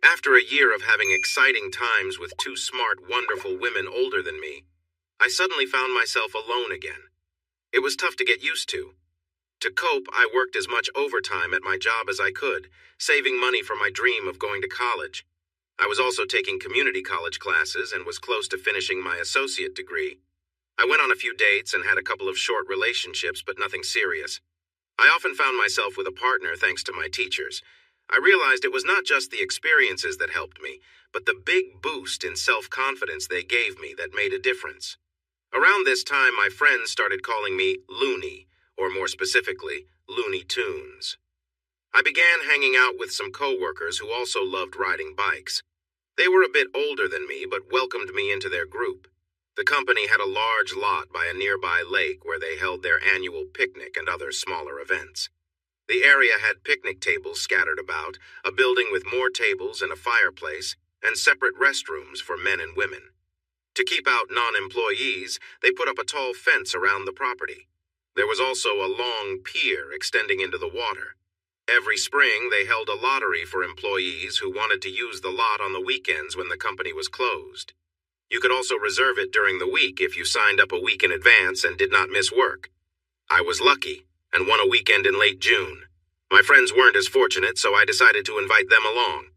After a year of having exciting times with two smart, wonderful women older than me, I suddenly found myself alone again. It was tough to get used to. To cope, I worked as much overtime at my job as I could, saving money for my dream of going to college. I was also taking community college classes and was close to finishing my associate degree. I went on a few dates and had a couple of short relationships, but nothing serious. I often found myself with a partner thanks to my teachers. I realized it was not just the experiences that helped me, but the big boost in self-confidence they gave me that made a difference. Around this time, my friends started calling me Looney, or more specifically, Looney Tunes. I began hanging out with some coworkers who also loved riding bikes. They were a bit older than me, but welcomed me into their group. The company had a large lot by a nearby lake where they held their annual picnic and other smaller events. The area had picnic tables scattered about, a building with more tables and a fireplace, and separate restrooms for men and women. To keep out non-employees, they put up a tall fence around the property. There was also a long pier extending into the water. Every spring, they held a lottery for employees who wanted to use the lot on the weekends when the company was closed. You could also reserve it during the week if you signed up a week in advance and did not miss work. I was lucky and won a weekend in late June. My friends weren't as fortunate, so I decided to invite them along.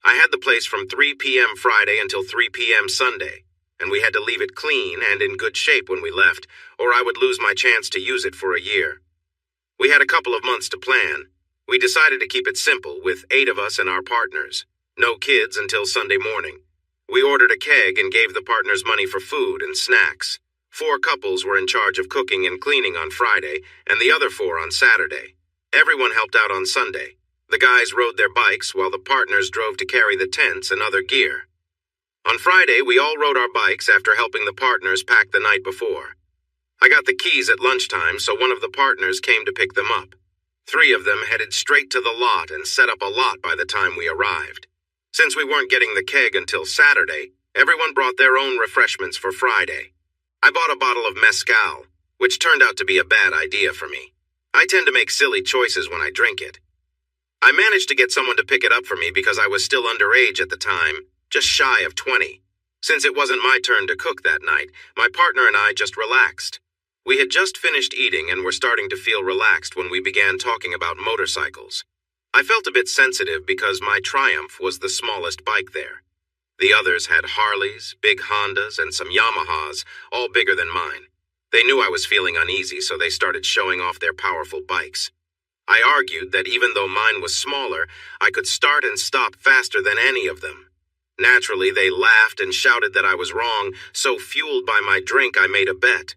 I had the place from 3 p.m. Friday until 3 p.m. Sunday, and we had to leave it clean and in good shape when we left, or I would lose my chance to use it for a year. We had a couple of months to plan. We decided to keep it simple, with 8 of us and our partners. No kids until Sunday morning. We ordered a keg and gave the partners money for food and snacks. 4 couples were in charge of cooking and cleaning on Friday, and the other 4 on Saturday. Everyone helped out on Sunday. The guys rode their bikes while the partners drove to carry the tents and other gear. On Friday, we all rode our bikes after helping the partners pack the night before. I got the keys at lunchtime, so one of the partners came to pick them up. 3 of them headed straight to the lot and set up a lot by the time we arrived. Since we weren't getting the keg until Saturday, everyone brought their own refreshments for Friday. I bought a bottle of mezcal, which turned out to be a bad idea for me. I tend to make silly choices when I drink it. I managed to get someone to pick it up for me because I was still underage at the time, just shy of 20. Since it wasn't my turn to cook that night, my partner and I just relaxed. We had just finished eating and were starting to feel relaxed when we began talking about motorcycles. I felt a bit sensitive because my Triumph was the smallest bike there. The others had Harleys, big Hondas, and some Yamahas, all bigger than mine. They knew I was feeling uneasy, so they started showing off their powerful bikes. I argued that even though mine was smaller, I could start and stop faster than any of them. Naturally, they laughed and shouted that I was wrong, so fueled by my drink, I made a bet.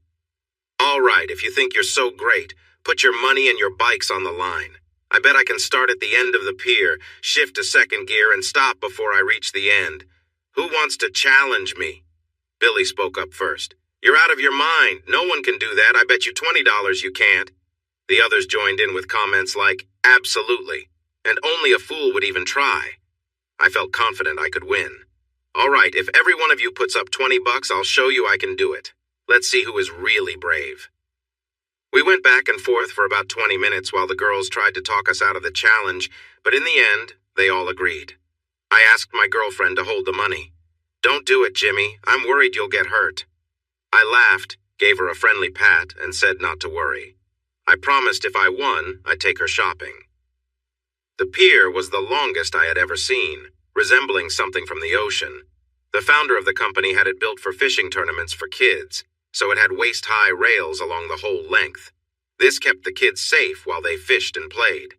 All right, if you think you're so great, put your money and your bikes on the line. I bet I can start at the end of the pier, shift to second gear, and stop before I reach the end. Who wants to challenge me? Billy spoke up first. You're out of your mind. No one can do that. I bet you $20 you can't. The others joined in with comments like, absolutely, and only a fool would even try. I felt confident I could win. All right, if every one of you puts up $20, I'll show you I can do it. Let's see who is really brave. We went back and forth for about 20 minutes while the girls tried to talk us out of the challenge, but in the end, they all agreed. I asked my girlfriend to hold the money. Don't do it, Jimmy. I'm worried you'll get hurt. I laughed, gave her a friendly pat, and said not to worry. I promised if I won, I'd take her shopping. The pier was the longest I had ever seen, resembling something from the ocean. The founder of the company had it built for fishing tournaments for kids, so it had waist-high rails along the whole length. This kept the kids safe while they fished and played.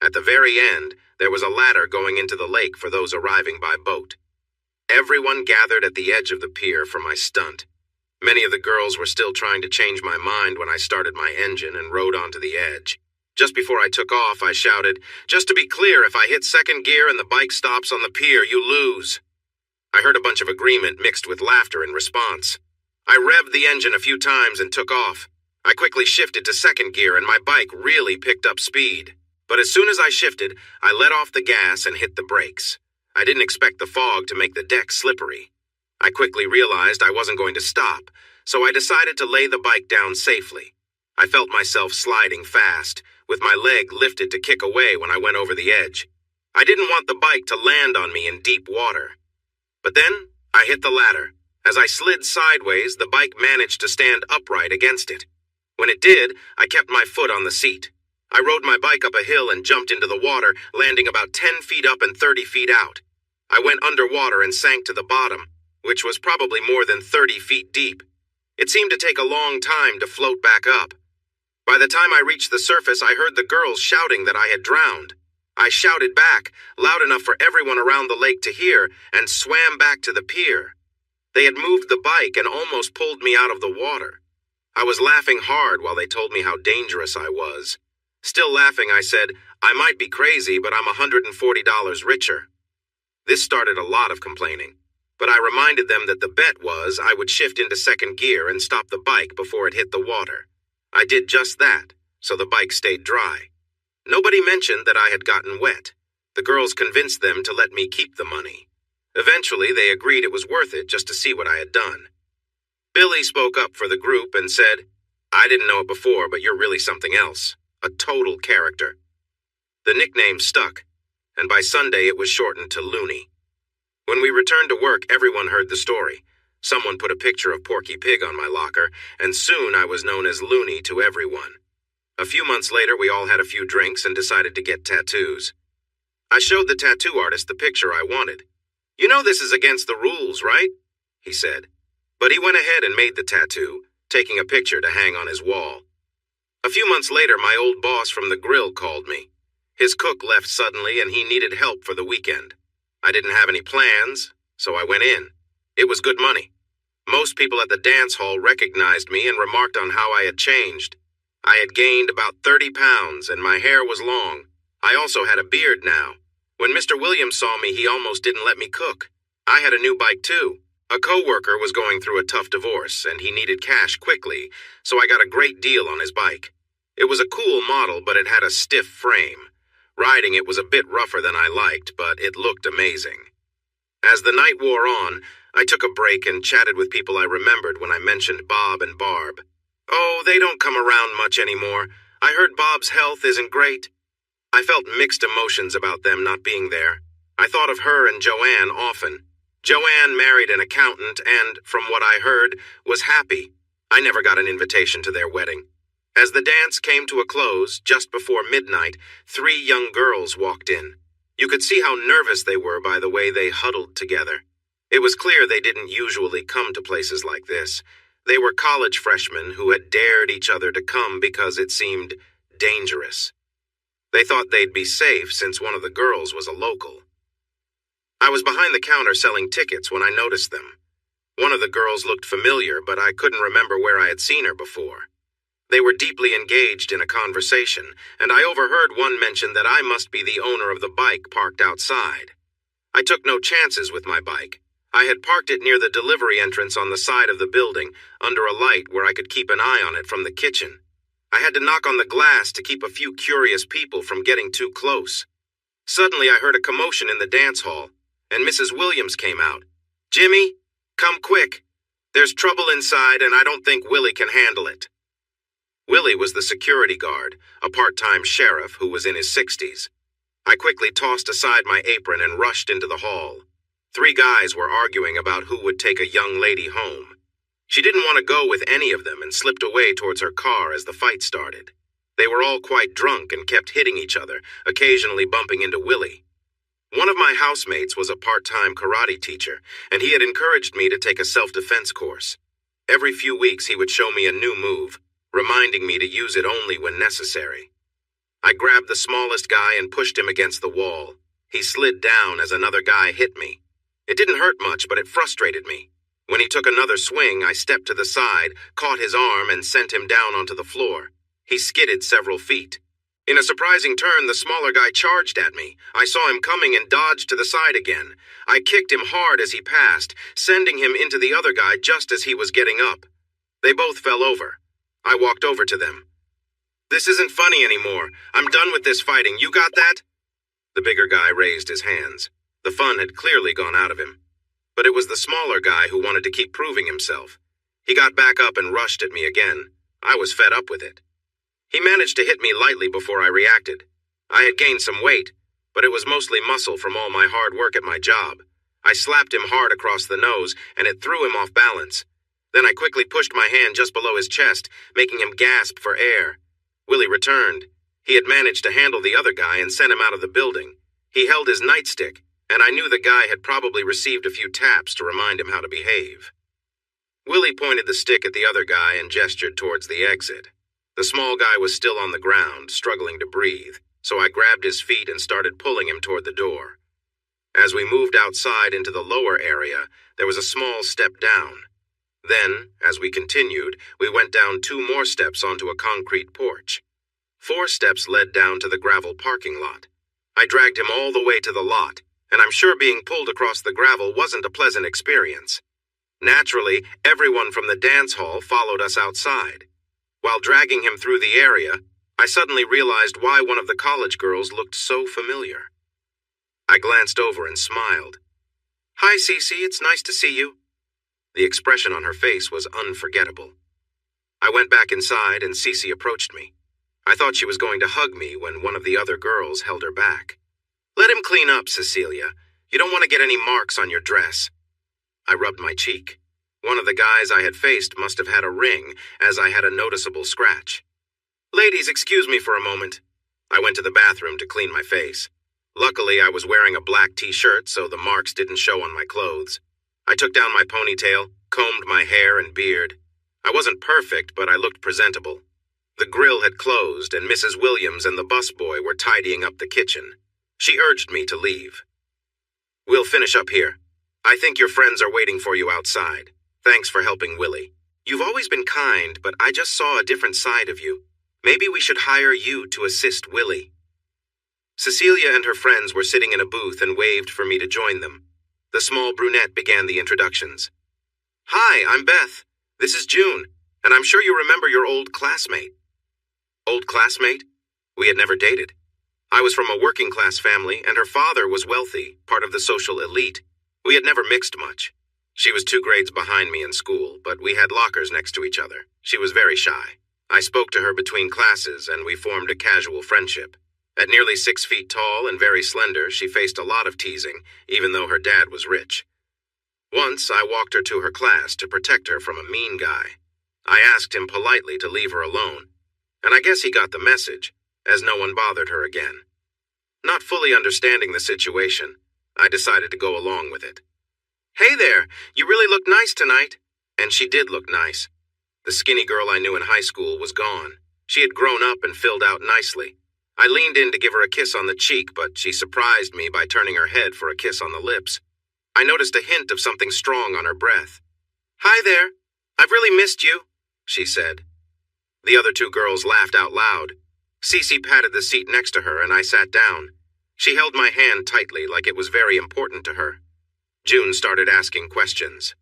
At the very end, there was a ladder going into the lake for those arriving by boat. Everyone gathered at the edge of the pier for my stunt. Many of the girls were still trying to change my mind when I started my engine and rode onto the edge. Just before I took off, I shouted, "Just to be clear, if I hit second gear and the bike stops on the pier, you lose." I heard a bunch of agreement mixed with laughter in response. I revved the engine a few times and took off. I quickly shifted to second gear and my bike really picked up speed. But as soon as I shifted, I let off the gas and hit the brakes. I didn't expect the fog to make the deck slippery. I quickly realized I wasn't going to stop, so I decided to lay the bike down safely. I felt myself sliding fast, with my leg lifted to kick away when I went over the edge. I didn't want the bike to land on me in deep water. But then, I hit the ladder. As I slid sideways, the bike managed to stand upright against it. When it did, I kept my foot on the seat. I rode my bike up a hill and jumped into the water, landing about 10 feet up and 30 feet out. I went underwater and sank to the bottom, which was probably more than 30 feet deep. It seemed to take a long time to float back up. By the time I reached the surface, I heard the girls shouting that I had drowned. I shouted back, loud enough for everyone around the lake to hear, and swam back to the pier. They had moved the bike and almost pulled me out of the water. I was laughing hard while they told me how dangerous I was. Still laughing, I said, I might be crazy, but I'm $140 richer. This started a lot of complaining, but I reminded them that the bet was I would shift into second gear and stop the bike before it hit the water. I did just that, so the bike stayed dry. Nobody mentioned that I had gotten wet. The girls convinced them to let me keep the money. Eventually, they agreed it was worth it just to see what I had done. Billy spoke up for the group and said, I didn't know it before, but you're really something else. A total character. The nickname stuck, and by Sunday it was shortened to Looney. When we returned to work, everyone heard the story. Someone put a picture of Porky Pig on my locker, and soon I was known as Looney to everyone. A few months later, we all had a few drinks and decided to get tattoos. I showed the tattoo artist the picture I wanted. You know this is against the rules, right? He said. But he went ahead and made the tattoo, taking a picture to hang on his wall. A few months later, my old boss from the grill called me. His cook left suddenly and he needed help for the weekend. I didn't have any plans, so I went in. It was good money. Most people at the dance hall recognized me and remarked on how I had changed. I had gained about 30 pounds and my hair was long. I also had a beard now. When Mr. Williams saw me, he almost didn't let me cook. I had a new bike too. A coworker was going through a tough divorce and he needed cash quickly, so I got a great deal on his bike. It was a cool model, but it had a stiff frame. Riding it was a bit rougher than I liked, but it looked amazing. As the night wore on, I took a break and chatted with people I remembered when I mentioned Bob and Barb. Oh, they don't come around much anymore. I heard Bob's health isn't great. I felt mixed emotions about them not being there. I thought of her and Joanne often. Joanne married an accountant and, from what I heard, was happy. I never got an invitation to their wedding. As the dance came to a close, just before midnight, 3 young girls walked in. You could see how nervous they were by the way they huddled together. It was clear they didn't usually come to places like this. They were college freshmen who had dared each other to come because it seemed dangerous. They thought they'd be safe since one of the girls was a local. I was behind the counter selling tickets when I noticed them. One of the girls looked familiar, but I couldn't remember where I had seen her before. They were deeply engaged in a conversation, and I overheard one mention that I must be the owner of the bike parked outside. I took no chances with my bike. I had parked it near the delivery entrance on the side of the building, under a light where I could keep an eye on it from the kitchen. I had to knock on the glass to keep a few curious people from getting too close. Suddenly I heard a commotion in the dance hall, and Mrs. Williams came out. Jimmy, come quick. There's trouble inside, and I don't think Willie can handle it. Willie was the security guard, a part-time sheriff who was in his 60s. I quickly tossed aside my apron and rushed into the hall. 3 guys were arguing about who would take a young lady home. She didn't want to go with any of them and slipped away towards her car as the fight started. They were all quite drunk and kept hitting each other, occasionally bumping into Willie. One of my housemates was a part-time karate teacher, and he had encouraged me to take a self-defense course. Every few weeks he would show me a new move, reminding me to use it only when necessary. I grabbed the smallest guy and pushed him against the wall. He slid down as another guy hit me. It didn't hurt much, but it frustrated me. When he took another swing, I stepped to the side, caught his arm, and sent him down onto the floor. He skidded several feet. In a surprising turn, the smaller guy charged at me. I saw him coming and dodged to the side again. I kicked him hard as he passed, sending him into the other guy just as he was getting up. They both fell over. I walked over to them. This isn't funny anymore. I'm done with this fighting. You got that? The bigger guy raised his hands. The fun had clearly gone out of him. But it was the smaller guy who wanted to keep proving himself. He got back up and rushed at me again. I was fed up with it. He managed to hit me lightly before I reacted. I had gained some weight, but it was mostly muscle from all my hard work at my job. I slapped him hard across the nose, and it threw him off balance. Then I quickly pushed my hand just below his chest, making him gasp for air. Willie returned. He had managed to handle the other guy and sent him out of the building. He held his nightstick, and I knew the guy had probably received a few taps to remind him how to behave. Willie pointed the stick at the other guy and gestured towards the exit. The small guy was still on the ground, struggling to breathe, so I grabbed his feet and started pulling him toward the door. As we moved outside into the lower area, there was a small step down. Then, as we continued, we went down 2 more steps onto a concrete porch. 4 steps led down to the gravel parking lot. I dragged him all the way to the lot, and I'm sure being pulled across the gravel wasn't a pleasant experience. Naturally, everyone from the dance hall followed us outside. While dragging him through the area, I suddenly realized why one of the college girls looked so familiar. I glanced over and smiled. "Hi, Cece, it's nice to see you." The expression on her face was unforgettable. I went back inside and Cece approached me. I thought she was going to hug me when one of the other girls held her back. "Let him clean up, Cecilia. You don't want to get any marks on your dress." I rubbed my cheek. One of the guys I had faced must have had a ring, as I had a noticeable scratch. "Ladies, excuse me for a moment." I went to the bathroom to clean my face. Luckily, I was wearing a black t-shirt, so the marks didn't show on my clothes. I took down my ponytail, combed my hair and beard. I wasn't perfect, but I looked presentable. The grill had closed, and Mrs. Williams and the busboy were tidying up the kitchen. She urged me to leave. "We'll finish up here. I think your friends are waiting for you outside. Thanks for helping Willie. You've always been kind, but I just saw a different side of you. Maybe we should hire you to assist Willie." Cecilia and her friends were sitting in a booth and waved for me to join them. The small brunette began the introductions. "Hi, I'm Beth. This is June, and I'm sure you remember your old classmate." Old classmate? We had never dated. I was from a working-class family, and her father was wealthy, part of the social elite. We had never mixed much. She was 2 grades behind me in school, but we had lockers next to each other. She was very shy. I spoke to her between classes, and we formed a casual friendship. At nearly 6 feet tall and very slender, she faced a lot of teasing, even though her dad was rich. Once, I walked her to her class to protect her from a mean guy. I asked him politely to leave her alone, and I guess he got the message, as no one bothered her again. Not fully understanding the situation, I decided to go along with it. "Hey there, you really look nice tonight." And she did look nice. The skinny girl I knew in high school was gone. She had grown up and filled out nicely. I leaned in to give her a kiss on the cheek, but she surprised me by turning her head for a kiss on the lips. I noticed a hint of something strong on her breath. "Hi there. I've really missed you," she said. The other 2 girls laughed out loud. Cece patted the seat next to her and I sat down. She held my hand tightly like it was very important to her. June started asking questions.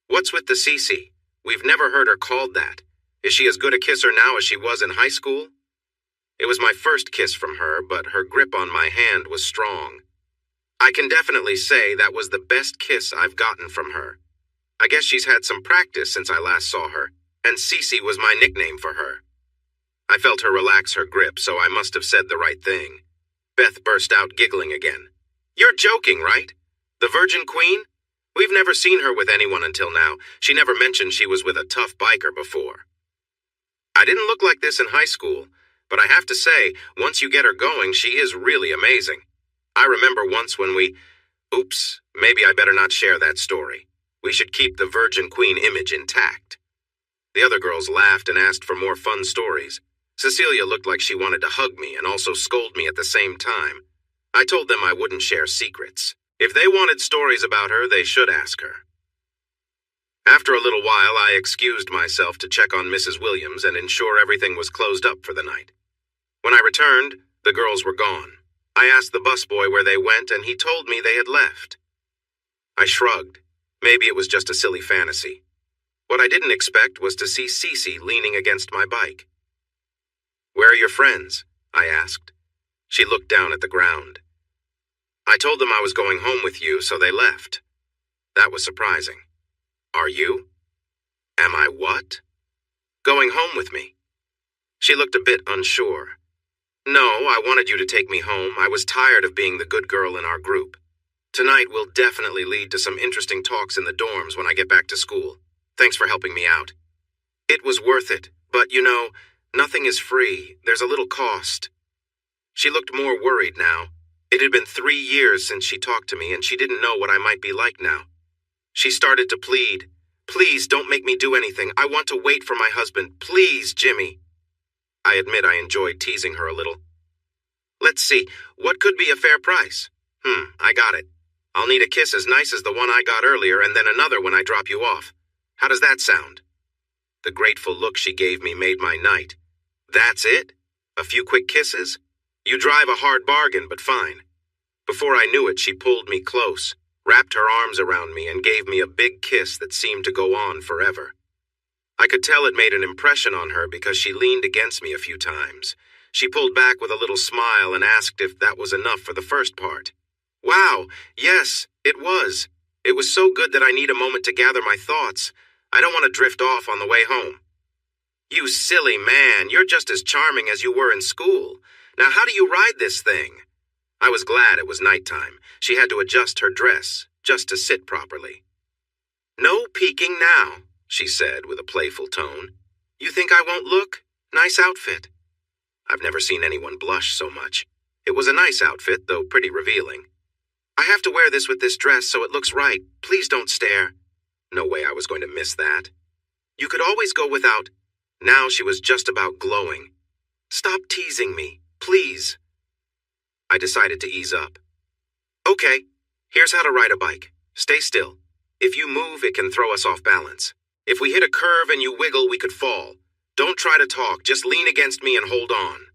"What's with the Cece? We've never heard her called that. Is she as good a kisser now as she was in high school?" It was my first kiss from her, but her grip on my hand was strong. I can definitely say that was the best kiss I've gotten from her. I guess she's had some practice since I last saw her, and Cece was my nickname for her. I felt her relax her grip, so I must have said the right thing. Beth burst out giggling again. "You're joking, right? The Virgin Queen? We've never seen her with anyone until now. She never mentioned she was with a tough biker before." I didn't look like this in high school, but I have to say, once you get her going, she is really amazing. I remember once when Oops, maybe I better not share that story. We should keep the Virgin Queen image intact. The other girls laughed and asked for more fun stories. Cecilia looked like she wanted to hug me and also scold me at the same time. I told them I wouldn't share secrets. If they wanted stories about her, they should ask her. After a little while, I excused myself to check on Mrs. Williams and ensure everything was closed up for the night. When I returned, the girls were gone. I asked the busboy where they went, and he told me they had left. I shrugged. Maybe it was just a silly fantasy. What I didn't expect was to see Cece leaning against my bike. "Where are your friends?" I asked. She looked down at the ground. "I told them I was going home with you, so they left." That was surprising. "Are you?" "Am I what?" "Going home with me." She looked a bit unsure. No, I wanted you to take me home. I was tired of being the good girl in our group. Tonight will definitely lead to some interesting talks in the dorms when I get back to school. Thanks for helping me out. It was worth it, but nothing is free. There's a little cost. She looked more worried now. It had been 3 years since she talked to me, and she didn't know what I might be like now. She started to plead. Please don't make me do anything. I want to wait for my husband. Please, Jimmy. I admit I enjoyed teasing her a little. Let's see, what could be a fair price? I got it. I'll need a kiss as nice as the one I got earlier and then another when I drop you off. How does that sound? The grateful look she gave me made my night. That's it? A few quick kisses? You drive a hard bargain, but fine. Before I knew it, she pulled me close, wrapped her arms around me, and gave me a big kiss that seemed to go on forever. I could tell it made an impression on her because she leaned against me a few times. She pulled back with a little smile and asked if that was enough for the first part. Wow, yes, it was. It was so good that I need a moment to gather my thoughts. I don't want to drift off on the way home. You silly man, you're just as charming as you were in school. Now how do you ride this thing? I was glad it was nighttime. She had to adjust her dress, just to sit properly. No peeking now, she said with a playful tone. You think I won't look? Nice outfit. I've never seen anyone blush so much. It was a nice outfit, though pretty revealing. I have to wear this with this dress so it looks right. Please don't stare. No way I was going to miss that. You could always go without. Now she was just about glowing. Stop teasing me, please. I decided to ease up. Okay, here's how to ride a bike. Stay still. If you move, it can throw us off balance. If we hit a curve and you wiggle, we could fall. Don't try to talk, just lean against me and hold on.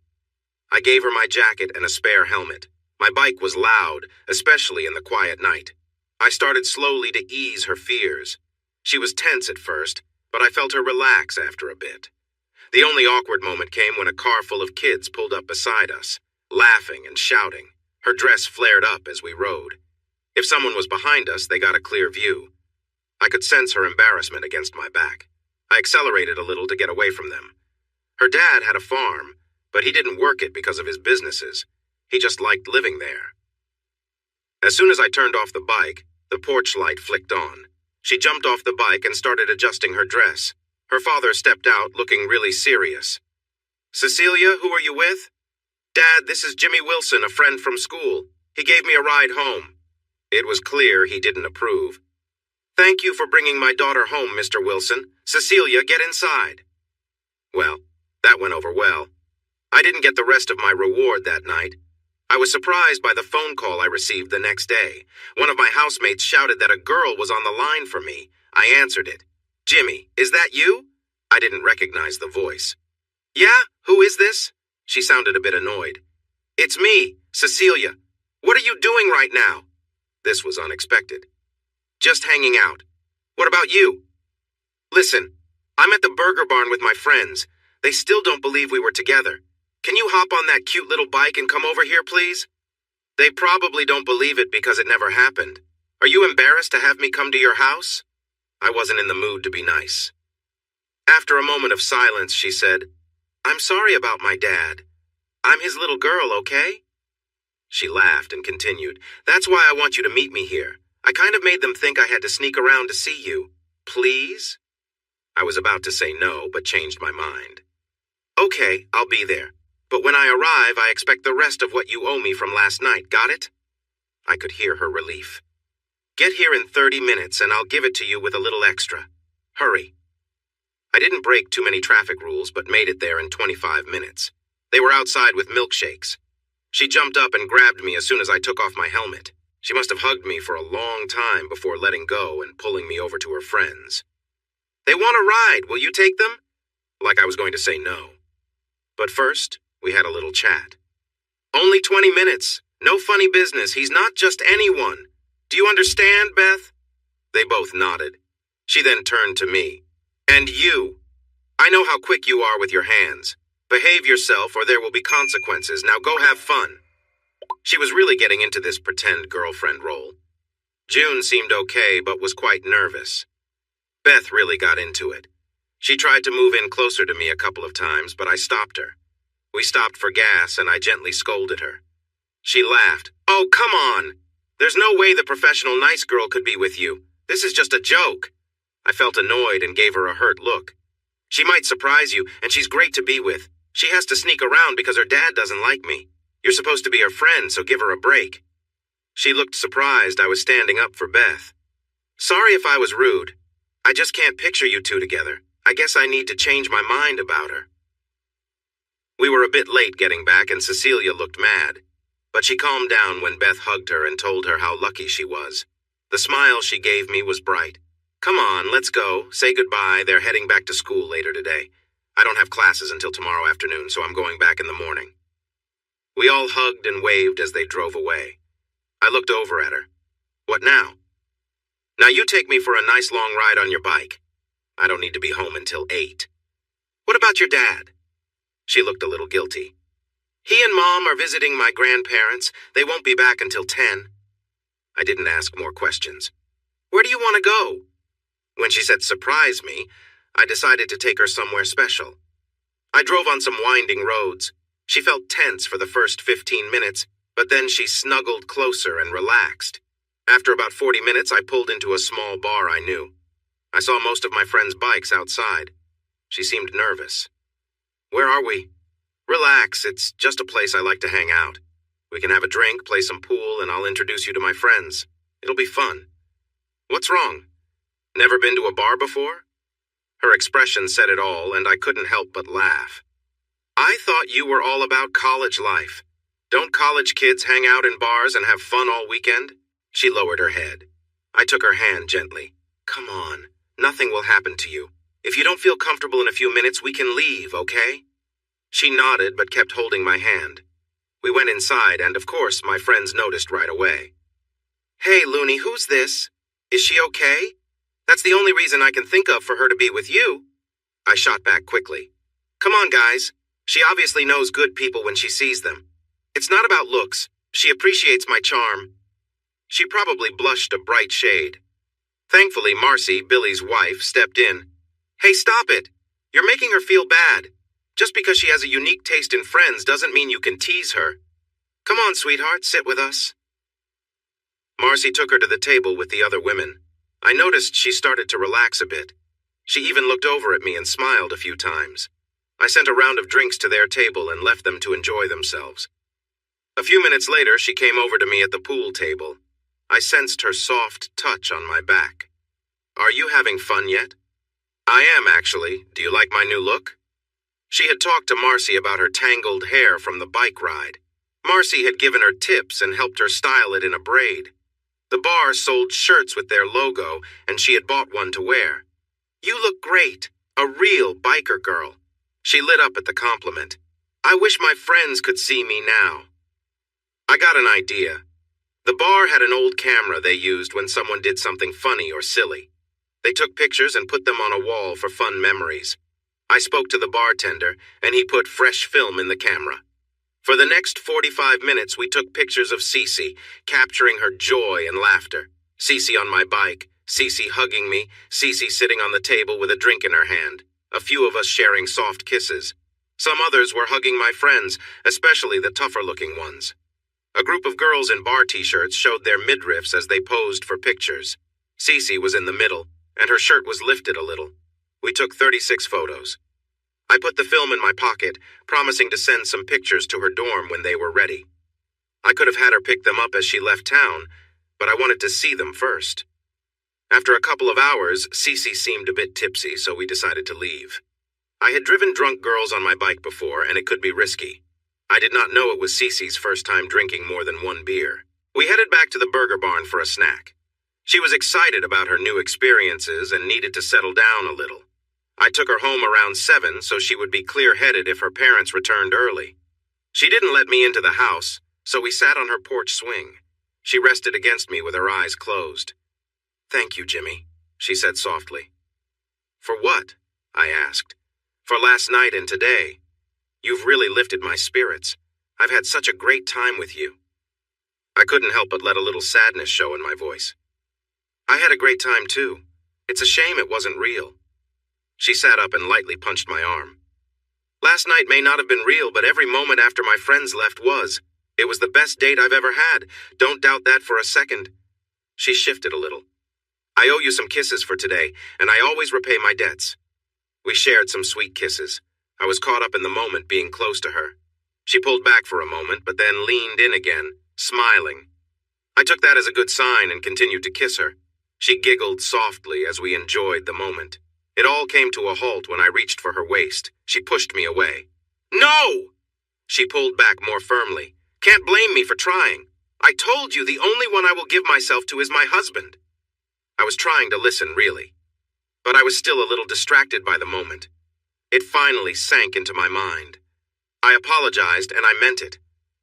I gave her my jacket and a spare helmet. My bike was loud, especially in the quiet night. I started slowly to ease her fears. She was tense at first, but I felt her relax after a bit. The only awkward moment came when a car full of kids pulled up beside us, laughing and shouting. Her dress flared up as we rode. If someone was behind us, they got a clear view. I could sense her embarrassment against my back. I accelerated a little to get away from them. Her dad had a farm, but he didn't work it because of his businesses. He just liked living there. As soon as I turned off the bike, the porch light flicked on. She jumped off the bike and started adjusting her dress. Her father stepped out, looking really serious. Cecilia, who are you with? Dad, this is Jimmy Wilson, a friend from school. He gave me a ride home. It was clear he didn't approve. Thank you for bringing my daughter home, Mr. Wilson. Cecilia, get inside. Well, that went over well. I didn't get the rest of my reward that night. I was surprised by the phone call I received the next day. One of my housemates shouted that a girl was on the line for me. I answered it. Jimmy, is that you? I didn't recognize the voice. Yeah, who is this? She sounded a bit annoyed. It's me, Cecilia. What are you doing right now? This was unexpected. Just hanging out. What about you? Listen, I'm at the Burger Barn with my friends. They still don't believe we were together. Can you hop on that cute little bike and come over here, please? They probably don't believe it because it never happened. Are you embarrassed to have me come to your house? I wasn't in the mood to be nice. After a moment of silence, she said, I'm sorry about my dad. I'm his little girl, okay? She laughed and continued, That's why I want you to meet me here. I kind of made them think I had to sneak around to see you. Please? I was about to say no, but changed my mind. Okay, I'll be there. But when I arrive, I expect the rest of what you owe me from last night, got it? I could hear her relief. Get here in 30 minutes and I'll give it to you with a little extra. Hurry. I didn't break too many traffic rules, but made it there in 25 minutes. They were outside with milkshakes. She jumped up and grabbed me as soon as I took off my helmet. She must have hugged me for a long time before letting go and pulling me over to her friends. They want a ride. Will you take them? Like I was going to say no. But first, we had a little chat. Only 20 minutes. No funny business. He's not just anyone. Do you understand, Beth? They both nodded. She then turned to me. And you. I know how quick you are with your hands. Behave yourself or there will be consequences. Now go have fun. She was really getting into this pretend girlfriend role. June seemed okay, but was quite nervous. Beth really got into it. She tried to move in closer to me a couple of times, but I stopped her. We stopped for gas and I gently scolded her. She laughed. "Oh, come on! There's no way the professional nice girl could be with you. This is just a joke." I felt annoyed and gave her a hurt look. "She might surprise you, and she's great to be with. She has to sneak around because her dad doesn't like me. You're supposed to be her friend, so give her a break." She looked surprised I was standing up for Beth. "Sorry if I was rude. I just can't picture you two together. I guess I need to change my mind about her." We were a bit late getting back and Cecilia looked mad. But she calmed down when Beth hugged her and told her how lucky she was. The smile she gave me was bright. "Come on, let's go. Say goodbye. They're heading back to school later today. I don't have classes until tomorrow afternoon, so I'm going back in the morning." We all hugged and waved as they drove away. I looked over at her. "What now?" "Now you take me for a nice long ride on your bike. I don't need to be home until 8. "What about your dad?" She looked a little guilty. "He and Mom are visiting my grandparents. They won't be back until 10. I didn't ask more questions. "Where do you want to go?" When she said surprise me, I decided to take her somewhere special. I drove on some winding roads. She felt tense for the first 15 minutes, but then she snuggled closer and relaxed. After about 40 minutes, I pulled into a small bar I knew. I saw most of my friends' bikes outside. She seemed nervous. "Where are we?" "Relax, it's just a place I like to hang out. We can have a drink, play some pool, and I'll introduce you to my friends. It'll be fun." "What's wrong? Never been to a bar before?" Her expression said it all, and I couldn't help but laugh. "I thought you were all about college life. Don't college kids hang out in bars and have fun all weekend?" She lowered her head. I took her hand gently. "Come on, nothing will happen to you. If you don't feel comfortable in a few minutes, we can leave, okay?" She nodded but kept holding my hand. We went inside, and of course, my friends noticed right away. "Hey, Looney, who's this? Is she okay? That's the only reason I can think of for her to be with you." I shot back quickly. "Come on, guys. She obviously knows good people when she sees them. It's not about looks. She appreciates my charm." She probably blushed a bright shade. Thankfully, Marcy, Billy's wife, stepped in. "Hey, stop it. You're making her feel bad. Just because she has a unique taste in friends doesn't mean you can tease her. Come on, sweetheart, sit with us." Marcy took her to the table with the other women. I noticed she started to relax a bit. She even looked over at me and smiled a few times. I sent a round of drinks to their table and left them to enjoy themselves. A few minutes later, she came over to me at the pool table. I sensed her soft touch on my back. "Are you having fun yet?" "I am, actually. Do you like my new look?" She had talked to Marcy about her tangled hair from the bike ride. Marcy had given her tips and helped her style it in a braid. The bar sold shirts with their logo, and she had bought one to wear. "You look great. A real biker girl." She lit up at the compliment. "I wish my friends could see me now." I got an idea. The bar had an old camera they used when someone did something funny or silly. They took pictures and put them on a wall for fun memories. I spoke to the bartender, and he put fresh film in the camera. For the next 45 minutes, we took pictures of Cece, capturing her joy and laughter. Cece on my bike, Cece hugging me, Cece sitting on the table with a drink in her hand, a few of us sharing soft kisses. Some others were hugging my friends, especially the tougher-looking ones. A group of girls in bar t-shirts showed their midriffs as they posed for pictures. Cece was in the middle, and her shirt was lifted a little. We took 36 photos. I put the film in my pocket, promising to send some pictures to her dorm when they were ready. I could have had her pick them up as she left town, but I wanted to see them first. After a couple of hours, Cece seemed a bit tipsy, so we decided to leave. I had driven drunk girls on my bike before, and it could be risky. I did not know it was Cece's first time drinking more than one beer. We headed back to the burger barn for a snack. She was excited about her new experiences and needed to settle down a little. I took her home around 7 so she would be clear-headed if her parents returned early. She didn't let me into the house, so we sat on her porch swing. She rested against me with her eyes closed. "Thank you, Jimmy," she said softly. "For what?" I asked. "For last night and today. You've really lifted my spirits. I've had such a great time with you." I couldn't help but let a little sadness show in my voice. "I had a great time too. It's a shame it wasn't real." She sat up and lightly punched my arm. Last night may not have been real, but every moment after my friends left was. It was the best date I've ever had. Don't doubt that for a second. She shifted a little. I owe you some kisses for today, and I always repay my debts. We shared some sweet kisses. I was caught up in the moment, being close to her. She pulled back for a moment, but then leaned in again, smiling. I took that as a good sign and continued to kiss her. She giggled softly as we enjoyed the moment. It all came to a halt when I reached for her waist. She pushed me away. No! She pulled back more firmly. Can't blame me for trying. I told you the only one I will give myself to is my husband. I was trying to listen, really. But I was still a little distracted by the moment. It finally sank into my mind. I apologized, and I meant it.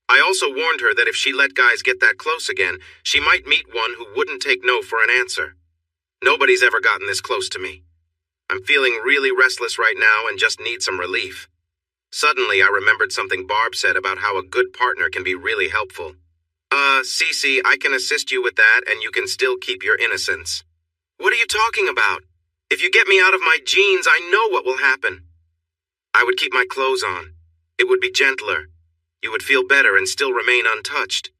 I also warned her that if she let guys get that close again, she might meet one who wouldn't take no for an answer. Nobody's ever gotten this close to me. I'm feeling really restless right now and just need some relief. Suddenly, I remembered something Barb said about how a good partner can be really helpful. Cece, I can assist you with that, and you can still keep your innocence. What are you talking about? If you get me out of my jeans, I know what will happen. I would keep my clothes on. It would be gentler. You would feel better and still remain untouched.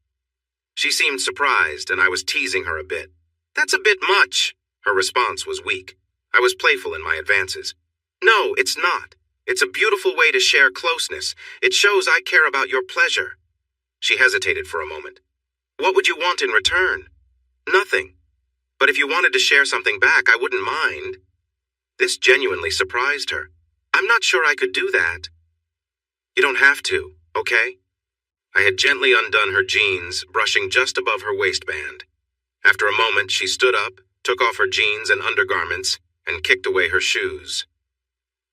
She seemed surprised, and I was teasing her a bit. That's a bit much. Her response was weak. I was playful in my advances. No, it's not. It's a beautiful way to share closeness. It shows I care about your pleasure. She hesitated for a moment. What would you want in return? Nothing. But if you wanted to share something back, I wouldn't mind. This genuinely surprised her. I'm not sure I could do that. You don't have to, okay? I had gently undone her jeans, brushing just above her waistband. After a moment, she stood up, took off her jeans and undergarments, and kicked away her shoes.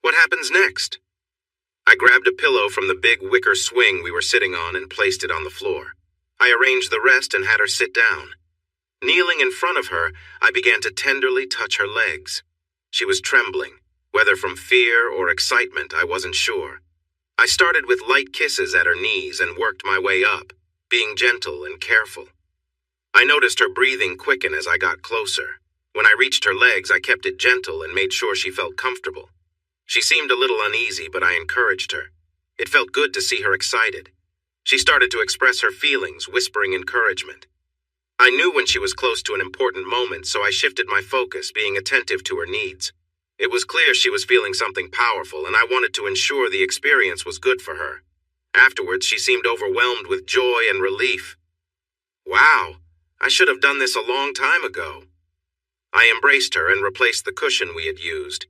What happens next? I grabbed a pillow from the big wicker swing we were sitting on and placed it on the floor. I arranged the rest and had her sit down. Kneeling in front of her, I began to tenderly touch her legs. She was trembling. Whether from fear or excitement, I wasn't sure. I started with light kisses at her knees and worked my way up, being gentle and careful. I noticed her breathing quicken as I got closer. When I reached her legs, I kept it gentle and made sure she felt comfortable. She seemed a little uneasy, but I encouraged her. It felt good to see her excited. She started to express her feelings, whispering encouragement. I knew when she was close to an important moment, so I shifted my focus, being attentive to her needs. It was clear she was feeling something powerful, and I wanted to ensure the experience was good for her. Afterwards, she seemed overwhelmed with joy and relief. Wow, I should have done this a long time ago. I embraced her and replaced the cushion we had used.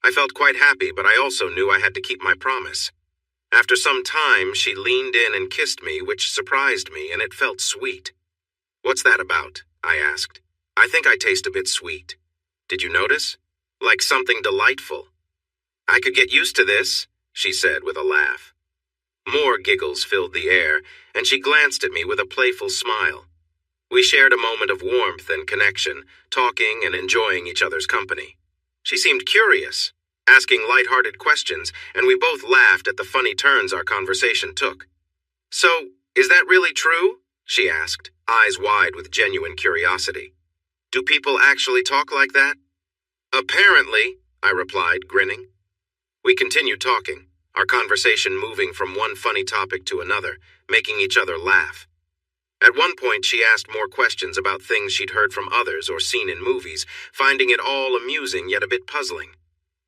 I felt quite happy, but I also knew I had to keep my promise. After some time, she leaned in and kissed me, which surprised me, and it felt sweet. What's that about? I asked. I think I taste a bit sweet. Did you notice? Like something delightful. I could get used to this, she said with a laugh. More giggles filled the air, and she glanced at me with a playful smile. We shared a moment of warmth and connection, talking and enjoying each other's company. She seemed curious, asking light-hearted questions, and we both laughed at the funny turns our conversation took. So, is that really true? She asked, eyes wide with genuine curiosity. Do people actually talk like that? Apparently, I replied, grinning. We continued talking, our conversation moving from one funny topic to another, making each other laugh. At one point, she asked more questions about things she'd heard from others or seen in movies, finding it all amusing yet a bit puzzling.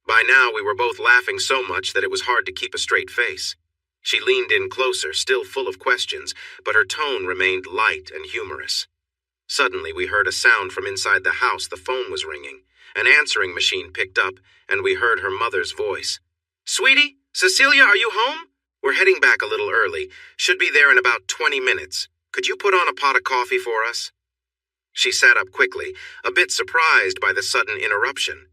By now, we were both laughing so much that it was hard to keep a straight face. She leaned in closer, still full of questions, but her tone remained light and humorous. Suddenly, we heard a sound from inside the house. The phone was ringing. An answering machine picked up, and we heard her mother's voice. Sweetie, Cecilia, are you home? We're heading back a little early. Should be there in about 20 minutes. Could you put on a pot of coffee for us? She sat up quickly, a bit surprised by the sudden interruption.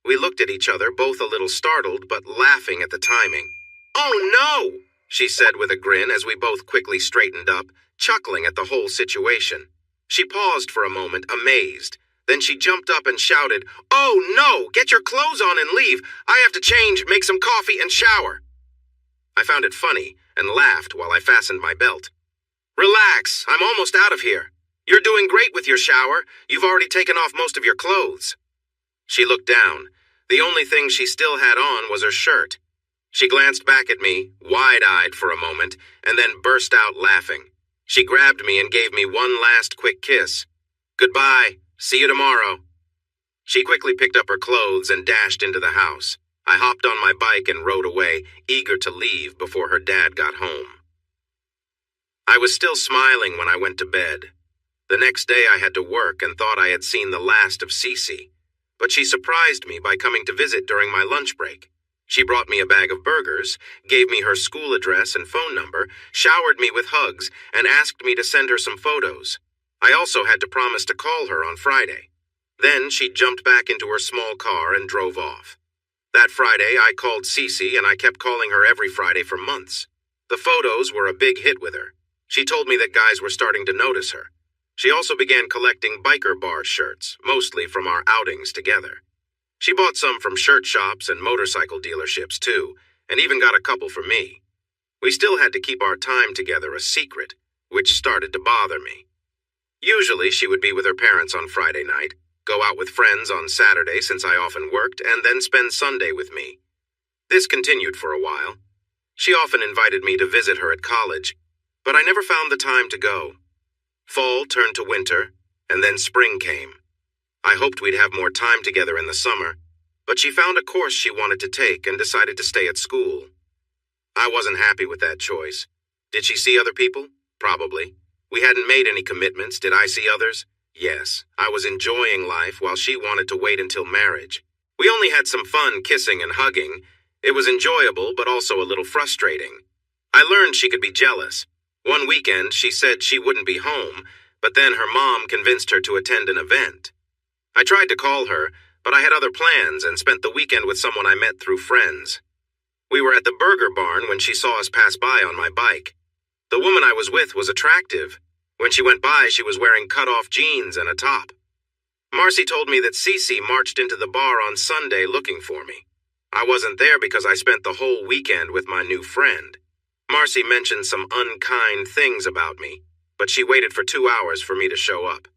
We looked at each other, both a little startled, but laughing at the timing. Oh, no, she said with a grin as we both quickly straightened up, chuckling at the whole situation. She paused for a moment, amazed. Then she jumped up and shouted, Oh, no! Get your clothes on and leave! I have to change, make some coffee, and shower! I found it funny and laughed while I fastened my belt. Relax, I'm almost out of here. You're doing great with your shower. You've already taken off most of your clothes. She looked down. The only thing she still had on was her shirt. She glanced back at me, wide-eyed for a moment, and then burst out laughing. She grabbed me and gave me one last quick kiss. "Goodbye. See you tomorrow." She quickly picked up her clothes and dashed into the house. I hopped on my bike and rode away, eager to leave before her dad got home. I was still smiling when I went to bed. The next day I had to work and thought I had seen the last of Cece, but she surprised me by coming to visit during my lunch break. She brought me a bag of burgers, gave me her school address and phone number, showered me with hugs, and asked me to send her some photos. I also had to promise to call her on Friday. Then she jumped back into her small car and drove off. That Friday, I called Cece, and I kept calling her every Friday for months. The photos were a big hit with her. She told me that guys were starting to notice her. She also began collecting biker bar shirts, mostly from our outings together. She bought some from shirt shops and motorcycle dealerships, too, and even got a couple for me. We still had to keep our time together a secret, which started to bother me. Usually, she would be with her parents on Friday night, go out with friends on Saturday since I often worked, and then spend Sunday with me. This continued for a while. She often invited me to visit her at college, but I never found the time to go. Fall turned to winter, and then spring came. I hoped we'd have more time together in the summer, but she found a course she wanted to take and decided to stay at school. I wasn't happy with that choice. Did she see other people? Probably. We hadn't made any commitments. Did I see others? Yes. I was enjoying life while she wanted to wait until marriage. We only had some fun kissing and hugging. It was enjoyable, but also a little frustrating. I learned she could be jealous. One weekend, she said she wouldn't be home, but then her mom convinced her to attend an event. I tried to call her, but I had other plans and spent the weekend with someone I met through friends. We were at the burger barn when she saw us pass by on my bike. The woman I was with was attractive. When she went by, she was wearing cut-off jeans and a top. Marcy told me that Cece marched into the bar on Sunday looking for me. I wasn't there because I spent the whole weekend with my new friend. Marcy mentioned some unkind things about me, but she waited for 2 hours for me to show up.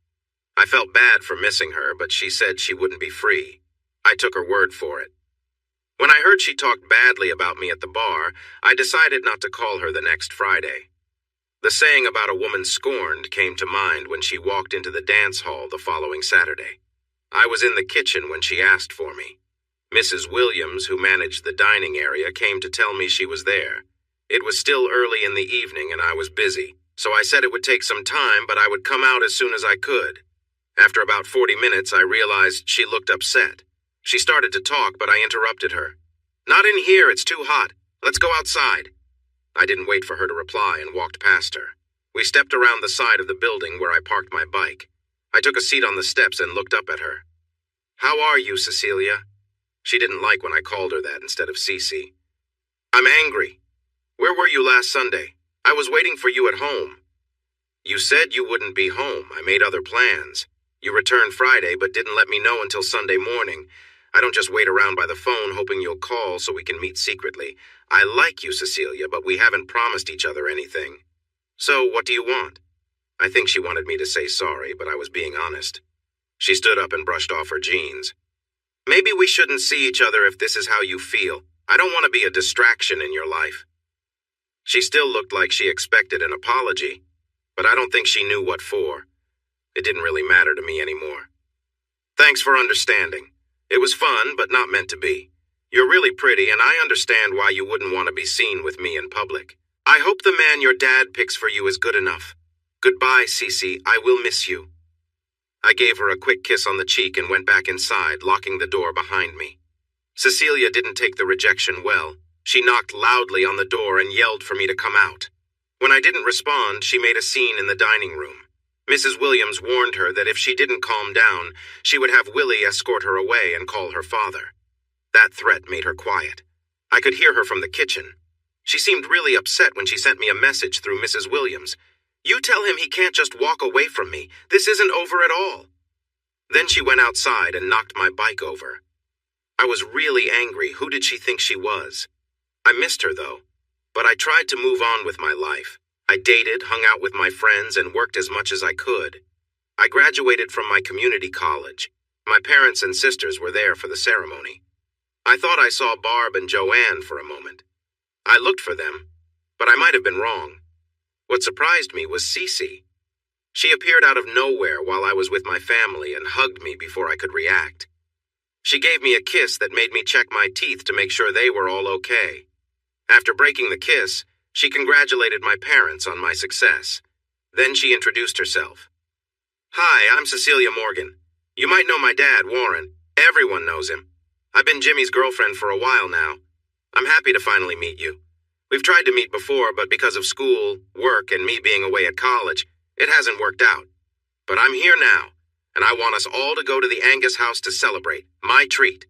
I felt bad for missing her, but she said she wouldn't be free. I took her word for it. When I heard she talked badly about me at the bar, I decided not to call her the next Friday. The saying about a woman scorned came to mind when she walked into the dance hall the following Saturday. I was in the kitchen when she asked for me. Mrs. Williams, who managed the dining area, came to tell me she was there. It was still early in the evening and I was busy, so I said it would take some time, but I would come out as soon as I could. After about 40 minutes, I realized she looked upset. She started to talk, but I interrupted her. "Not in here, it's too hot. Let's go outside." I didn't wait for her to reply and walked past her. We stepped around the side of the building where I parked my bike. I took a seat on the steps and looked up at her. "How are you, Cecilia?" She didn't like when I called her that instead of Cece. "I'm angry. Where were you last Sunday? I was waiting for you at home." "You said you wouldn't be home. I made other plans. You returned Friday but didn't let me know until Sunday morning. I don't just wait around by the phone hoping you'll call so we can meet secretly. I like you, Cecilia, but we haven't promised each other anything. So what do you want?" I think she wanted me to say sorry, but I was being honest. She stood up and brushed off her jeans. "Maybe we shouldn't see each other if this is how you feel. I don't want to be a distraction in your life." She still looked like she expected an apology, but I don't think she knew what for. It didn't really matter to me anymore. "Thanks for understanding. It was fun, but not meant to be. You're really pretty, and I understand why you wouldn't want to be seen with me in public. I hope the man your dad picks for you is good enough. Goodbye, Cece. I will miss you." I gave her a quick kiss on the cheek and went back inside, locking the door behind me. Cecilia didn't take the rejection well. She knocked loudly on the door and yelled for me to come out. When I didn't respond, she made a scene in the dining room. Mrs. Williams warned her that if she didn't calm down, she would have Willie escort her away and call her father. That threat made her quiet. I could hear her from the kitchen. She seemed really upset when she sent me a message through Mrs. Williams. "You tell him he can't just walk away from me. This isn't over at all." Then she went outside and knocked my bike over. I was really angry. Who did she think she was? I missed her, though, but I tried to move on with my life. I dated, hung out with my friends, and worked as much as I could. I graduated from my community college. My parents and sisters were there for the ceremony. I thought I saw Barb and Joanne for a moment. I looked for them, but I might have been wrong. What surprised me was Cece. She appeared out of nowhere while I was with my family and hugged me before I could react. She gave me a kiss that made me check my teeth to make sure they were all okay. After breaking the kiss, she congratulated my parents on my success. Then she introduced herself. "Hi, I'm Cecilia Morgan. You might know my dad, Warren. Everyone knows him. I've been Jimmy's girlfriend for a while now. I'm happy to finally meet you. We've tried to meet before, but because of school, work, and me being away at college, it hasn't worked out. But I'm here now, and I want us all to go to the Angus house to celebrate. My treat."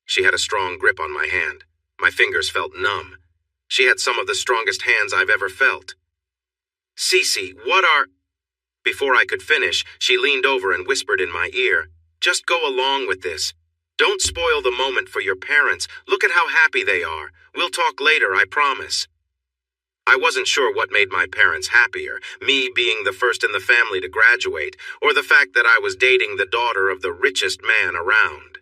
She had a strong grip on my hand. My fingers felt numb. She had some of the strongest hands I've ever felt. "Cece, what are—" Before I could finish, she leaned over and whispered in my ear, "Just go along with this. Don't spoil the moment for your parents. Look at how happy they are. We'll talk later, I promise." I wasn't sure what made my parents happier, me being the first in the family to graduate, or the fact that I was dating the daughter of the richest man around.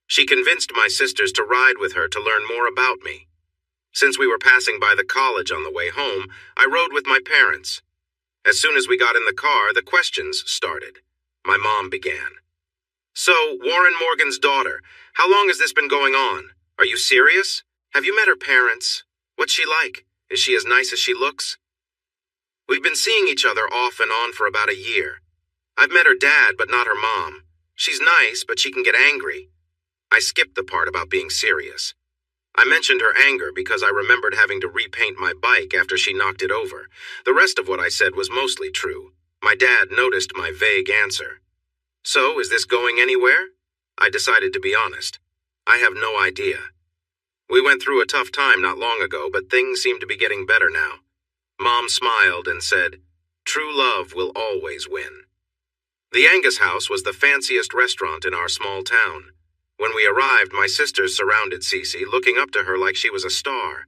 She convinced my sisters to ride with her to learn more about me. Since we were passing by the college on the way home, I rode with my parents. As soon as we got in the car, the questions started. My mom began. "So, Warren Morgan's daughter, how long has this been going on? Are you serious? Have you met her parents? What's she like? Is she as nice as she looks?" "We've been seeing each other off and on for about a year. I've met her dad, but not her mom. She's nice, but she can get angry." I skipped the part about being serious. I mentioned her anger because I remembered having to repaint my bike after she knocked it over. The rest of what I said was mostly true. My dad noticed my vague answer. "So, is this going anywhere?" I decided to be honest. "I have no idea. We went through a tough time not long ago, but things seem to be getting better now." Mom smiled and said, "True love will always win." The Angus House was the fanciest restaurant in our small town. When we arrived, my sisters surrounded Cece, looking up to her like she was a star.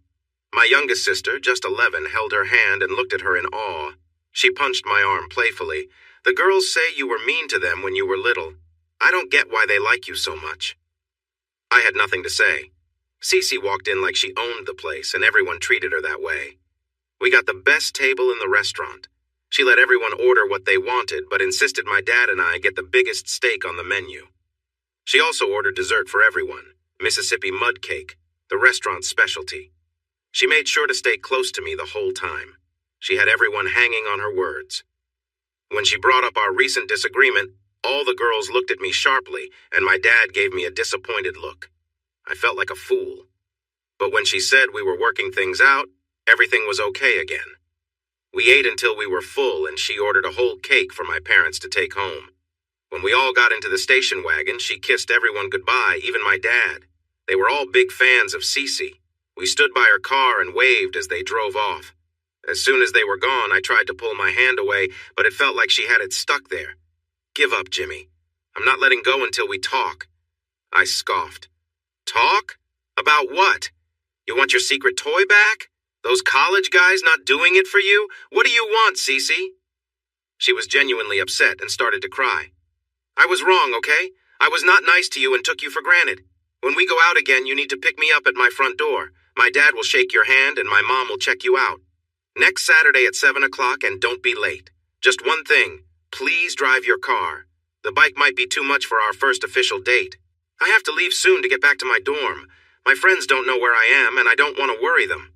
My youngest sister, just 11, held her hand and looked at her in awe. She punched my arm playfully. "The girls say you were mean to them when you were little. I don't get why they like you so much." I had nothing to say. Cece walked in like she owned the place, and everyone treated her that way. We got the best table in the restaurant. She let everyone order what they wanted, but insisted my dad and I get the biggest steak on the menu. She also ordered dessert for everyone, Mississippi mud cake, the restaurant's specialty. She made sure to stay close to me the whole time. She had everyone hanging on her words. When she brought up our recent disagreement, all the girls looked at me sharply, and my dad gave me a disappointed look. I felt like a fool. But when she said we were working things out, everything was okay again. We ate until we were full, and she ordered a whole cake for my parents to take home. When we all got into the station wagon, she kissed everyone goodbye, even my dad. They were all big fans of Cece. We stood by her car and waved as they drove off. As soon as they were gone, I tried to pull my hand away, but it felt like she had it stuck there. "Give up, Jimmy. I'm not letting go until we talk." I scoffed. "Talk? About what? You want your secret toy back? Those college guys not doing it for you? What do you want, Cece?" She was genuinely upset and started to cry. "I was wrong, okay? I was not nice to you and took you for granted. When we go out again, you need to pick me up at my front door. My dad will shake your hand and my mom will check you out. Next Saturday at 7 o'clock, and don't be late. Just one thing, please drive your car. The bike might be too much for our first official date. I have to leave soon to get back to my dorm. My friends don't know where I am, and I don't want to worry them.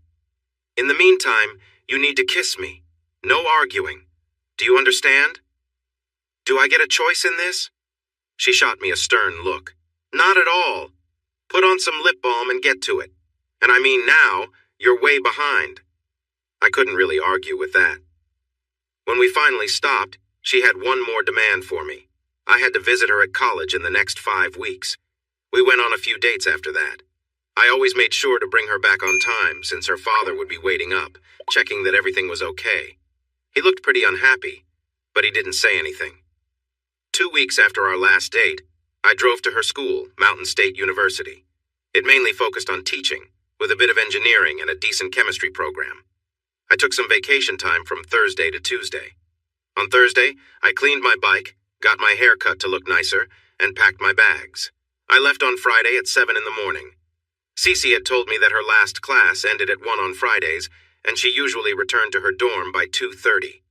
In the meantime, you need to kiss me. No arguing. Do you understand? Do I get a choice in this?" She shot me a stern look. "Not at all. Put on some lip balm and get to it. And I mean now, you're way behind." I couldn't really argue with that. When we finally stopped, she had one more demand for me. I had to visit her at college in the next 5 weeks. We went on a few dates after that. I always made sure to bring her back on time, since her father would be waiting up, checking that everything was okay. He looked pretty unhappy, but he didn't say anything. 2 weeks after our last date, I drove to her school, Mountain State University. It mainly focused on teaching, with a bit of engineering and a decent chemistry program. I took some vacation time from Thursday to Tuesday. On Thursday, I cleaned my bike, got my hair cut to look nicer, and packed my bags. I left on Friday at 7 in the morning. Cece had told me that her last class ended at 1 on Fridays, and she usually returned to her dorm by 2:30.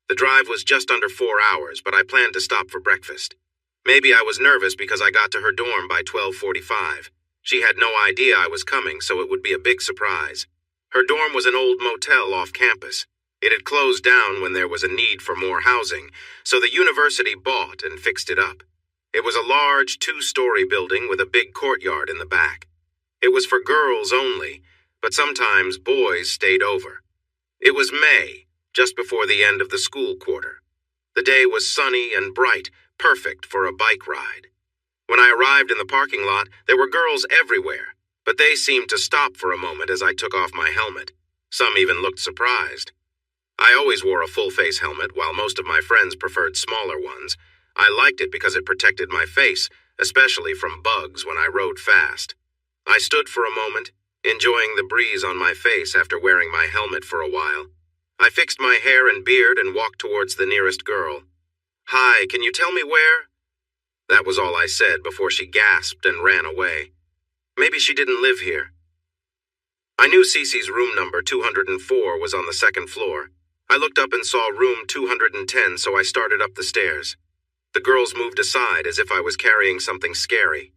The drive was just under 4 hours, but I planned to stop for breakfast. Maybe I was nervous because I got to her dorm by 12:45. She had no idea I was coming, so it would be a big surprise. Her dorm was an old motel off campus. It had closed down when there was a need for more housing, so the university bought and fixed it up. It was a large 2-story building with a big courtyard in the back. It was for girls only, but sometimes boys stayed over. It was May, just before the end of the school quarter. The day was sunny and bright, perfect for a bike ride. When I arrived in the parking lot, there were girls everywhere, but they seemed to stop for a moment as I took off my helmet. Some even looked surprised. I always wore a full-face helmet, while most of my friends preferred smaller ones. I liked it because it protected my face, especially from bugs when I rode fast. I stood for a moment, enjoying the breeze on my face after wearing my helmet for a while. I fixed my hair and beard and walked towards the nearest girl. "Hi, can you tell me where?" That was all I said before she gasped and ran away. Maybe she didn't live here. I knew Cece's room number 204 was on the second floor. I looked up and saw room 210, so I started up the stairs. The girls moved aside as if I was carrying something scary.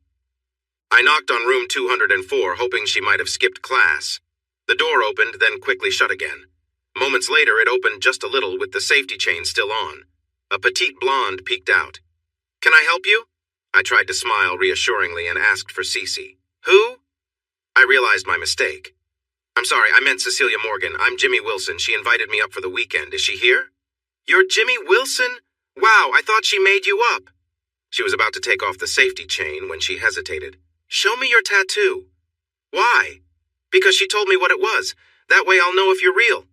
I knocked on room 204, hoping she might have skipped class. The door opened, then quickly shut again. Moments later, it opened just a little with the safety chain still on. A petite blonde peeked out. "Can I help you?" I tried to smile reassuringly and asked for Cece. "Who?" I realized my mistake. "I'm sorry, I meant Cecilia Morgan. I'm Jimmy Wilson. She invited me up for the weekend. Is she here?" "You're Jimmy Wilson? Wow, I thought she made you up." She was about to take off the safety chain when she hesitated. "Show me your tattoo." "Why?" "Because she told me what it was. That way I'll know if you're real."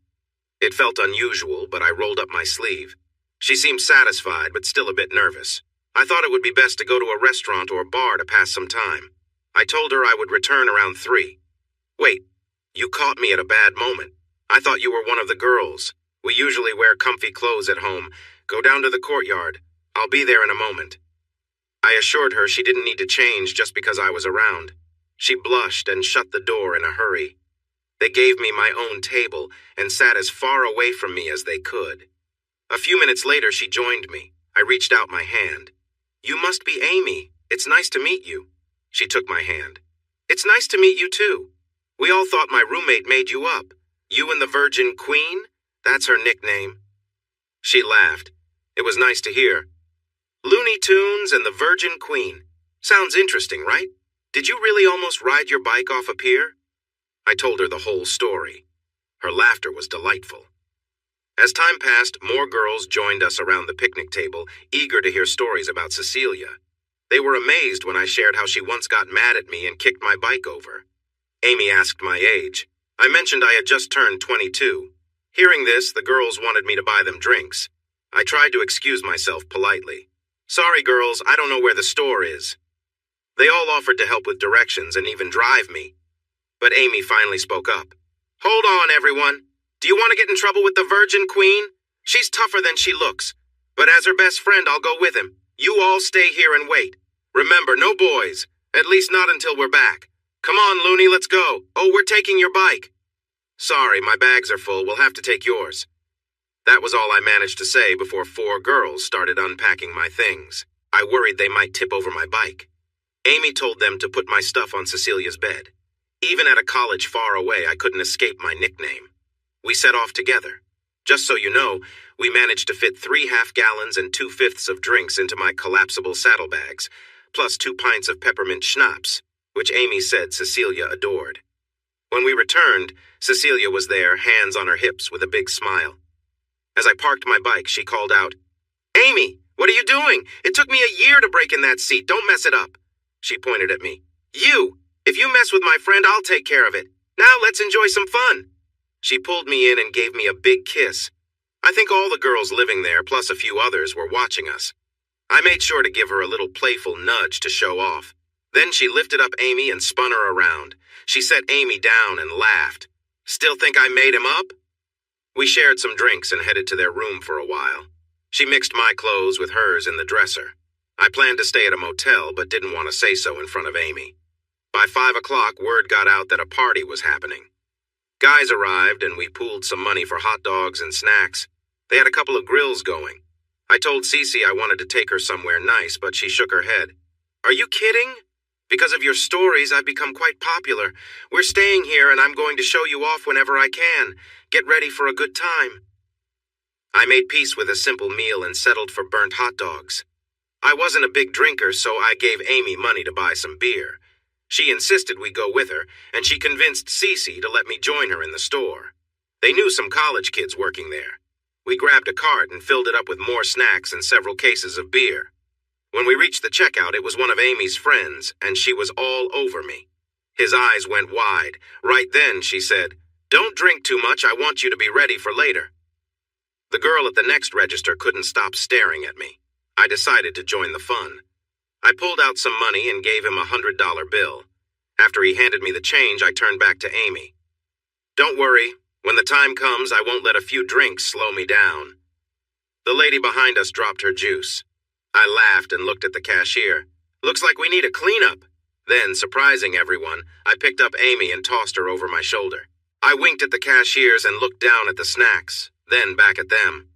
It felt unusual, but I rolled up my sleeve. She seemed satisfied, but still a bit nervous. I thought it would be best to go to a restaurant or bar to pass some time. I told her I would return around 3. "Wait, you caught me at a bad moment. I thought you were one of the girls. We usually wear comfy clothes at home. Go down to the courtyard. I'll be there in a moment." I assured her she didn't need to change just because I was around. She blushed and shut the door in a hurry. They gave me my own table and sat as far away from me as they could. A few minutes later, she joined me. I reached out my hand. "You must be Amy. It's nice to meet you." She took my hand. "It's nice to meet you too. We all thought my roommate made you up. You and the Virgin Queen? That's her nickname." She laughed. It was nice to hear. "Looney Tunes and the Virgin Queen. Sounds interesting, right? Did you really almost ride your bike off a pier?" I told her the whole story. Her laughter was delightful. As time passed, more girls joined us around the picnic table, eager to hear stories about Cecilia. They were amazed when I shared how she once got mad at me and kicked my bike over. Amy asked my age. I mentioned I had just turned 22. Hearing this, the girls wanted me to buy them drinks. I tried to excuse myself politely. "Sorry, girls, I don't know where the store is." They all offered to help with directions and even drive me. But Amy finally spoke up. "Hold on, everyone. Do you want to get in trouble with the Virgin Queen? She's tougher than she looks. But as her best friend, I'll go with him. You all stay here and wait. Remember, no boys. At least not until we're back. Come on, Looney, let's go. Oh, we're taking your bike." "Sorry, my bags are full. We'll have to take yours." That was all I managed to say before 4 girls started unpacking my things. I worried they might tip over my bike. Amy told them to put my stuff on Cecilia's bed. Even at a college far away, I couldn't escape my nickname. We set off together. Just so you know, we managed to fit 3 half-gallons and 2/5 of drinks into my collapsible saddlebags, plus 2 pints of peppermint schnapps, which Amy said Cecilia adored. When we returned, Cecilia was there, hands on her hips, with a big smile. As I parked my bike, she called out, "Amy, what are you doing? It took me a year to break in that seat. Don't mess it up." She pointed at me. If you mess with my friend, I'll take care of it. Now let's enjoy some fun." She pulled me in and gave me a big kiss. I think all the girls living there, plus a few others, were watching us. I made sure to give her a little playful nudge to show off. Then she lifted up Amy and spun her around. She set Amy down and laughed. "Still think I made him up?" We shared some drinks and headed to their room for a while. She mixed my clothes with hers in the dresser. I planned to stay at a motel, but didn't want to say so in front of Amy. By 5 o'clock, word got out that a party was happening. Guys arrived, and we pooled some money for hot dogs and snacks. They had a couple of grills going. I told Cece I wanted to take her somewhere nice, but she shook her head. Are you kidding? Because of your stories, I've become quite popular. We're staying here, and I'm going to show you off whenever I can. Get ready for a good time. I made peace with a simple meal and settled for burnt hot dogs. I wasn't a big drinker, so I gave Amy money to buy some beer. She insisted we go with her, and she convinced Cece to let me join her in the store. They knew some college kids working there. We grabbed a cart and filled it up with more snacks and several cases of beer. When we reached the checkout, it was one of Amy's friends, and she was all over me. His eyes went wide. Right then, she said, "Don't drink too much. I want you to be ready for later." The girl at the next register couldn't stop staring at me. I decided to join the fun. I pulled out some money and gave him a $100 bill. After he handed me the change, I turned back to Amy. "Don't worry. When the time comes, I won't let a few drinks slow me down." The lady behind us dropped her juice. I laughed and looked at the cashier. "Looks like we need a cleanup." Then, surprising everyone, I picked up Amy and tossed her over my shoulder. I winked at the cashiers and looked down at the snacks, then back at them.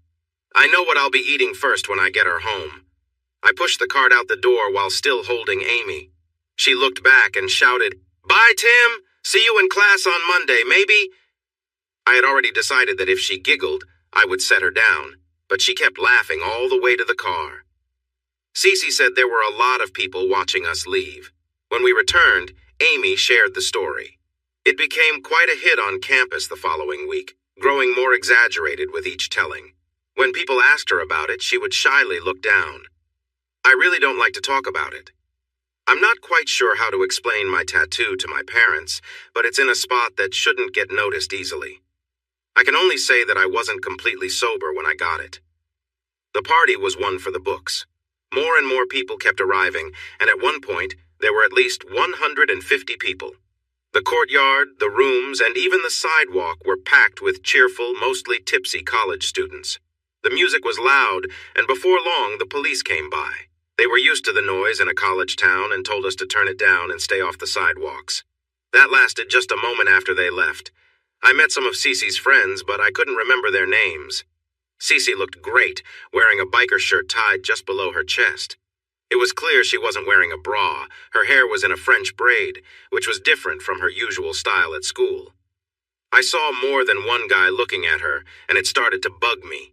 I know what I'll be eating first when I get her home. I pushed the cart out the door while still holding Amy. She looked back and shouted, "Bye, Tim! See you in class on Monday, maybe?" I had already decided that if she giggled, I would set her down, but she kept laughing all the way to the car. Cece said there were a lot of people watching us leave. When we returned, Amy shared the story. It became quite a hit on campus the following week, growing more exaggerated with each telling. When people asked her about it, she would shyly look down. I really don't like to talk about it. I'm not quite sure how to explain my tattoo to my parents, but it's in a spot that shouldn't get noticed easily. I can only say that I wasn't completely sober when I got it. The party was one for the books. More and more people kept arriving, and at one point, there were at least 150 people. The courtyard, the rooms, and even the sidewalk were packed with cheerful, mostly tipsy college students. The music was loud, and before long, the police came by. They were used to the noise in a college town and told us to turn it down and stay off the sidewalks. That lasted just a moment after they left. I met some of Cece's friends, but I couldn't remember their names. Cece looked great, wearing a biker shirt tied just below her chest. It was clear she wasn't wearing a bra. Her hair was in a French braid, which was different from her usual style at school. I saw more than one guy looking at her, and it started to bug me.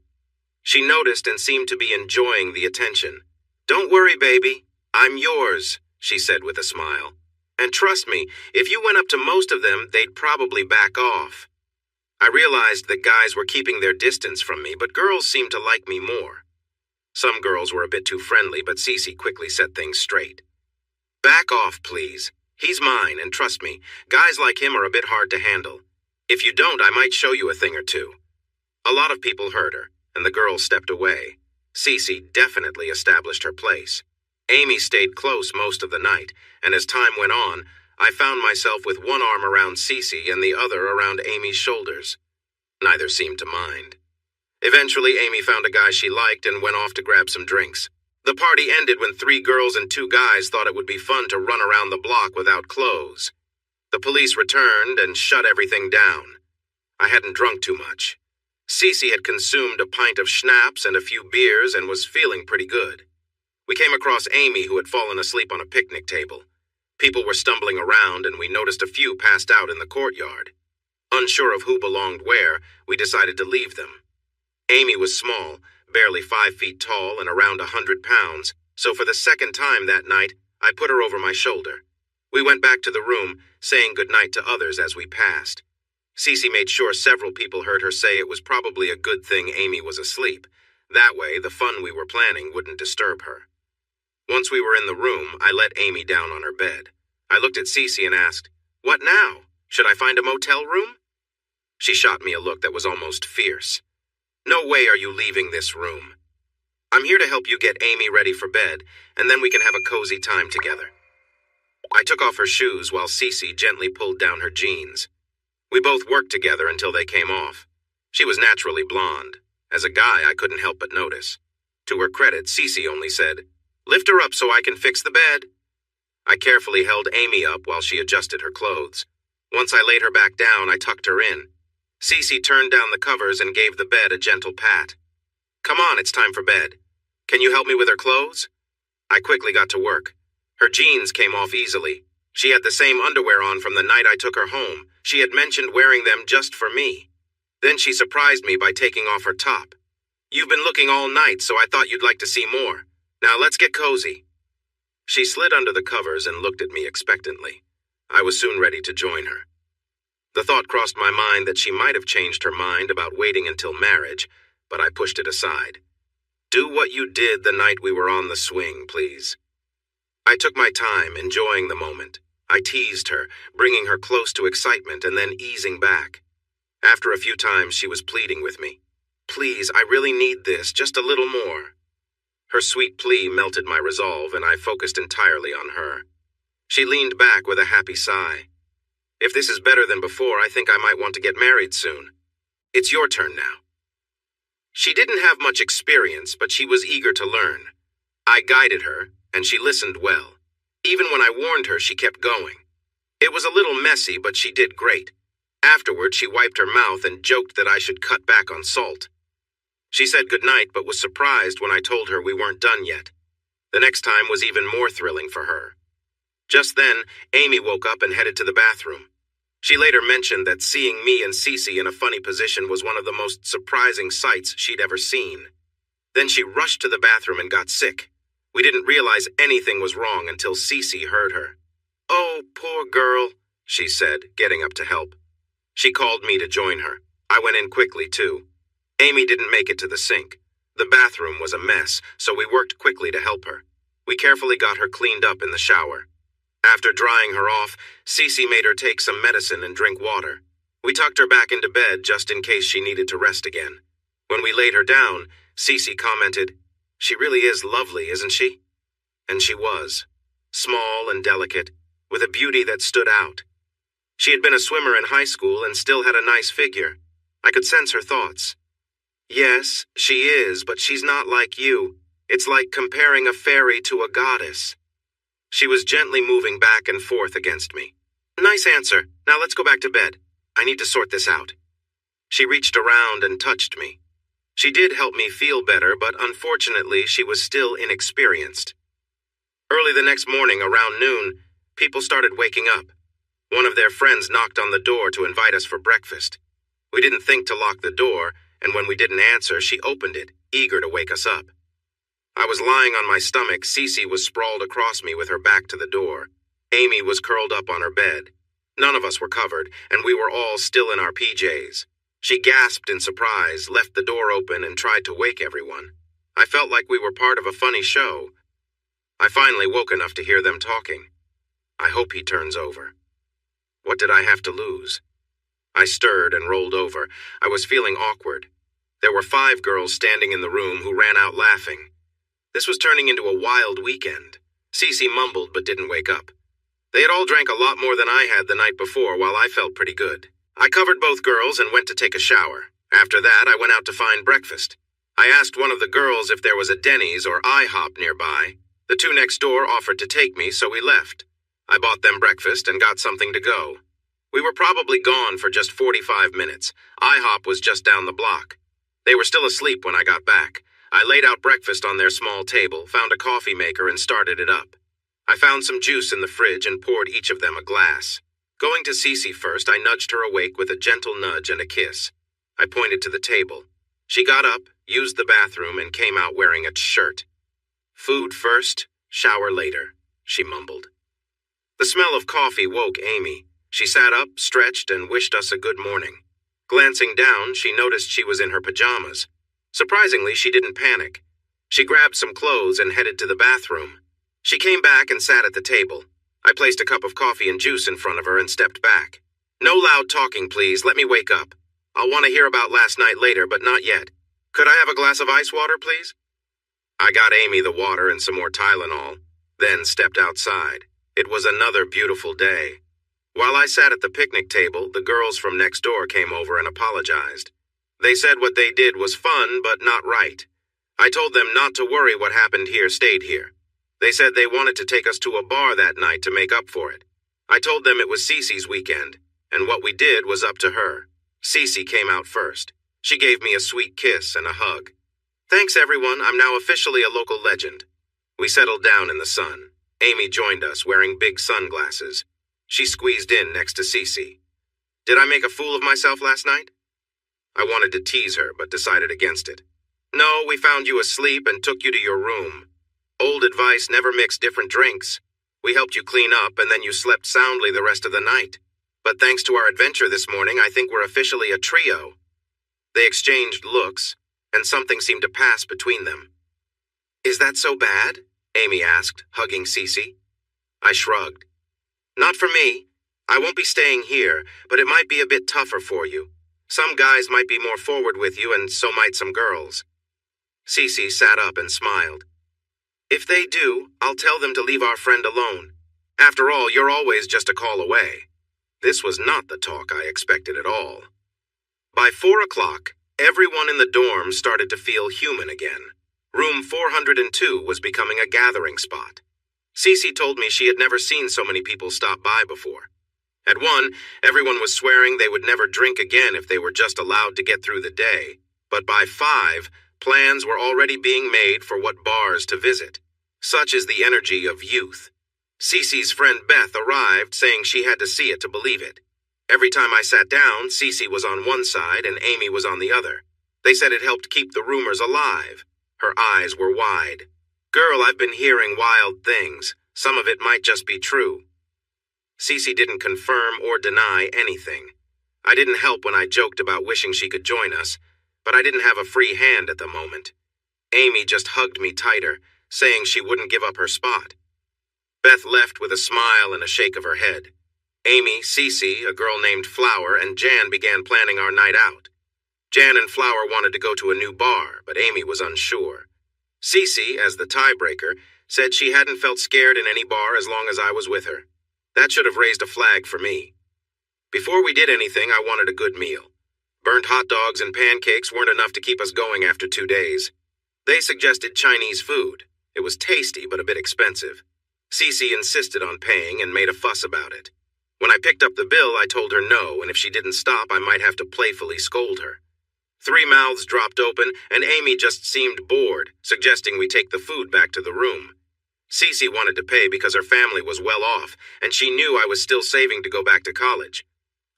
She noticed and seemed to be enjoying the attention. "Don't worry, baby. I'm yours," she said with a smile. "And trust me, if you went up to most of them, they'd probably back off." I realized that guys were keeping their distance from me, but girls seemed to like me more. Some girls were a bit too friendly, but Cece quickly set things straight. "Back off, please. He's mine, and trust me, guys like him are a bit hard to handle. If you don't, I might show you a thing or two." A lot of people heard her, and the girls stepped away. Cece definitely established her place. Amy stayed close most of the night, and as time went on, I found myself with one arm around Cece and the other around Amy's shoulders. Neither seemed to mind. Eventually, Amy found a guy she liked and went off to grab some drinks. The party ended when 3 girls and 2 guys thought it would be fun to run around the block without clothes. The police returned and shut everything down. I hadn't drunk too much. Cece had consumed a pint of schnapps and a few beers and was feeling pretty good. We came across Amy, who had fallen asleep on a picnic table. People were stumbling around, and we noticed a few passed out in the courtyard. Unsure of who belonged where, we decided to leave them. Amy was small, barely 5 feet tall and around 100 pounds, so for the second time that night, I put her over my shoulder. We went back to the room, saying goodnight to others as we passed. Cece made sure several people heard her say it was probably a good thing Amy was asleep. That way, the fun we were planning wouldn't disturb her. Once we were in the room, I let Amy down on her bed. I looked at Cece and asked, "What now? Should I find a motel room?" She shot me a look that was almost fierce. "No way are you leaving this room. I'm here to help you get Amy ready for bed, and then we can have a cozy time together." I took off her shoes while Cece gently pulled down her jeans. We both worked together until they came off. She was naturally blonde. As a guy, I couldn't help but notice. To her credit, Cece only said, Lift her up so I can fix the bed. I carefully held Amy up while she adjusted her clothes. Once I laid her back down, I tucked her in. Cece turned down the covers and gave the bed a gentle pat. Come on, it's time for bed. Can you help me with her clothes? I quickly got to work. Her jeans came off easily. She had the same underwear on from the night I took her home. She had mentioned wearing them just for me. Then she surprised me by taking off her top. You've been looking all night, so I thought you'd like to see more. Now let's get cozy. She slid under the covers and looked at me expectantly. I was soon ready to join her. The thought crossed my mind that she might have changed her mind about waiting until marriage, but I pushed it aside. Do what you did the night we were on the swing, please. I took my time, enjoying the moment. I teased her, bringing her close to excitement and then easing back. After a few times, she was pleading with me. Please, I really need this, just a little more. Her sweet plea melted my resolve, and I focused entirely on her. She leaned back with a happy sigh. If this is better than before, I think I might want to get married soon. It's your turn now. She didn't have much experience, but she was eager to learn. I guided her, and she listened well. Even when I warned her, she kept going. It was a little messy, but she did great. Afterward, she wiped her mouth and joked that I should cut back on salt. She said goodnight, but was surprised when I told her we weren't done yet. The next time was even more thrilling for her. Just then, Amy woke up and headed to the bathroom. She later mentioned that seeing me and Cece in a funny position was one of the most surprising sights she'd ever seen. Then she rushed to the bathroom and got sick. We didn't realize anything was wrong until Cece heard her. Oh, poor girl, she said, getting up to help. She called me to join her. I went in quickly, too. Amy didn't make it to the sink. The bathroom was a mess, so we worked quickly to help her. We carefully got her cleaned up in the shower. After drying her off, Cece made her take some medicine and drink water. We tucked her back into bed just in case she needed to rest again. When we laid her down, Cece commented, "She really is lovely, isn't she?" And she was. Small and delicate, with a beauty that stood out. She had been a swimmer in high school and still had a nice figure. I could sense her thoughts. Yes, she is, but she's not like you. It's like comparing a fairy to a goddess. She was gently moving back and forth against me. Nice answer. Now let's go back to bed. I need to sort this out. She reached around and touched me. She did help me feel better, but unfortunately she was still inexperienced. Early the next morning, around noon, people started waking up. One of their friends knocked on the door to invite us for breakfast. We didn't think to lock the door, and when we didn't answer, she opened it, eager to wake us up. I was lying on my stomach. Cece was sprawled across me with her back to the door. Amy was curled up on her bed. None of us were covered, and we were all still in our PJs. She gasped in surprise, left the door open, and tried to wake everyone. I felt like we were part of a funny show. I finally woke enough to hear them talking. I hope he turns over. What did I have to lose? I stirred and rolled over. I was feeling awkward. There were 5 girls standing in the room who ran out laughing. This was turning into a wild weekend. Cece mumbled but didn't wake up. They had all drank a lot more than I had the night before, while I felt pretty good. I covered both girls and went to take a shower. After that, I went out to find breakfast. I asked one of the girls if there was a Denny's or IHOP nearby. The 2 next door offered to take me, so we left. I bought them breakfast and got something to go. We were probably gone for just 45 minutes. IHOP was just down the block. They were still asleep when I got back. I laid out breakfast on their small table, found a coffee maker, and started it up. I found some juice in the fridge and poured each of them a glass. Going to Cece first, I nudged her awake with a gentle nudge and a kiss. I pointed to the table. She got up, used the bathroom, and came out wearing a shirt. Food first, shower later, she mumbled. The smell of coffee woke Amy. She sat up, stretched, and wished us a good morning. Glancing down, she noticed she was in her pajamas. Surprisingly, she didn't panic. She grabbed some clothes and headed to the bathroom. She came back and sat at the table. I placed a cup of coffee and juice in front of her and stepped back. No loud talking, please. Let me wake up. I'll want to hear about last night later, but not yet. Could I have a glass of ice water, please? I got Amy the water and some more Tylenol, then stepped outside. It was another beautiful day. While I sat at the picnic table, the girls from next door came over and apologized. They said what they did was fun, but not right. I told them not to worry, what happened here stayed here. They said they wanted to take us to a bar that night to make up for it. I told them it was Cece's weekend, and what we did was up to her. Cece came out first. She gave me a sweet kiss and a hug. Thanks, everyone. I'm now officially a local legend. We settled down in the sun. Amy joined us, wearing big sunglasses. She squeezed in next to Cece. Did I make a fool of myself last night? I wanted to tease her, but decided against it. No, we found you asleep and took you to your room. Old advice, never mix different drinks. We helped you clean up, and then you slept soundly the rest of the night. But thanks to our adventure this morning, I think we're officially a trio. They exchanged looks, and something seemed to pass between them. Is that so bad? Amy asked, hugging Cece. I shrugged. Not for me. I won't be staying here, but it might be a bit tougher for you. Some guys might be more forward with you, and so might some girls. Cece sat up and smiled. If they do, I'll tell them to leave our friend alone. After all, you're always just a call away. This was not the talk I expected at all. By 4 o'clock, everyone in the dorm started to feel human again. Room 402 was becoming a gathering spot. Cece told me she had never seen so many people stop by before. At 1, everyone was swearing they would never drink again if they were just allowed to get through the day. But by 5, plans were already being made for what bars to visit. Such is the energy of youth. Cece's friend Beth arrived, saying she had to see it to believe it. Every time I sat down, Cece was on one side and Amy was on the other. They said it helped keep the rumors alive. Her eyes were wide. Girl, I've been hearing wild things. Some of it might just be true. Cece didn't confirm or deny anything. I didn't help when I joked about wishing she could join us, but I didn't have a free hand at the moment. Amy just hugged me tighter, saying she wouldn't give up her spot. Beth left with a smile and a shake of her head. Amy, Cece, a girl named Flower, and Jan began planning our night out. Jan and Flower wanted to go to a new bar, but Amy was unsure. Cece, as the tiebreaker, said she hadn't felt scared in any bar as long as I was with her. That should have raised a flag for me. Before we did anything, I wanted a good meal. Burnt hot dogs and pancakes weren't enough to keep us going after 2 days. They suggested Chinese food. It was tasty, but a bit expensive. Cece insisted on paying and made a fuss about it. When I picked up the bill, I told her no, and if she didn't stop, I might have to playfully scold her. 3 mouths dropped open, and Amy just seemed bored, suggesting we take the food back to the room. Cece wanted to pay because her family was well off, and she knew I was still saving to go back to college.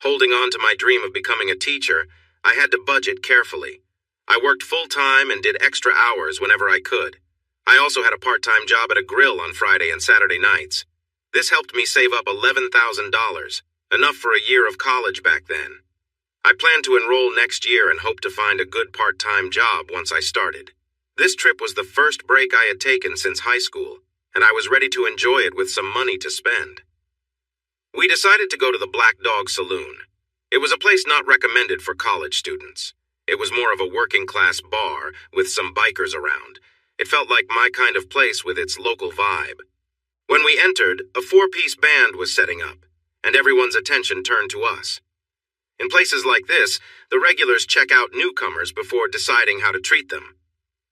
Holding on to my dream of becoming a teacher, I had to budget carefully. I worked full-time and did extra hours whenever I could. I also had a part-time job at a grill on Friday and Saturday nights. This helped me save up $11,000, enough for a year of college back then. I planned to enroll next year and hoped to find a good part-time job once I started. This trip was the first break I had taken since high school, and I was ready to enjoy it with some money to spend. We decided to go to the Black Dog Saloon. It was a place not recommended for college students. It was more of a working-class bar with some bikers around. It felt like my kind of place with its local vibe. When we entered, a 4-piece band was setting up, and everyone's attention turned to us. In places like this, the regulars check out newcomers before deciding how to treat them.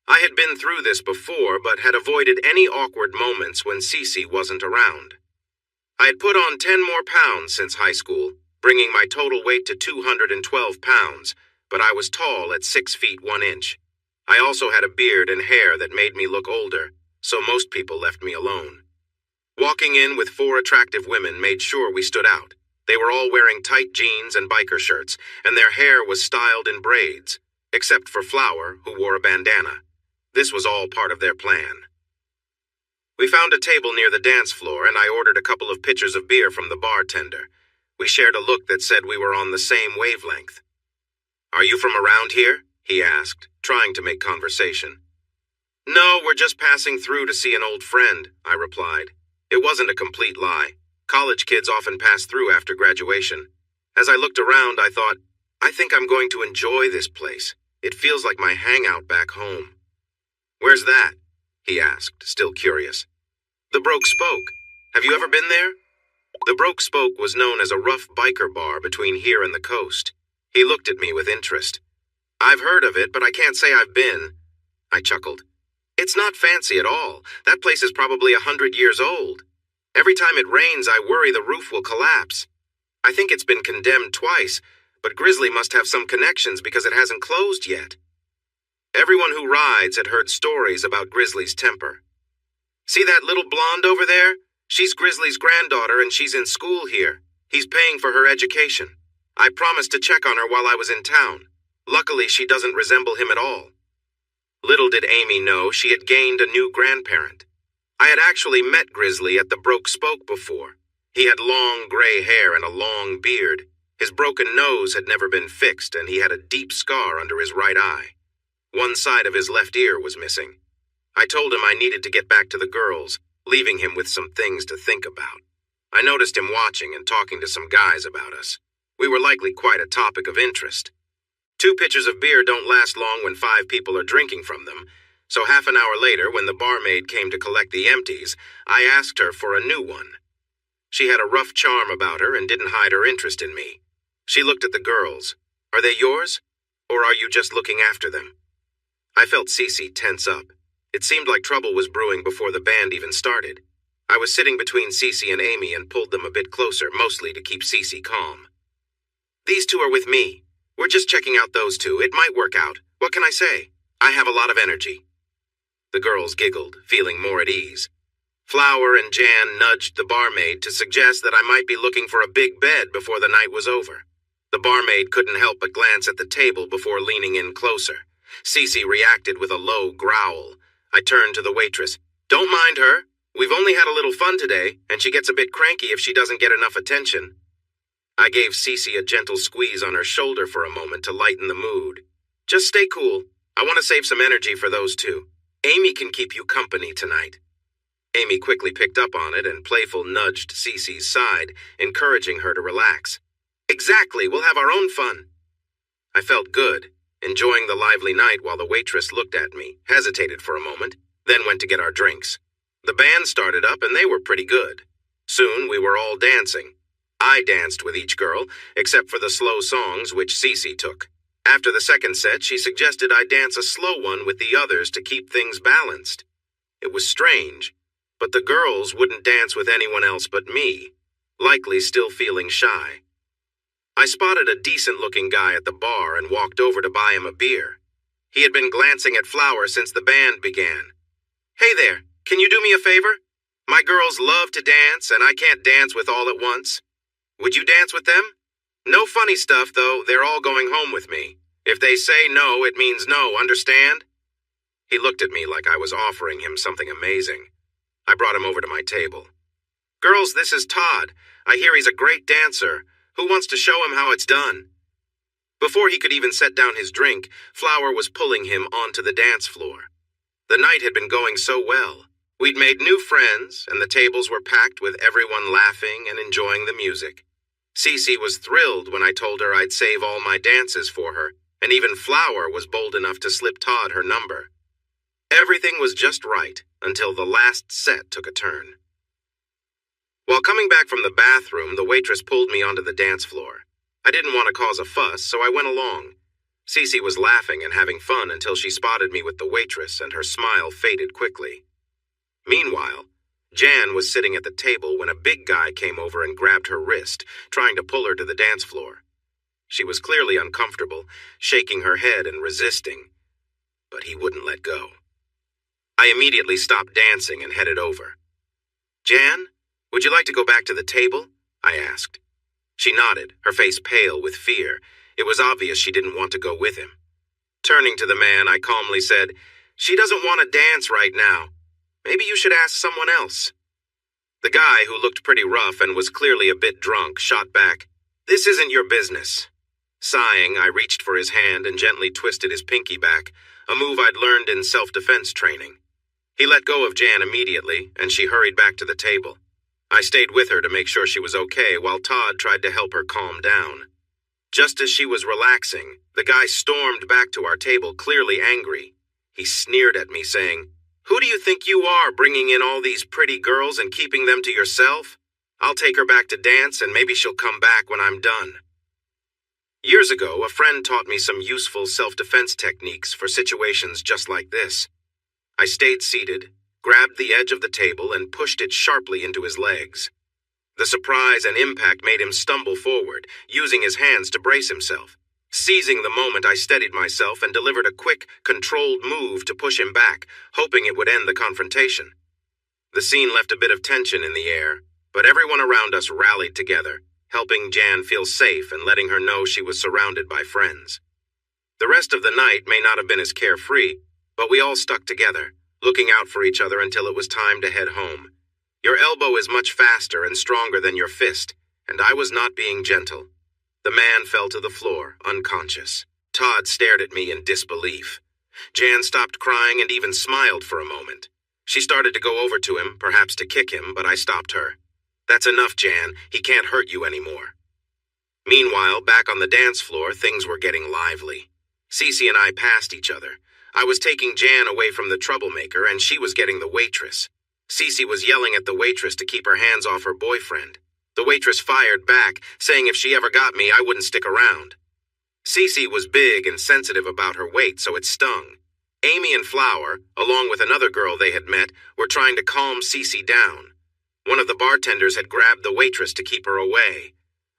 I had been through this before, but had avoided any awkward moments when Cece wasn't around. I had put on 10 more pounds since high school, bringing my total weight to 212 pounds, but I was tall at 6 feet 1 inch. I also had a beard and hair that made me look older, so most people left me alone. Walking in with 4 attractive women made sure we stood out. They were all wearing tight jeans and biker shirts, and their hair was styled in braids, except for Flower, who wore a bandana. This was all part of their plan. We found a table near the dance floor, and I ordered a couple of pitchers of beer from the bartender. We shared a look that said we were on the same wavelength. "Are you from around here?" he asked, trying to make conversation. "No, we're just passing through to see an old friend," I replied. It wasn't a complete lie. College kids often pass through after graduation. As I looked around, I thought, I think I'm going to enjoy this place. It feels like my hangout back home. "Where's that?" he asked, still curious. "The Broke Spoke. Have you ever been there?" The Broke Spoke was known as a rough biker bar between here and the coast. He looked at me with interest. "I've heard of it, but I can't say I've been." I chuckled. It's not fancy at all. That place is probably 100 years old. Every time it rains, I worry the roof will collapse. I think it's been condemned twice, but Grizzly must have some connections because it hasn't closed yet. Everyone who rides had heard stories about Grizzly's temper. See that little blonde over there? She's Grizzly's granddaughter and she's in school here. He's paying for her education. I promised to check on her while I was in town. Luckily, she doesn't resemble him at all. Little did Amy know she had gained a new grandparent. I had actually met Grizzly at the Broke Spoke before. He had long gray hair and a long beard. His broken nose had never been fixed, and he had a deep scar under his right eye. One side of his left ear was missing. I told him I needed to get back to the girls, leaving him with some things to think about. I noticed him watching and talking to some guys about us. We were likely quite a topic of interest. 2 pitchers of beer don't last long when 5 people are drinking from them, so half an hour later, when the barmaid came to collect the empties, I asked her for a new one. She had a rough charm about her and didn't hide her interest in me. She looked at the girls. Are they yours? Or are you just looking after them? I felt Cece tense up. It seemed like trouble was brewing before the band even started. I was sitting between Cece and Amy and pulled them a bit closer, mostly to keep Cece calm. These 2 are with me. We're just checking out those 2. It might work out. What can I say? I have a lot of energy. The girls giggled, feeling more at ease. Flower and Jan nudged the barmaid to suggest that I might be looking for a big bed before the night was over. The barmaid couldn't help but glance at the table before leaning in closer. Cece reacted with a low growl. I turned to the waitress. Don't mind her. We've only had a little fun today, and she gets a bit cranky if she doesn't get enough attention. I gave Cece a gentle squeeze on her shoulder for a moment to lighten the mood. Just stay cool. I want to save some energy for those 2. Amy can keep you company tonight. Amy quickly picked up on it and playful nudged Cece's side, encouraging her to relax. Exactly, we'll have our own fun. I felt good, enjoying the lively night while the waitress looked at me, hesitated for a moment, then went to get our drinks. The band started up and they were pretty good. Soon we were all dancing. I danced with each girl, except for the slow songs which Cece took. After the second set, she suggested I dance a slow one with the others to keep things balanced. It was strange, but the girls wouldn't dance with anyone else but me, likely still feeling shy. I spotted a decent-looking guy at the bar and walked over to buy him a beer. He had been glancing at Flower since the band began. Hey there, can you do me a favor? My girls love to dance, and I can't dance with all at once. Would you dance with them? No funny stuff, though. They're all going home with me. If they say no, it means no, understand? He looked at me like I was offering him something amazing. I brought him over to my table. Girls, this is Todd. I hear he's a great dancer. Who wants to show him how it's done? Before he could even set down his drink, Flower was pulling him onto the dance floor. The night had been going so well. We'd made new friends, and the tables were packed with everyone laughing and enjoying the music. Cece was thrilled when I told her I'd save all my dances for her, and even Flower was bold enough to slip Todd her number. Everything was just right until the last set took a turn. While coming back from the bathroom, the waitress pulled me onto the dance floor. I didn't want to cause a fuss, so I went along. Cece was laughing and having fun until she spotted me with the waitress, and her smile faded quickly. Meanwhile, Jan was sitting at the table when a big guy came over and grabbed her wrist, trying to pull her to the dance floor. She was clearly uncomfortable, shaking her head and resisting, but he wouldn't let go. I immediately stopped dancing and headed over. Jan, would you like to go back to the table? I asked. She nodded, her face pale with fear. It was obvious she didn't want to go with him. Turning to the man, I calmly said, She doesn't want to dance right now. Maybe you should ask someone else. The guy, who looked pretty rough and was clearly a bit drunk, shot back, This isn't your business. Sighing, I reached for his hand and gently twisted his pinky back, a move I'd learned in self-defense training. He let go of Jan immediately, and she hurried back to the table. I stayed with her to make sure she was okay while Todd tried to help her calm down. Just as she was relaxing, the guy stormed back to our table, clearly angry. He sneered at me, saying, Who do you think you are, bringing in all these pretty girls and keeping them to yourself? I'll take her back to dance, and maybe she'll come back when I'm done. Years ago, a friend taught me some useful self-defense techniques for situations just like this. I stayed seated, grabbed the edge of the table, and pushed it sharply into his legs. The surprise and impact made him stumble forward, using his hands to brace himself. Seizing the moment, I steadied myself and delivered a quick, controlled move to push him back, hoping it would end the confrontation. The scene left a bit of tension in the air, but everyone around us rallied together, helping Jan feel safe and letting her know she was surrounded by friends. The rest of the night may not have been as carefree, but we all stuck together, looking out for each other until it was time to head home. Your elbow is much faster and stronger than your fist, and I was not being gentle. The man fell to the floor, unconscious. Todd stared at me in disbelief. Jan stopped crying and even smiled for a moment. She started to go over to him, perhaps to kick him, but I stopped her. "That's enough, Jan. He can't hurt you anymore." Meanwhile, back on the dance floor, things were getting lively. Cece and I passed each other. I was taking Jan away from the troublemaker, and she was getting the waitress. Cece was yelling at the waitress to keep her hands off her boyfriend. The waitress fired back, saying if she ever got me, I wouldn't stick around. Cece was big and sensitive about her weight, so it stung. Amy and Flower, along with another girl they had met, were trying to calm Cece down. One of the bartenders had grabbed the waitress to keep her away.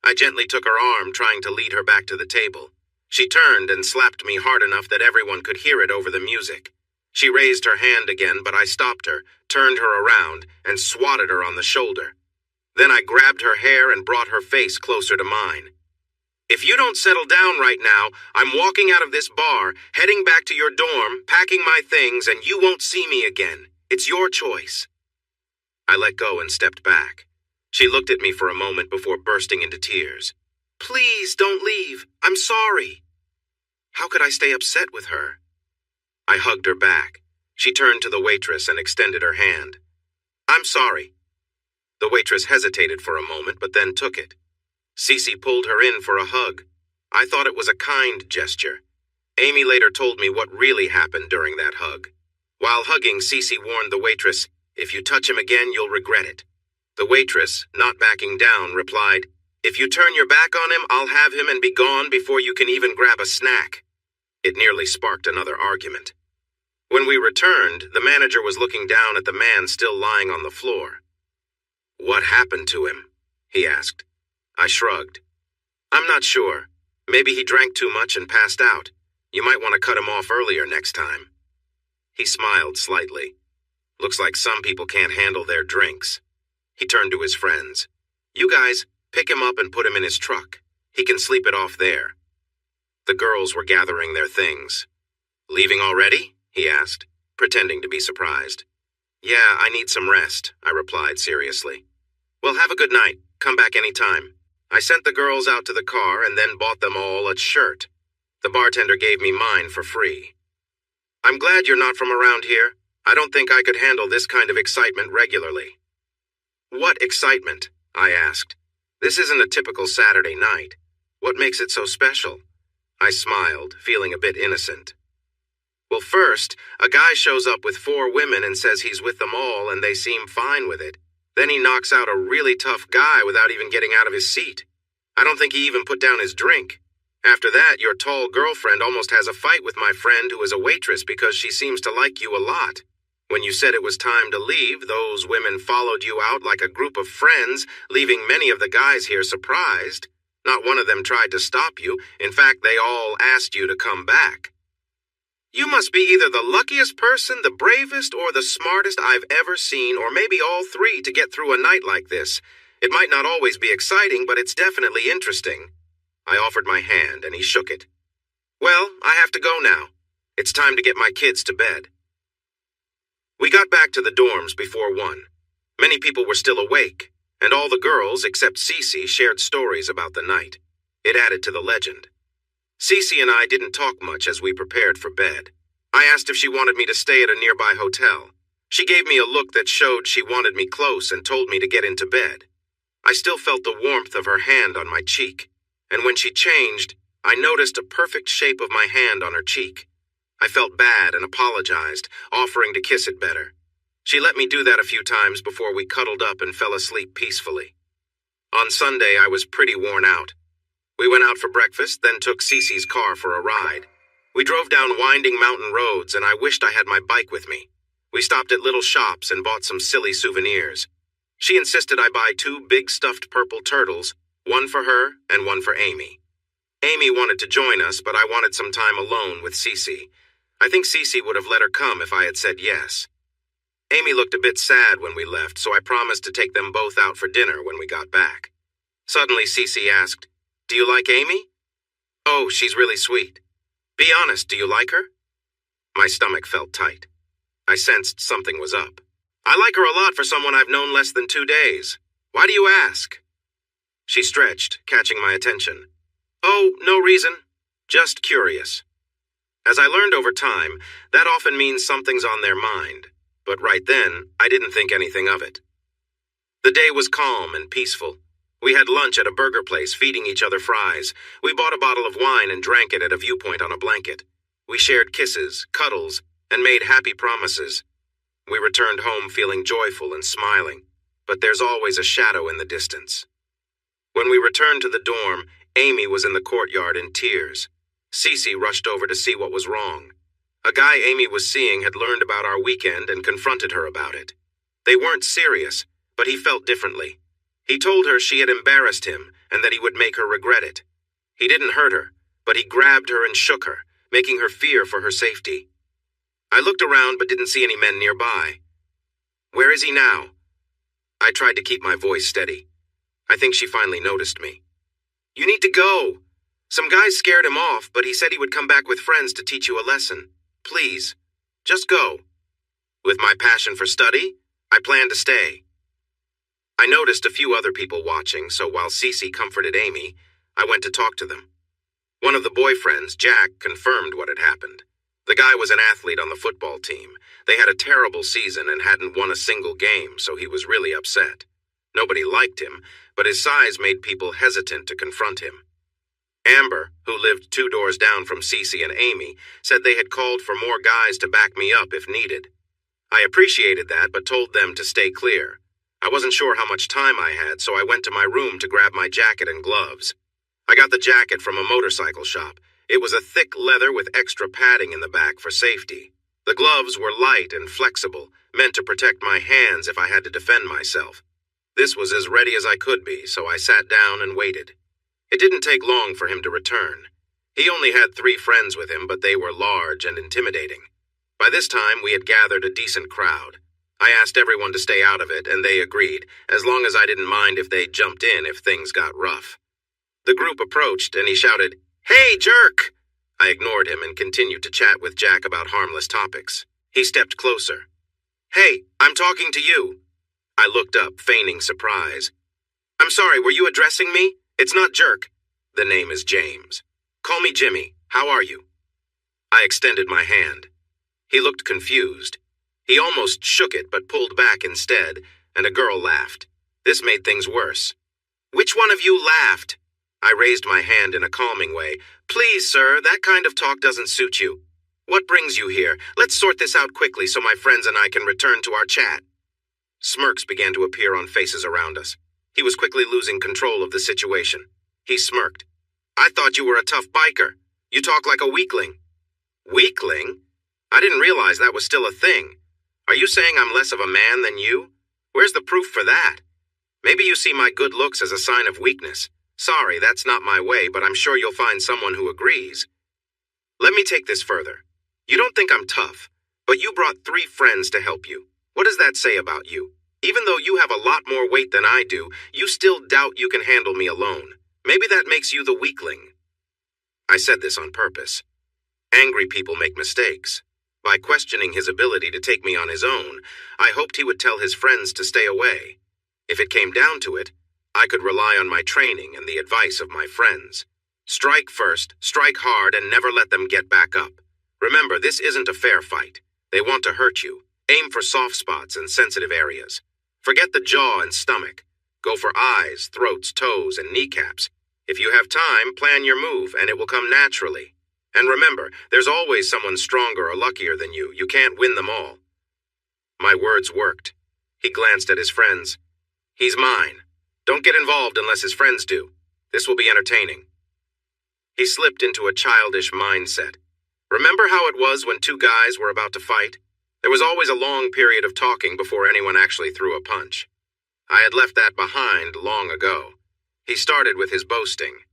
I gently took her arm, trying to lead her back to the table. She turned and slapped me hard enough that everyone could hear it over the music. She raised her hand again, but I stopped her, turned her around, and swatted her on the shoulder. Then I grabbed her hair and brought her face closer to mine. "If you don't settle down right now, I'm walking out of this bar, heading back to your dorm, packing my things, and you won't see me again. It's your choice." I let go and stepped back. She looked at me for a moment before bursting into tears. "Please don't leave. I'm sorry." How could I stay upset with her? I hugged her back. She turned to the waitress and extended her hand. "I'm sorry." The waitress hesitated for a moment, but then took it. Cece pulled her in for a hug. I thought it was a kind gesture. Amy later told me what really happened during that hug. While hugging, Cece warned the waitress, "If you touch him again, you'll regret it." The waitress, not backing down, replied, "If you turn your back on him, I'll have him and be gone before you can even grab a snack." It nearly sparked another argument. When we returned, the manager was looking down at the man still lying on the floor. "What happened to him?" he asked. I shrugged. "I'm not sure. Maybe he drank too much and passed out. You might want to cut him off earlier next time." He smiled slightly. "Looks like some people can't handle their drinks." He turned to his friends. "You guys, pick him up and put him in his truck. He can sleep it off there." The girls were gathering their things. "Leaving already?" he asked, pretending to be surprised. "Yeah, I need some rest," I replied seriously. "Well, have a good night. Come back any time." I sent the girls out to the car and then bought them all a shirt. The bartender gave me mine for free. "I'm glad you're not from around here. I don't think I could handle this kind of excitement regularly." "What excitement?" I asked. "This isn't a typical Saturday night. What makes it so special?" I smiled, feeling a bit innocent. "Well, first, a guy shows up with 4 women and says he's with them all and they seem fine with it. Then he knocks out a really tough guy without even getting out of his seat. I don't think he even put down his drink. After that, your tall girlfriend almost has a fight with my friend who is a waitress because she seems to like you a lot. When you said it was time to leave, those women followed you out like a group of friends, leaving many of the guys here surprised. Not one of them tried to stop you. In fact, they all asked you to come back. You must be either the luckiest person, the bravest, or the smartest I've ever seen, or maybe all 3 to get through a night like this. It might not always be exciting, but it's definitely interesting." I offered my hand, and he shook it. "Well, I have to go now. It's time to get my kids to bed." We got back to the dorms before 1. Many people were still awake, and all the girls, except Cece, shared stories about the night. It added to the legend. Cece and I didn't talk much as we prepared for bed. I asked if she wanted me to stay at a nearby hotel. She gave me a look that showed she wanted me close and told me to get into bed. I still felt the warmth of her hand on my cheek, and when she changed, I noticed a perfect shape of my hand on her cheek. I felt bad and apologized, offering to kiss it better. She let me do that a few times before we cuddled up and fell asleep peacefully. On Sunday, I was pretty worn out. We went out for breakfast, then took Cece's car for a ride. We drove down winding mountain roads, and I wished I had my bike with me. We stopped at little shops and bought some silly souvenirs. She insisted I buy 2 big stuffed purple turtles, one for her and one for Amy. Amy wanted to join us, but I wanted some time alone with Cece. I think Cece would have let her come if I had said yes. Amy looked a bit sad when we left, so I promised to take them both out for dinner when we got back. Suddenly, Cece asked, "Do you like Amy?" "Oh, she's really sweet." "Be honest, do you like her?" My stomach felt tight. I sensed something was up. "I like her a lot for someone I've known less than 2 days. Why do you ask?" She stretched, catching my attention. "Oh, no reason. Just curious." As I learned over time, that often means something's on their mind. But right then, I didn't think anything of it. The day was calm and peaceful. We had lunch at a burger place, feeding each other fries. We bought a bottle of wine and drank it at a viewpoint on a blanket. We shared kisses, cuddles, and made happy promises. We returned home feeling joyful and smiling, but there's always a shadow in the distance. When we returned to the dorm, Amy was in the courtyard in tears. Cece rushed over to see what was wrong. A guy Amy was seeing had learned about our weekend and confronted her about it. They weren't serious, but he felt differently. He told her she had embarrassed him and that he would make her regret it. He didn't hurt her, but he grabbed her and shook her, making her fear for her safety. I looked around but didn't see any men nearby. "Where is he now?" I tried to keep my voice steady. I think she finally noticed me. "You need to go. Some guys scared him off, but he said he would come back with friends to teach you a lesson. Please, just go." With my passion for study, I planned to stay. I noticed a few other people watching, so while Cece comforted Amy, I went to talk to them. One of the boyfriends, Jack, confirmed what had happened. The guy was an athlete on the football team. They had a terrible season and hadn't won a single game, so he was really upset. Nobody liked him, but his size made people hesitant to confront him. Amber, who lived 2 doors down from Cece and Amy, said they had called for more guys to back me up if needed. I appreciated that, but told them to stay clear. I wasn't sure how much time I had, so I went to my room to grab my jacket and gloves. I got the jacket from a motorcycle shop. It was a thick leather with extra padding in the back for safety. The gloves were light and flexible, meant to protect my hands if I had to defend myself. This was as ready as I could be, so I sat down and waited. It didn't take long for him to return. He only had 3 friends with him, but they were large and intimidating. By this time, we had gathered a decent crowd. I asked everyone to stay out of it, and they agreed, as long as I didn't mind if they jumped in if things got rough. The group approached, and he shouted, "Hey, jerk!" I ignored him and continued to chat with Jack about harmless topics. He stepped closer. "Hey, I'm talking to you." I looked up, feigning surprise. "I'm sorry, were you addressing me? It's not Jerk. The name is James. Call me Jimmy. How are you?" I extended my hand. He looked confused. He almost shook it but pulled back instead, and a girl laughed. This made things worse. "Which one of you laughed?" I raised my hand in a calming way. "Please, sir, that kind of talk doesn't suit you. What brings you here? Let's sort this out quickly so my friends and I can return to our chat." Smirks began to appear on faces around us. He was quickly losing control of the situation. He smirked. "I thought you were a tough biker. You talk like a weakling." "Weakling? I didn't realize that was still a thing. Are you saying I'm less of a man than you? Where's the proof for that? Maybe you see my good looks as a sign of weakness. Sorry, that's not my way, but I'm sure you'll find someone who agrees. Let me take this further. You don't think I'm tough, but you brought 3 friends to help you. What does that say about you? Even though you have a lot more weight than I do, you still doubt you can handle me alone. Maybe that makes you the weakling." I said this on purpose. Angry people make mistakes. By questioning his ability to take me on his own, I hoped he would tell his friends to stay away. If it came down to it, I could rely on my training and the advice of my friends. Strike first, strike hard, and never let them get back up. Remember, this isn't a fair fight. They want to hurt you. Aim for soft spots and sensitive areas. Forget the jaw and stomach. Go for eyes, throats, toes, and kneecaps. If you have time, plan your move, and it will come naturally. And remember, there's always someone stronger or luckier than you. You can't win them all. My words worked. He glanced at his friends. "He's mine. Don't get involved unless his friends do. This will be entertaining." He slipped into a childish mindset. Remember how it was when 2 guys were about to fight? There was always a long period of talking before anyone actually threw a punch. I had left that behind long ago. He started with his boasting.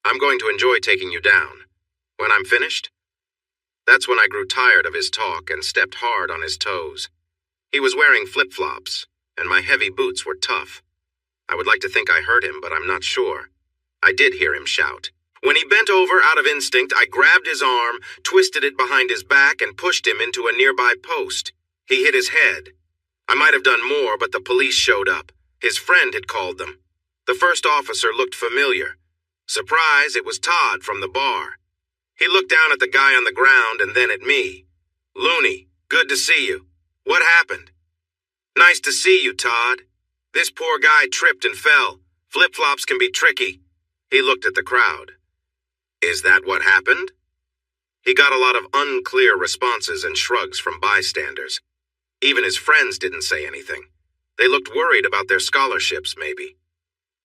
"I'm going to enjoy taking you down. When I'm finished?" That's when I grew tired of his talk and stepped hard on his toes. He was wearing flip-flops, and my heavy boots were tough. I would like to think I heard him, but I'm not sure. I did hear him shout. When he bent over out of instinct, I grabbed his arm, twisted it behind his back, and pushed him into a nearby post. He hit his head. I might have done more, but the police showed up. His friend had called them. The first officer looked familiar. Surprise, it was Todd from the bar. He looked down at the guy on the ground and then at me. "Looney, good to see you. What happened?" "Nice to see you, Todd. This poor guy tripped and fell. Flip-flops can be tricky." He looked at the crowd. "Is that what happened?" He got a lot of unclear responses and shrugs from bystanders. Even his friends didn't say anything. They looked worried about their scholarships, maybe.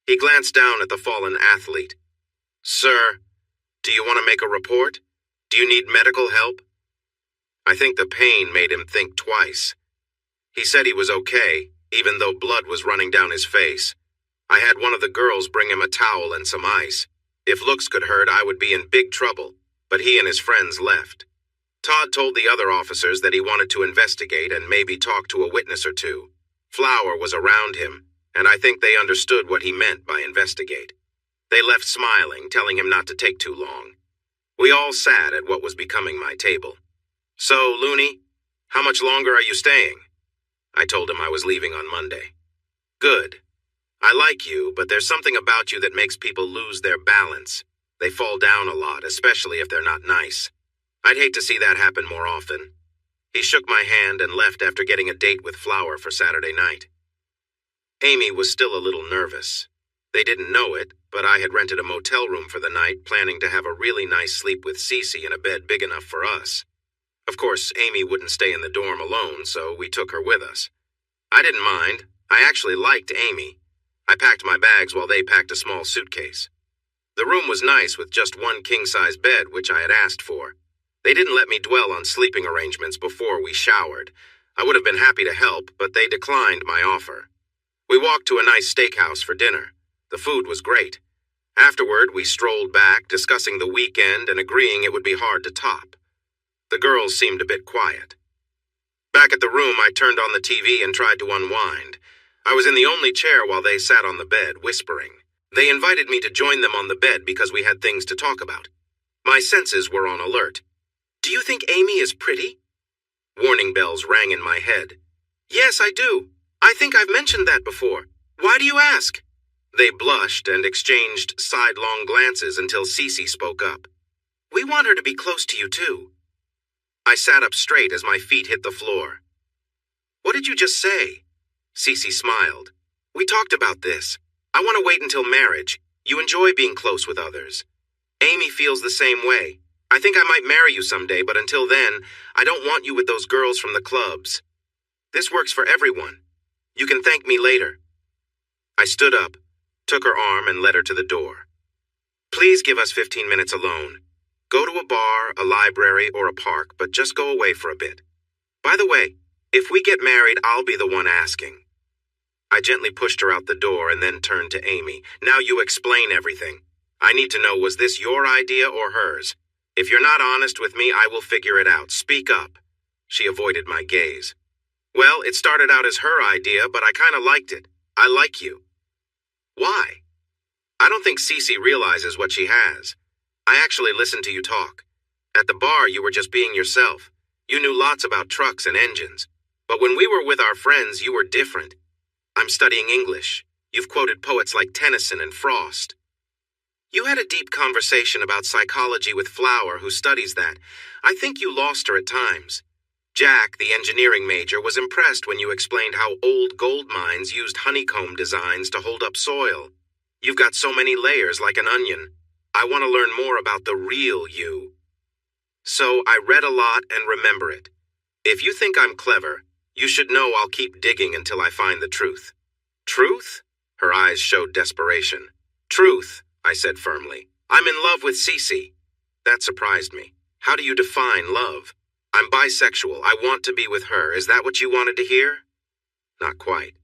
He glanced down at the fallen athlete. "Sir, do you want to make a report? Do you need medical help?" I think the pain made him think twice. He said he was okay, even though blood was running down his face. I had one of the girls bring him a towel and some ice. If looks could hurt, I would be in big trouble, but he and his friends left. Todd told the other officers that he wanted to investigate and maybe talk to a witness or two. Flower was around him, and I think they understood what he meant by investigate. They left smiling, telling him not to take too long. We all sat at what was becoming my table. "So, Looney, how much longer are you staying?" I told him I was leaving on Monday. "Good. I like you, but there's something about you that makes people lose their balance. They fall down a lot, especially if they're not nice. I'd hate to see that happen more often." He shook my hand and left after getting a date with Flower for Saturday night. Amy was still a little nervous. They didn't know it, but I had rented a motel room for the night, planning to have a really nice sleep with Cece in a bed big enough for us. Of course, Amy wouldn't stay in the dorm alone, so we took her with us. I didn't mind. I actually liked Amy. I packed my bags while they packed a small suitcase. The room was nice with just one king-size bed, which I had asked for. They didn't let me dwell on sleeping arrangements before we showered. I would have been happy to help, but they declined my offer. We walked to a nice steakhouse for dinner. The food was great. Afterward, we strolled back, discussing the weekend and agreeing it would be hard to top. The girls seemed a bit quiet. Back at the room, I turned on the TV and tried to unwind. I was in the only chair while they sat on the bed, whispering. They invited me to join them on the bed because we had things to talk about. My senses were on alert. "Do you think Amy is pretty?" Warning bells rang in my head. "Yes, I do. I think I've mentioned that before. Why do you ask?" They blushed and exchanged sidelong glances until Cece spoke up. "We want her to be close to you, too." I sat up straight as my feet hit the floor. "What did you just say?" Cece smiled. "We talked about this. I want to wait until marriage. You enjoy being close with others. Amy feels the same way. I think I might marry you someday, but until then, I don't want you with those girls from the clubs. This works for everyone. You can thank me later." I stood up, took her arm, and led her to the door. "Please give us 15 minutes alone. Go to a bar, a library, or a park, but just go away for a bit. By the way, if we get married, I'll be the one asking." I gently pushed her out the door and then turned to Amy. "Now you explain everything. I need to know, was this your idea or hers? If you're not honest with me, I will figure it out. Speak up." She avoided my gaze. "Well, it started out as her idea, but I kind of liked it. I like you." "Why?" "I don't think Cece realizes what she has. I actually listened to you talk. At the bar, you were just being yourself. You knew lots about trucks and engines. But when we were with our friends, you were different. I'm studying English. You've quoted poets like Tennyson and Frost. You had a deep conversation about psychology with Flower, who studies that. I think you lost her at times. Jack, the engineering major, was impressed when you explained how old gold mines used honeycomb designs to hold up soil. You've got so many layers like an onion. I want to learn more about the real you. So I read a lot and remember it. If you think I'm clever, you should know I'll keep digging until I find the truth." "Truth?" Her eyes showed desperation. "Truth," I said firmly. "I'm in love with Cece." That surprised me. How do you define love? I'm bisexual. I want to be with her. Is that what you wanted to hear? Not quite.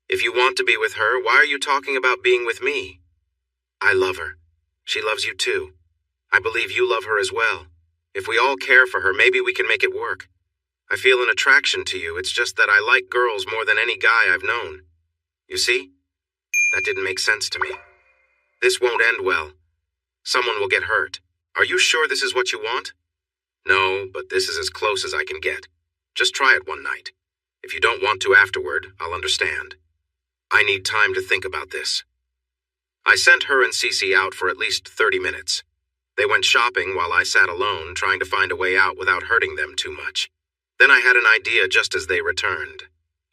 If you want to be with her, why are you talking about being with me? I love her. She loves you too. I believe you love her as well. If we all care for her, maybe we can make it work. I feel an attraction to you. It's just that I like girls more than any guy I've known. You see? That didn't make sense to me. This won't end well. Someone will get hurt. Are you sure this is what you want? No, but this is as close as I can get. Just try it one night. If you don't want to afterward, I'll understand. I need time to think about this. I sent her and Cece out for at least 30 minutes. They went shopping while I sat alone, trying to find a way out without hurting them too much. Then I had an idea just as they returned.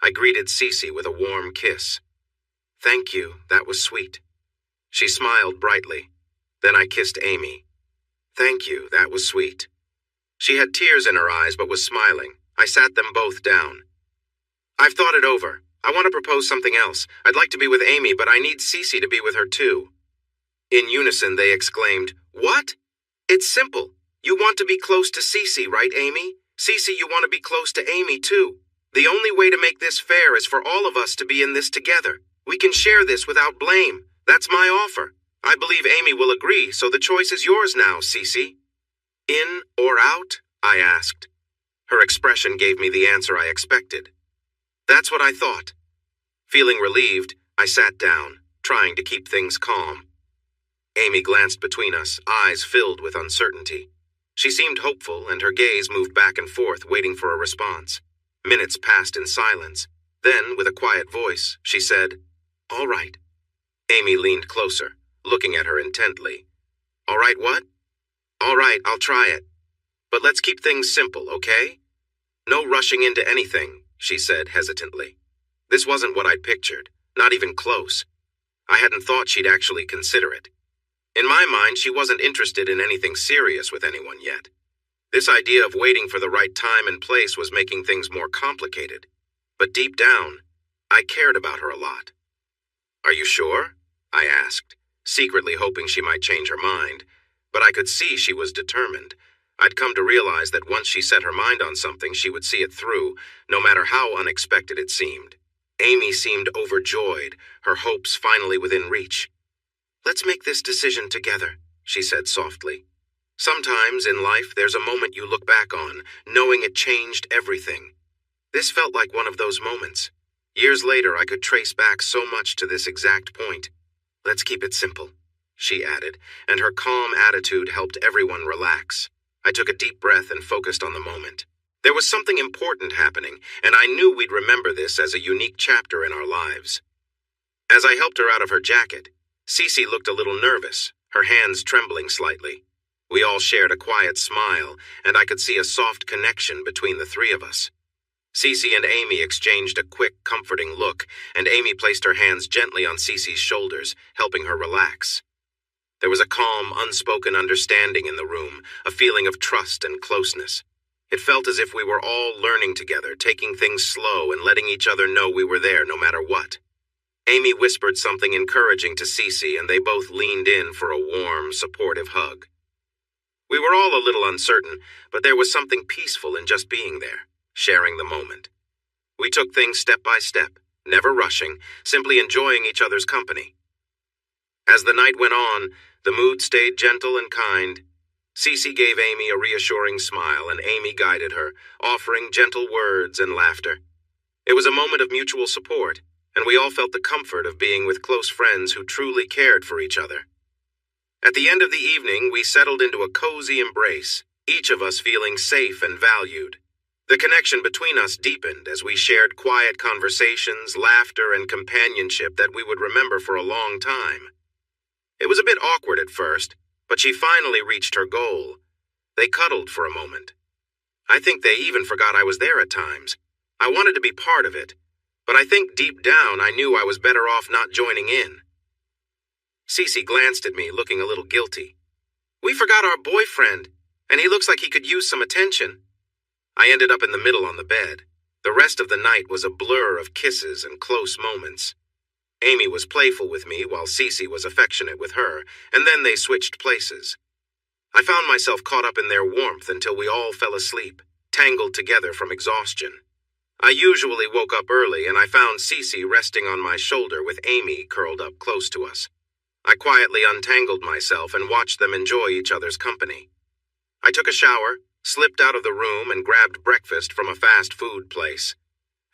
I greeted Cece with a warm kiss. Thank you, that was sweet. She smiled brightly. Then I kissed Amy. Thank you, that was sweet. She had tears in her eyes but was smiling. I sat them both down. I've thought it over. I want to propose something else. I'd like to be with Amy, but I need Cece to be with her too. In unison, they exclaimed, What? It's simple. You want to be close to Cece, right, Amy? Cece, you want to be close to Amy too. The only way to make this fair is for all of us to be in this together. We can share this without blame. That's my offer. I believe Amy will agree, so the choice is yours now, Cece. In or out? I asked. Her expression gave me the answer I expected. That's what I thought. Feeling relieved, I sat down, trying to keep things calm. Amy glanced between us, eyes filled with uncertainty. She seemed hopeful, and her gaze moved back and forth, waiting for a response. Minutes passed in silence. Then, with a quiet voice, she said, All right. Amy leaned closer, looking at her intently. All right, what? All right, I'll try it. But let's keep things simple, okay? No rushing into anything, she said hesitantly. This wasn't what I'd pictured, not even close. I hadn't thought she'd actually consider it. In my mind, she wasn't interested in anything serious with anyone yet. This idea of waiting for the right time and place was making things more complicated. But deep down, I cared about her a lot. Are you sure? I asked, secretly hoping she might change her mind. But I could see she was determined. I'd come to realize that once she set her mind on something, she would see it through, no matter how unexpected it seemed. Amy seemed overjoyed, her hopes finally within reach. Let's make this decision together, she said softly. Sometimes in life, there's a moment you look back on, knowing it changed everything. This felt like one of those moments. Years later, I could trace back so much to this exact point. Let's keep it simple, she added, and her calm attitude helped everyone relax. I took a deep breath and focused on the moment. There was something important happening, and I knew we'd remember this as a unique chapter in our lives. As I helped her out of her jacket, Cece looked a little nervous, her hands trembling slightly. We all shared a quiet smile, and I could see a soft connection between the three of us. Cece and Amy exchanged a quick, comforting look, and Amy placed her hands gently on Cece's shoulders, helping her relax. There was a calm, unspoken understanding in the room, a feeling of trust and closeness. It felt as if we were all learning together, taking things slow and letting each other know we were there no matter what. Amy whispered something encouraging to Cece, and they both leaned in for a warm, supportive hug. We were all a little uncertain, but there was something peaceful in just being there, sharing the moment. We took things step by step, never rushing, simply enjoying each other's company. As the night went on, the mood stayed gentle and kind. Cece gave Amy a reassuring smile, and Amy guided her, offering gentle words and laughter. It was a moment of mutual support, and we all felt the comfort of being with close friends who truly cared for each other. At the end of the evening, we settled into a cozy embrace, each of us feeling safe and valued. The connection between us deepened as we shared quiet conversations, laughter, and companionship that we would remember for a long time. It was a bit awkward at first, but she finally reached her goal. They cuddled for a moment. I think they even forgot I was there at times. I wanted to be part of it, but I think deep down I knew I was better off not joining in. Cece glanced at me, looking a little guilty. We forgot our boyfriend, and he looks like he could use some attention. I ended up in the middle on the bed. The rest of the night was a blur of kisses and close moments. Amy was playful with me while Cece was affectionate with her, and then they switched places. I found myself caught up in their warmth until we all fell asleep, tangled together from exhaustion. I usually woke up early and I found Cece resting on my shoulder with Amy curled up close to us. I quietly untangled myself and watched them enjoy each other's company. I took a shower, slipped out of the room, and grabbed breakfast from a fast food place.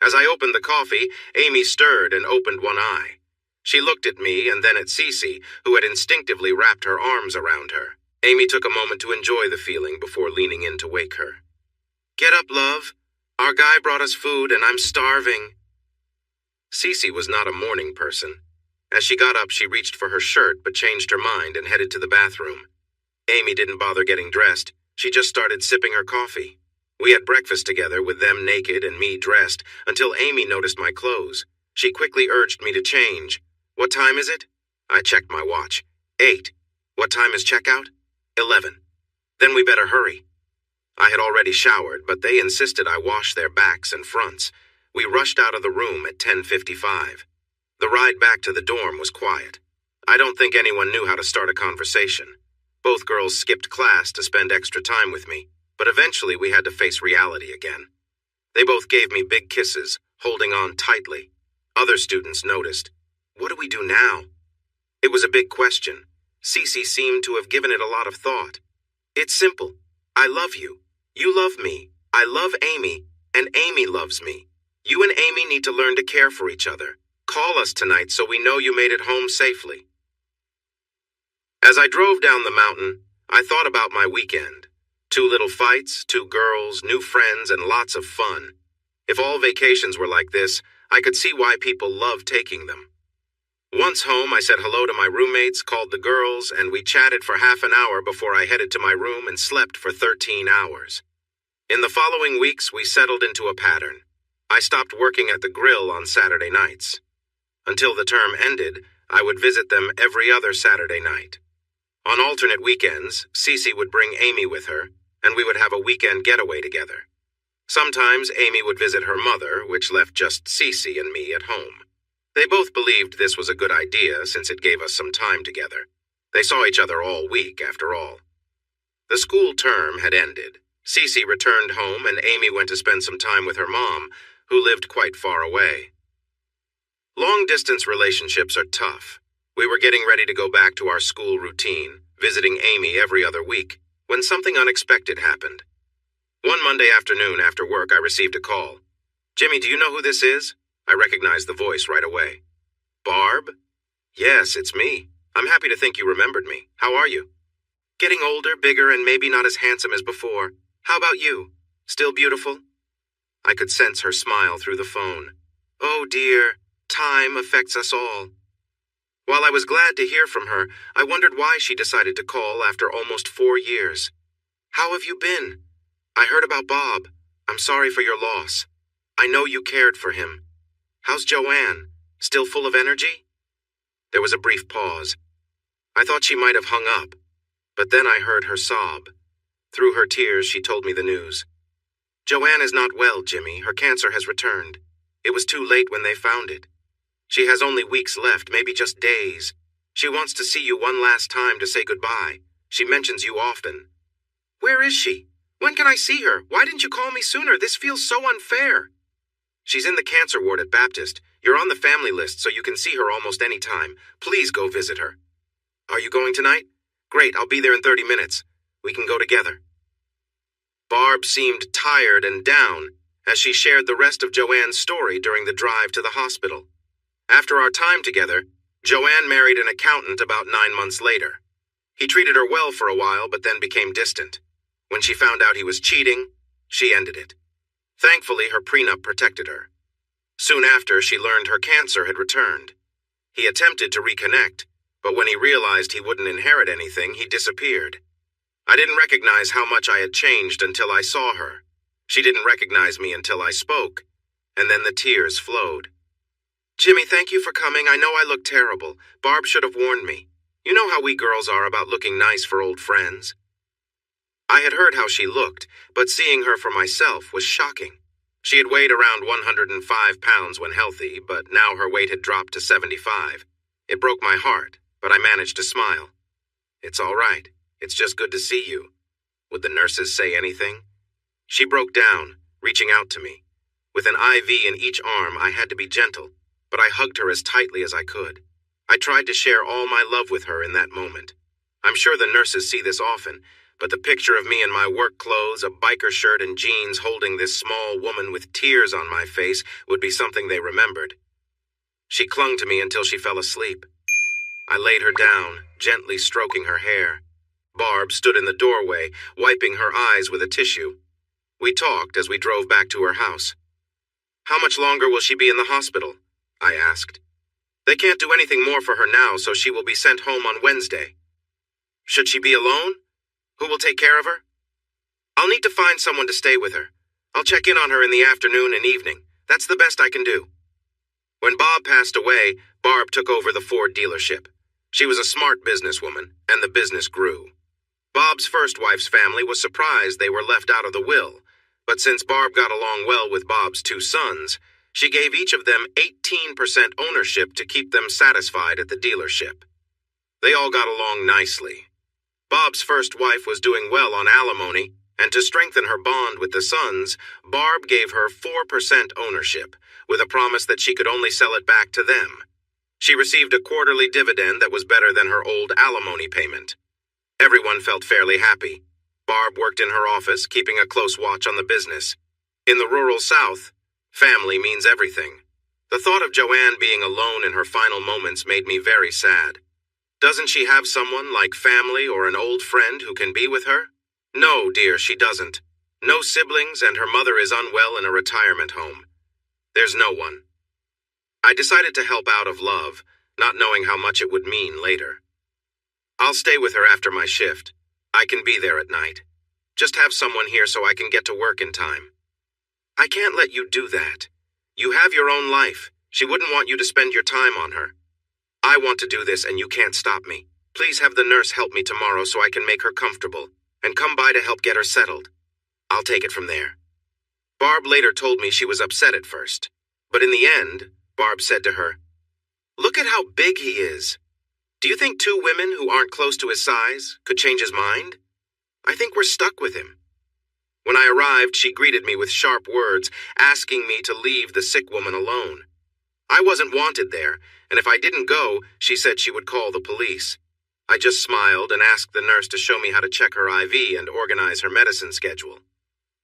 As I opened the coffee, Amy stirred and opened one eye. She looked at me and then at Cece, who had instinctively wrapped her arms around her. Amy took a moment to enjoy the feeling before leaning in to wake her. "Get up, love. Our guy brought us food and I'm starving." Cece was not a morning person. As she got up, she reached for her shirt but changed her mind and headed to the bathroom. Amy didn't bother getting dressed. She just started sipping her coffee. We had breakfast together with them naked and me dressed until Amy noticed my clothes. She quickly urged me to change. "What time is it?" I checked my watch. 8. "What time is checkout?" 11. "Then we better hurry." I had already showered, but they insisted I wash their backs and fronts. We rushed out of the room at 10:55. The ride back to the dorm was quiet. I don't think anyone knew how to start a conversation. Both girls skipped class to spend extra time with me, but eventually we had to face reality again. They both gave me big kisses, holding on tightly. Other students noticed. What do we do now? It was a big question. Cece seemed to have given it a lot of thought. It's simple. I love you. You love me. I love Amy, and Amy loves me. You and Amy need to learn to care for each other. Call us tonight so we know you made it home safely. As I drove down the mountain, I thought about my weekend. 2 little fights, 2 girls, new friends, and lots of fun. If all vacations were like this, I could see why people love taking them. Once home, I said hello to my roommates, called the girls, and we chatted for half an hour before I headed to my room and slept for 13 hours. In the following weeks, we settled into a pattern. I stopped working at the grill on Saturday nights. Until the term ended, I would visit them every other Saturday night. On alternate weekends, Cece would bring Amy with her, and we would have a weekend getaway together. Sometimes Amy would visit her mother, which left just Cece and me at home. They both believed this was a good idea since it gave us some time together. They saw each other all week, after all. The school term had ended. Cece returned home and Amy went to spend some time with her mom, who lived quite far away. Long-distance relationships are tough. We were getting ready to go back to our school routine, visiting Amy every other week, when something unexpected happened. One Monday afternoon after work, I received a call. "Jimmy, do you know who this is?" I recognized the voice right away. "Barb?" "Yes, it's me. I'm happy to think you remembered me. How are you?" "Getting older, bigger, and maybe not as handsome as before. How about you? Still beautiful?" I could sense her smile through the phone. Oh dear, time affects us all. While I was glad to hear from her, I wondered why she decided to call after almost 4 years. "How have you been? I heard about Bob. I'm sorry for your loss. I know you cared for him. How's Joanne? Still full of energy?" There was a brief pause. I thought she might have hung up, but then I heard her sob. Through her tears, she told me the news. "Joanne is not well, Jimmy. Her cancer has returned. It was too late when they found it. She has only weeks left, maybe just days. She wants to see you one last time to say goodbye. She mentions you often." "Where is she? When can I see her? Why didn't you call me sooner? This feels so unfair." "She's in the cancer ward at Baptist. You're on the family list so you can see her almost any time. Please go visit her." "Are you going tonight? Great, I'll be there in 30 minutes. We can go together." Barb seemed tired and down as she shared the rest of Joanne's story during the drive to the hospital. After our time together, Joanne married an accountant about 9 months later. He treated her well for a while, but then became distant. When she found out he was cheating, she ended it. Thankfully, her prenup protected her. Soon after, she learned her cancer had returned. He attempted to reconnect, but when he realized he wouldn't inherit anything, he disappeared. I didn't recognize how much I had changed until I saw her. She didn't recognize me until I spoke, and then the tears flowed. "Jimmy, thank you for coming. I know I look terrible. Barb should have warned me. You know how we girls are about looking nice for old friends." I had heard how she looked, but seeing her for myself was shocking. She had weighed around 105 pounds when healthy, but now her weight had dropped to 75. It broke my heart, but I managed to smile. "It's all right. It's just good to see you." Would the nurses say anything? She broke down, reaching out to me. With an IV in each arm, I had to be gentle, but I hugged her as tightly as I could. I tried to share all my love with her in that moment. I'm sure the nurses see this often, but the picture of me in my work clothes, a biker shirt, and jeans holding this small woman with tears on my face would be something they remembered. She clung to me until she fell asleep. I laid her down, gently stroking her hair. Barb stood in the doorway, wiping her eyes with a tissue. We talked as we drove back to her house. "How much longer will she be in the hospital?" I asked. "They can't do anything more for her now, so she will be sent home on Wednesday." "Should she be alone? Who will take care of her?" "I'll need to find someone to stay with her. I'll check in on her in the afternoon and evening. That's the best I can do." When Bob passed away, Barb took over the Ford dealership. She was a smart businesswoman, and the business grew. Bob's first wife's family was surprised they were left out of the will, but since Barb got along well with Bob's two sons, she gave each of them 18% ownership to keep them satisfied at the dealership. They all got along nicely. Bob's first wife was doing well on alimony, and to strengthen her bond with the sons, Barb gave her 4% ownership, with a promise that she could only sell it back to them. She received a quarterly dividend that was better than her old alimony payment. Everyone felt fairly happy. Barb worked in her office, keeping a close watch on the business. In the rural South, family means everything. The thought of Joanne being alone in her final moments made me very sad. Doesn't she have someone like family or an old friend who can be with her? No, dear, she doesn't. No siblings, and her mother is unwell in a retirement home. There's no one. I decided to help out of love, not knowing how much it would mean later. I'll stay with her after my shift. I can be there at night. Just have someone here so I can get to work in time. I can't let you do that. You have your own life. She wouldn't want you to spend your time on her. I want to do this and you can't stop me. Please have the nurse help me tomorrow so I can make her comfortable, and come by to help get her settled. I'll take it from there. Barb later told me she was upset at first, but in the end, Barb said to her, "Look at how big he is. Do you think two women who aren't close to his size could change his mind? I think we're stuck with him." When I arrived, she greeted me with sharp words, asking me to leave the sick woman alone. I wasn't wanted there, and if I didn't go, she said she would call the police. I just smiled and asked the nurse to show me how to check her IV and organize her medicine schedule.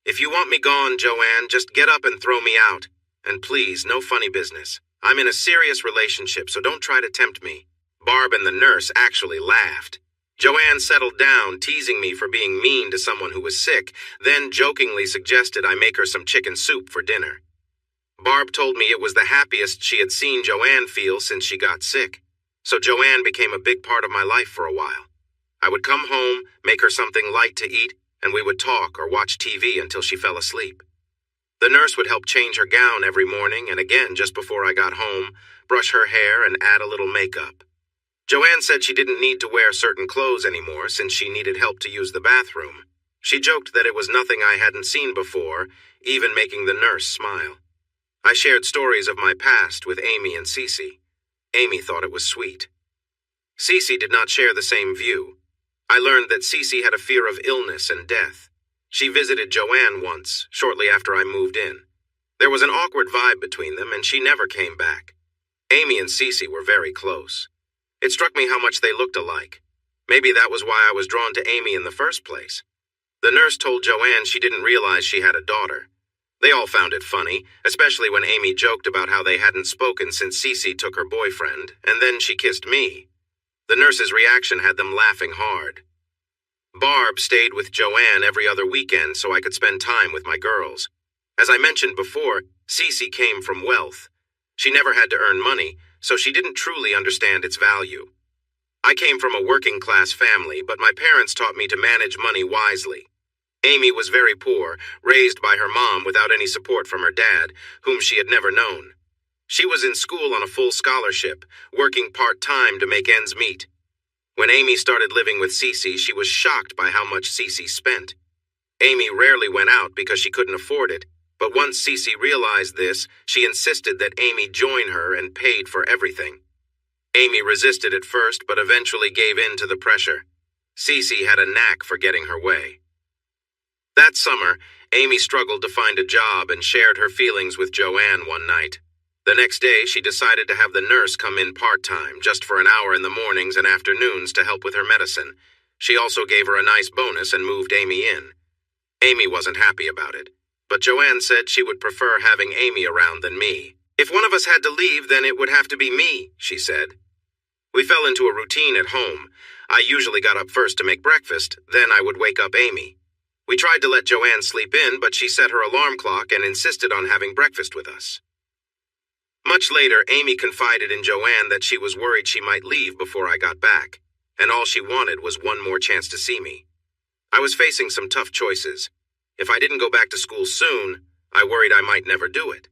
"If you want me gone, Joanne, just get up and throw me out. And please, no funny business. I'm in a serious relationship, so don't try to tempt me." Barb and the nurse actually laughed. Joanne settled down, teasing me for being mean to someone who was sick, then jokingly suggested I make her some chicken soup for dinner. Barb told me it was the happiest she had seen Joanne feel since she got sick, so Joanne became a big part of my life for a while. I would come home, make her something light to eat, and we would talk or watch TV until she fell asleep. The nurse would help change her gown every morning and again just before I got home, brush her hair and add a little makeup. Joanne said she didn't need to wear certain clothes anymore since she needed help to use the bathroom. She joked that it was nothing I hadn't seen before, even making the nurse smile. I shared stories of my past with Amy and Cece. Amy thought it was sweet. Cece did not share the same view. I learned that Cece had a fear of illness and death. She visited Joanne once, shortly after I moved in. There was an awkward vibe between them, and she never came back. Amy and Cece were very close. It struck me how much they looked alike. Maybe that was why I was drawn to Amy in the first place. The nurse told Joanne she didn't realize she had a daughter. They all found it funny, especially when Amy joked about how they hadn't spoken since Cece took her boyfriend, and then she kissed me. The nurse's reaction had them laughing hard. Barb stayed with Joanne every other weekend so I could spend time with my girls. As I mentioned before, Cece came from wealth. She never had to earn money, so she didn't truly understand its value. I came from a working-class family, but my parents taught me to manage money wisely. Amy was very poor, raised by her mom without any support from her dad, whom she had never known. She was in school on a full scholarship, working part-time to make ends meet. When Amy started living with Cece, she was shocked by how much Cece spent. Amy rarely went out because she couldn't afford it, but once Cece realized this, she insisted that Amy join her and paid for everything. Amy resisted at first, but eventually gave in to the pressure. Cece had a knack for getting her way. That summer, Amy struggled to find a job and shared her feelings with Joanne one night. The next day, she decided to have the nurse come in part-time, just for an hour in the mornings and afternoons to help with her medicine. She also gave her a nice bonus and moved Amy in. Amy wasn't happy about it, but Joanne said she would prefer having Amy around than me. If one of us had to leave, then it would have to be me, she said. We fell into a routine at home. I usually got up first to make breakfast, then I would wake up Amy. We tried to let Joanne sleep in, but she set her alarm clock and insisted on having breakfast with us. Much later, Amy confided in Joanne that she was worried she might leave before I got back, and all she wanted was one more chance to see me. I was facing some tough choices. If I didn't go back to school soon, I worried I might never do it.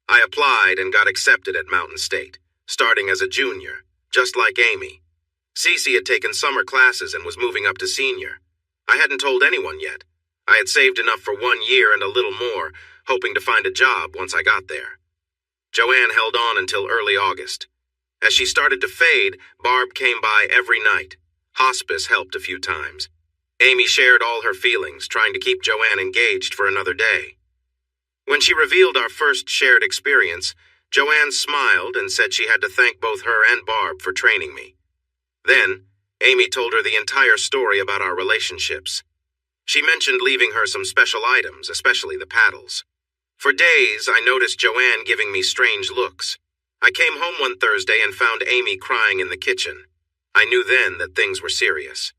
I applied and got accepted at Mountain State, starting as a junior, just like Amy. Cece had taken summer classes and was moving up to senior. I hadn't told anyone yet. I had saved enough for 1 year and a little more, hoping to find a job once I got there. Joanne held on until early August. As she started to fade, Barb came by every night. Hospice helped a few times. Amy shared all her feelings, trying to keep Joanne engaged for another day. When she revealed our first shared experience, Joanne smiled and said she had to thank both her and Barb for training me. Then, Amy told her the entire story about our relationships. She mentioned leaving her some special items, especially the paddles. For days, I noticed Joanne giving me strange looks. I came home one Thursday and found Amy crying in the kitchen. I knew then that things were serious.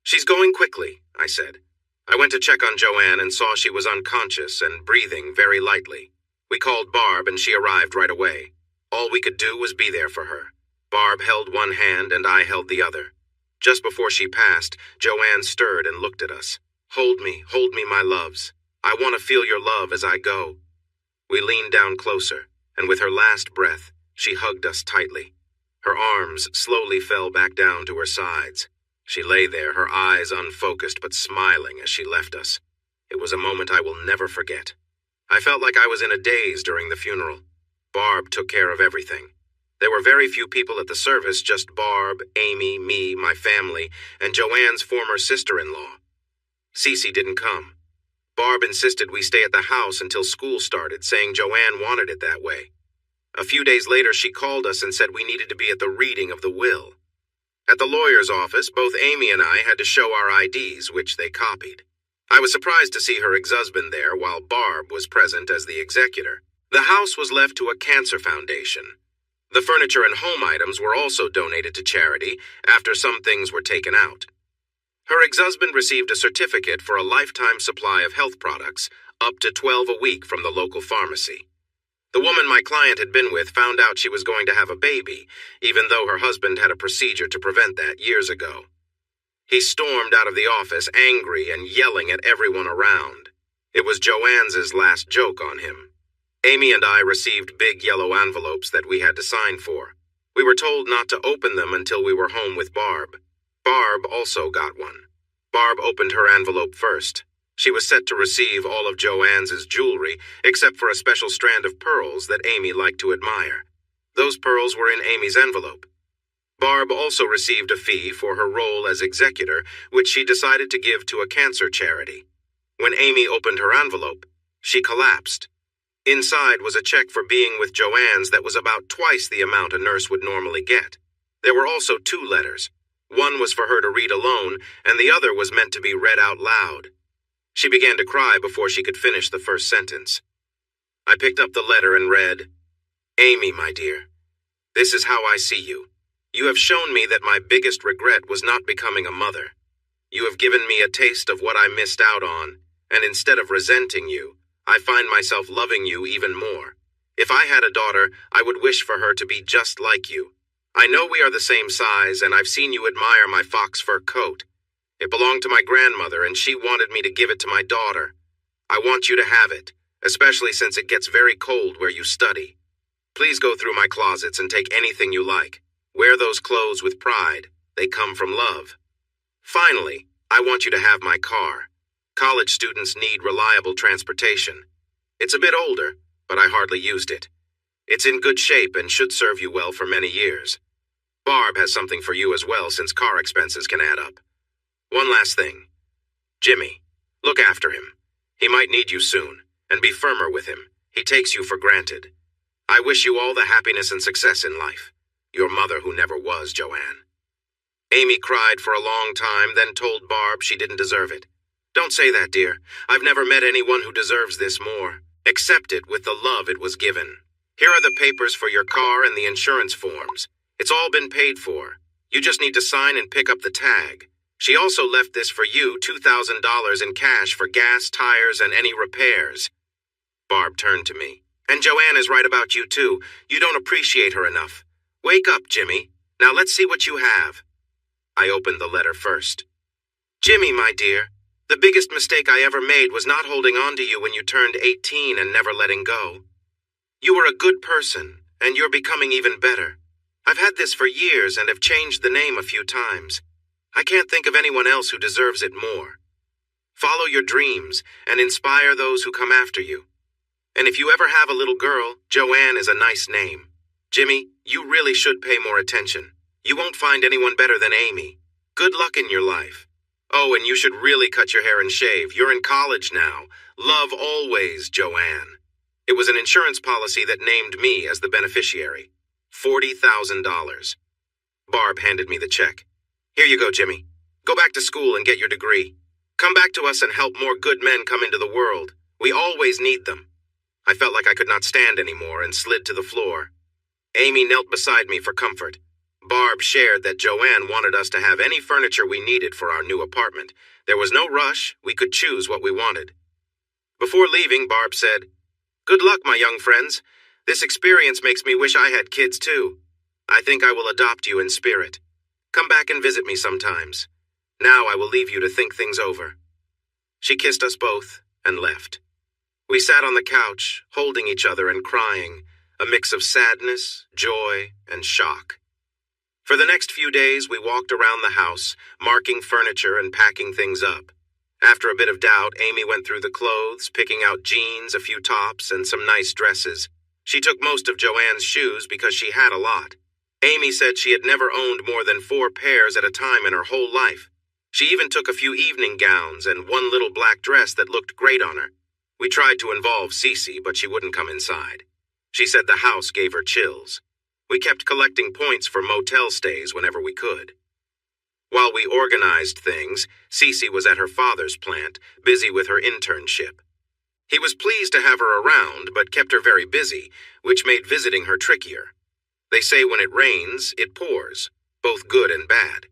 "She's going quickly," I said. I went to check on Joanne and saw she was unconscious and breathing very lightly. We called Barb and she arrived right away. All we could do was be there for her. Barb held one hand and I held the other. Just before she passed, Joanne stirred and looked at us. Hold me, my loves. I want to feel your love as I go." We leaned down closer, and with her last breath, she hugged us tightly. Her arms slowly fell back down to her sides. She lay there, her eyes unfocused but smiling as she left us. It was a moment I will never forget. I felt like I was in a daze during the funeral. Barb took care of everything. There were very few people at the service, just Barb, Amy, me, my family, and Joanne's former sister-in-law. Cece didn't come. Barb insisted we stay at the house until school started, saying Joanne wanted it that way. A few days later, she called us and said we needed to be at the reading of the will. At the lawyer's office, both Amy and I had to show our IDs, which they copied. I was surprised to see her ex-husband there, while Barb was present as the executor. The house was left to a cancer foundation. The furniture and home items were also donated to charity after some things were taken out. Her ex-husband received a certificate for a lifetime supply of health products, up to 12 a week from the local pharmacy. The woman my client had been with found out she was going to have a baby, even though her husband had a procedure to prevent that years ago. He stormed out of the office, angry and yelling at everyone around. It was Joanne's last joke on him. Amy and I received big yellow envelopes that we had to sign for. We were told not to open them until we were home with Barb. Barb also got one. Barb opened her envelope first. She was set to receive all of Joanne's jewelry, except for a special strand of pearls that Amy liked to admire. Those pearls were in Amy's envelope. Barb also received a fee for her role as executor, which she decided to give to a cancer charity. When Amy opened her envelope, she collapsed. Inside was a check for being with Joanne's that was about twice the amount a nurse would normally get. There were also 2 letters. One was for her to read alone, and the other was meant to be read out loud. She began to cry before she could finish the first sentence. I picked up the letter and read, "Amy, my dear, this is how I see you. You have shown me that my biggest regret was not becoming a mother. You have given me a taste of what I missed out on, and instead of resenting you, I find myself loving you even more. If I had a daughter, I would wish for her to be just like you. I know we are the same size, and I've seen you admire my fox fur coat. It belonged to my grandmother, and she wanted me to give it to my daughter. I want you to have it, especially since it gets very cold where you study. Please go through my closets and take anything you like. Wear those clothes with pride. They come from love. Finally, I want you to have my car. College students need reliable transportation. It's a bit older, but I hardly used it. It's in good shape and should serve you well for many years. Barb has something for you as well, since car expenses can add up. One last thing. Jimmy, Look after him. He might need you soon, and be firmer with him. He takes you for granted. I wish you all the happiness and success in life. Your mother who never was, Joanne. Amy cried for a long time, then told Barb she didn't deserve it. Don't say that, dear. I've never met anyone who deserves this more. Accept it with the love it was given. Here are the papers for your car and the insurance forms. It's all been paid for. You just need to sign and pick up the tag. She also left this for you, $2,000 in cash for gas, tires, and any repairs. Barb turned to me. And Joanne is right about you, too. You don't appreciate her enough. Wake up, Jimmy. Now let's see what you have. I opened the letter first. Jimmy, my dear, the biggest mistake I ever made was not holding on to you when you turned 18 and never letting go. You were a good person, and you're becoming even better. I've had this for years and have changed the name a few times. I can't think of anyone else who deserves it more. Follow your dreams and inspire those who come after you. And if you ever have a little girl, Joanne is a nice name. Jimmy, you really should pay more attention. You won't find anyone better than Amy. Good luck in your life. Oh, and you should really cut your hair and shave. You're in college now. Love always, Joanne. It was an insurance policy that named me as the beneficiary. $40,000. Barb handed me the check. Here you go, Jimmy. Go back to school and get your degree. Come back to us and help more good men come into the world. We always need them. I felt like I could not stand anymore and slid to the floor. Amy knelt beside me for comfort. Barb shared that Joanne wanted us to have any furniture we needed for our new apartment. There was no rush. We could choose what we wanted. Before leaving, Barb said, "Good luck, my young friends. This experience makes me wish I had kids, too. I think I will adopt you in spirit. Come back and visit me sometimes. Now I will leave you to think things over." She kissed us both and left. We sat on the couch, holding each other and crying, a mix of sadness, joy, and shock. For the next few days, we walked around the house, marking furniture and packing things up. After a bit of doubt, Amy went through the clothes, picking out jeans, a few tops, and some nice dresses. She took most of Joanne's shoes because she had a lot. Amy said she had never owned more than 4 pairs at a time in her whole life. She even took a few evening gowns and one little black dress that looked great on her. We tried to involve Cece, but she wouldn't come inside. She said the house gave her chills. We kept collecting points for motel stays whenever we could. While we organized things, Cece was at her father's plant, busy with her internship. He was pleased to have her around, but kept her very busy, which made visiting her trickier. They say when it rains, it pours, both good and bad.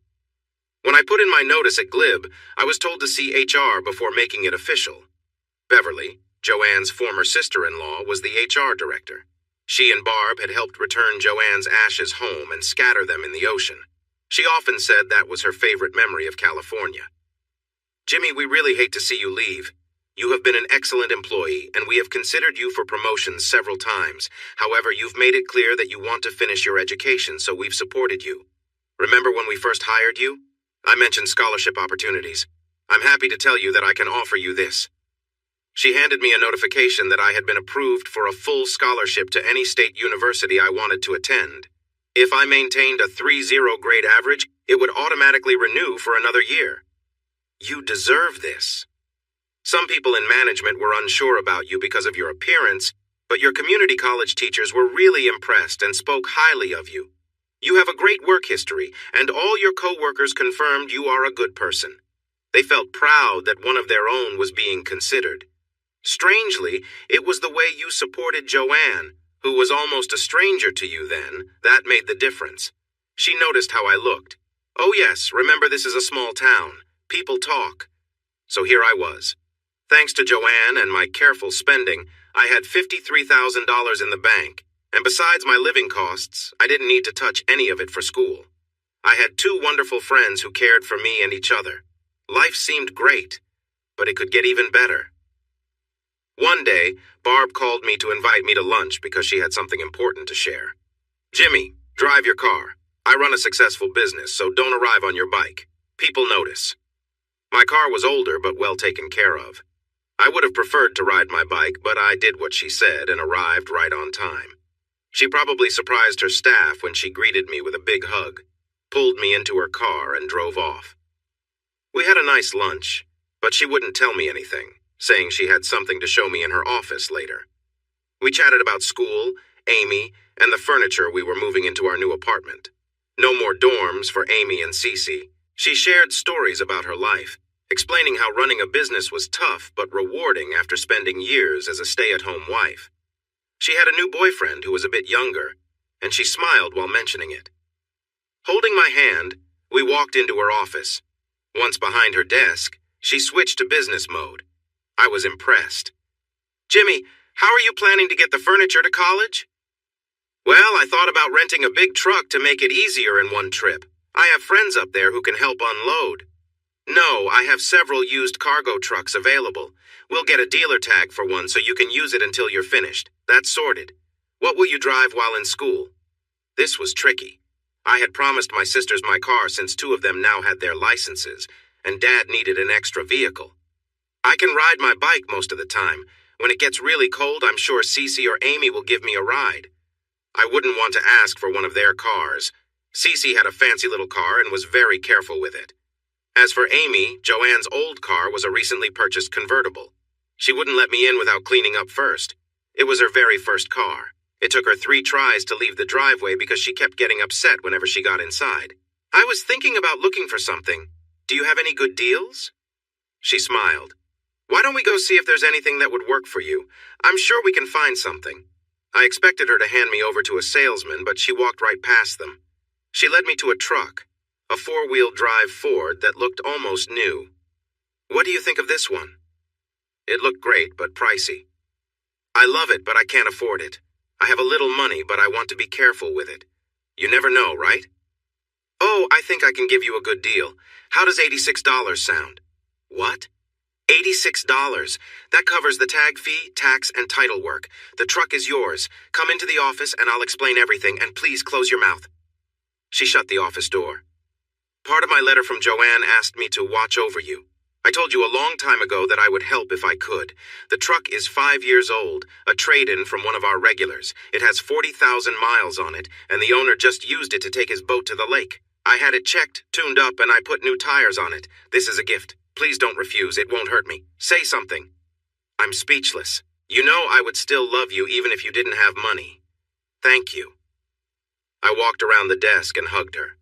When I put in my notice at Glib, I was told to see HR before making it official. Beverly, Joanne's former sister-in-law, was the HR director. She and Barb had helped return Joanne's ashes home and scatter them in the ocean. She often said that was her favorite memory of California. "Jimmy, we really hate to see you leave. You have been an excellent employee, and we have considered you for promotions several times. However, you've made it clear that you want to finish your education, so we've supported you. Remember when we first hired you? I mentioned scholarship opportunities. I'm happy to tell you that I can offer you this." She handed me a notification that I had been approved for a full scholarship to any state university I wanted to attend. If I maintained a 3.0 grade average, it would automatically renew for another year. You deserve this. Some people in management were unsure about you because of your appearance, but your community college teachers were really impressed and spoke highly of you. You have a great work history, and all your co-workers confirmed you are a good person. They felt proud that one of their own was being considered. Strangely, it was the way you supported Joanne, who was almost a stranger to you then, that made the difference. She noticed how I looked. Oh yes, remember this is a small town. People talk. So here I was. Thanks to Joanne and my careful spending, I had $53,000 in the bank, and besides my living costs, I didn't need to touch any of it for school. I had 2 wonderful friends who cared for me and each other. Life seemed great, but it could get even better. One day, Barb called me to invite me to lunch because she had something important to share. "Jimmy, drive your car. I run a successful business, so don't arrive on your bike. People notice." My car was older but well taken care of. I would have preferred to ride my bike, but I did what she said and arrived right on time. She probably surprised her staff when she greeted me with a big hug, pulled me into her car, and drove off. We had a nice lunch, but she wouldn't tell me anything, saying she had something to show me in her office later. We chatted about school, Amy, and the furniture we were moving into our new apartment. No more dorms for Amy and Cece. She shared stories about her life, explaining how running a business was tough but rewarding after spending years as a stay-at-home wife. She had a new boyfriend who was a bit younger, and she smiled while mentioning it. Holding my hand, we walked into her office. Once behind her desk, she switched to business mode. I was impressed. "Jimmy, how are you planning to get the furniture to college?" "Well, I thought about renting a big truck to make it easier in one trip. I have friends up there who can help unload." "No, I have several used cargo trucks available. We'll get a dealer tag for one so you can use it until you're finished. That's sorted. What will you drive while in school?" This was tricky. I had promised my sisters my car since 2 of them now had their licenses, and Dad needed an extra vehicle. "I can ride my bike most of the time. When it gets really cold, I'm sure Cece or Amy will give me a ride." I wouldn't want to ask for one of their cars. Cece had a fancy little car and was very careful with it. As for Amy, Joanne's old car was a recently purchased convertible. She wouldn't let me in without cleaning up first. It was her very first car. It took her 3 tries to leave the driveway because she kept getting upset whenever she got inside. "I was thinking about looking for something. Do you have any good deals?" She smiled. "Why don't we go see if there's anything that would work for you? I'm sure we can find something." I expected her to hand me over to a salesman, but she walked right past them. She led me to a truck, a 4-wheel drive Ford that looked almost new. "What do you think of this one?" It looked great, but pricey. "I love it, but I can't afford it. I have a little money, but I want to be careful with it. You never know, right?" "Oh, I think I can give you a good deal. How does $86 sound?" "What?" $86. That covers the tag fee, tax, and title work. The truck is yours. Come into the office and I'll explain everything, and please close your mouth." She shut the office door. "Part of my letter from Joanne asked me to watch over you. I told you a long time ago that I would help if I could. The truck is 5 years old, a trade-in from one of our regulars. It has 40,000 miles on it, and the owner just used it to take his boat to the lake. I had it checked, tuned up, and I put new tires on it. This is a gift. Please don't refuse. It won't hurt me. Say something." I'm speechless. "You know I would still love you even if you didn't have money. Thank you." I walked around the desk and hugged her.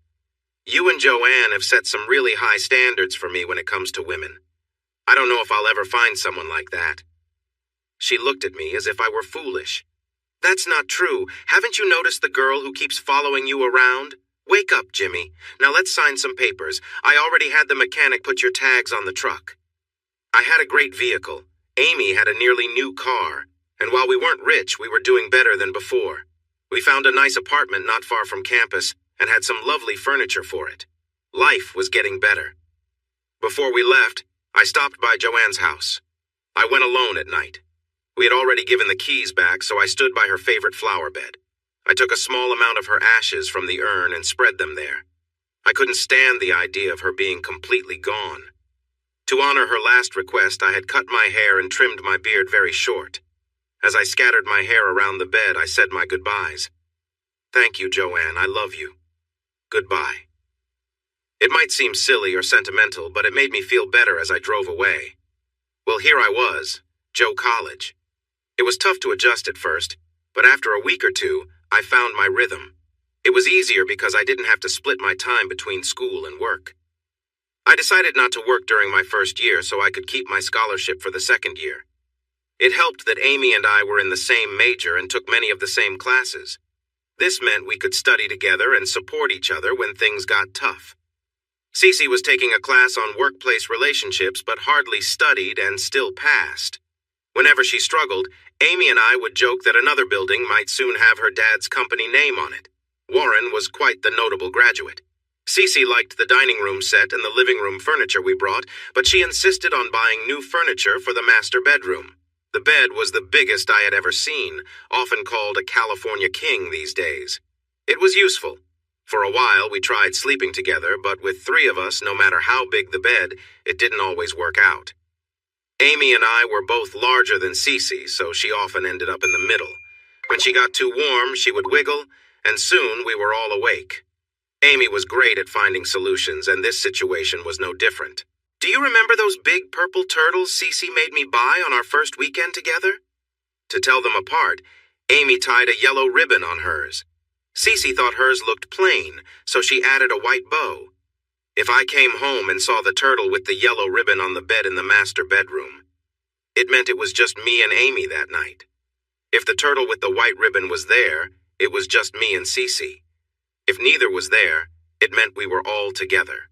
"You and Joanne have set some really high standards for me when it comes to women. I don't know if I'll ever find someone like that." She looked at me as if I were foolish. "That's not true. Haven't you noticed the girl who keeps following you around? Wake up, Jimmy. Now let's sign some papers. I already had the mechanic put your tags on the truck." I had a great vehicle. Amy had a nearly new car, and while we weren't rich, we were doing better than before. We found a nice apartment not far from campus and had some lovely furniture for it. Life was getting better. Before we left, I stopped by Joanne's house. I went alone at night. We had already given the keys back, so I stood by her favorite flower bed. I took a small amount of her ashes from the urn and spread them there. I couldn't stand the idea of her being completely gone. To honor her last request, I had cut my hair and trimmed my beard very short. As I scattered my hair around the bed, I said my goodbyes. "Thank you, Joanne. I love you. Goodbye." It might seem silly or sentimental, but it made me feel better as I drove away. Well, here I was, Joe College. It was tough to adjust at first, but after a week or 2, I found my rhythm. It was easier because I didn't have to split my time between school and work. I decided not to work during my first year so I could keep my scholarship for the second year. It helped that Amy and I were in the same major and took many of the same classes. This meant we could study together and support each other when things got tough. Cece was taking a class on workplace relationships but hardly studied and still passed. Whenever she struggled, Amy and I would joke that another building might soon have her dad's company name on it. Warren was quite the notable graduate. Cece liked the dining room set and the living room furniture we brought, but she insisted on buying new furniture for the master bedroom. The bed was the biggest I had ever seen, often called a California king these days. It was useful. For a while, we tried sleeping together, but with 3 of us, no matter how big the bed, it didn't always work out. Amy and I were both larger than Cece, so she often ended up in the middle. When she got too warm, she would wiggle, and soon we were all awake. Amy was great at finding solutions, and this situation was no different. Do you remember those big purple turtles Cece made me buy on our first weekend together? To tell them apart, Amy tied a yellow ribbon on hers. Cece thought hers looked plain, so she added a white bow. If I came home and saw the turtle with the yellow ribbon on the bed in the master bedroom, it meant it was just me and Amy that night. If the turtle with the white ribbon was there, it was just me and Cece. If neither was there, it meant we were all together.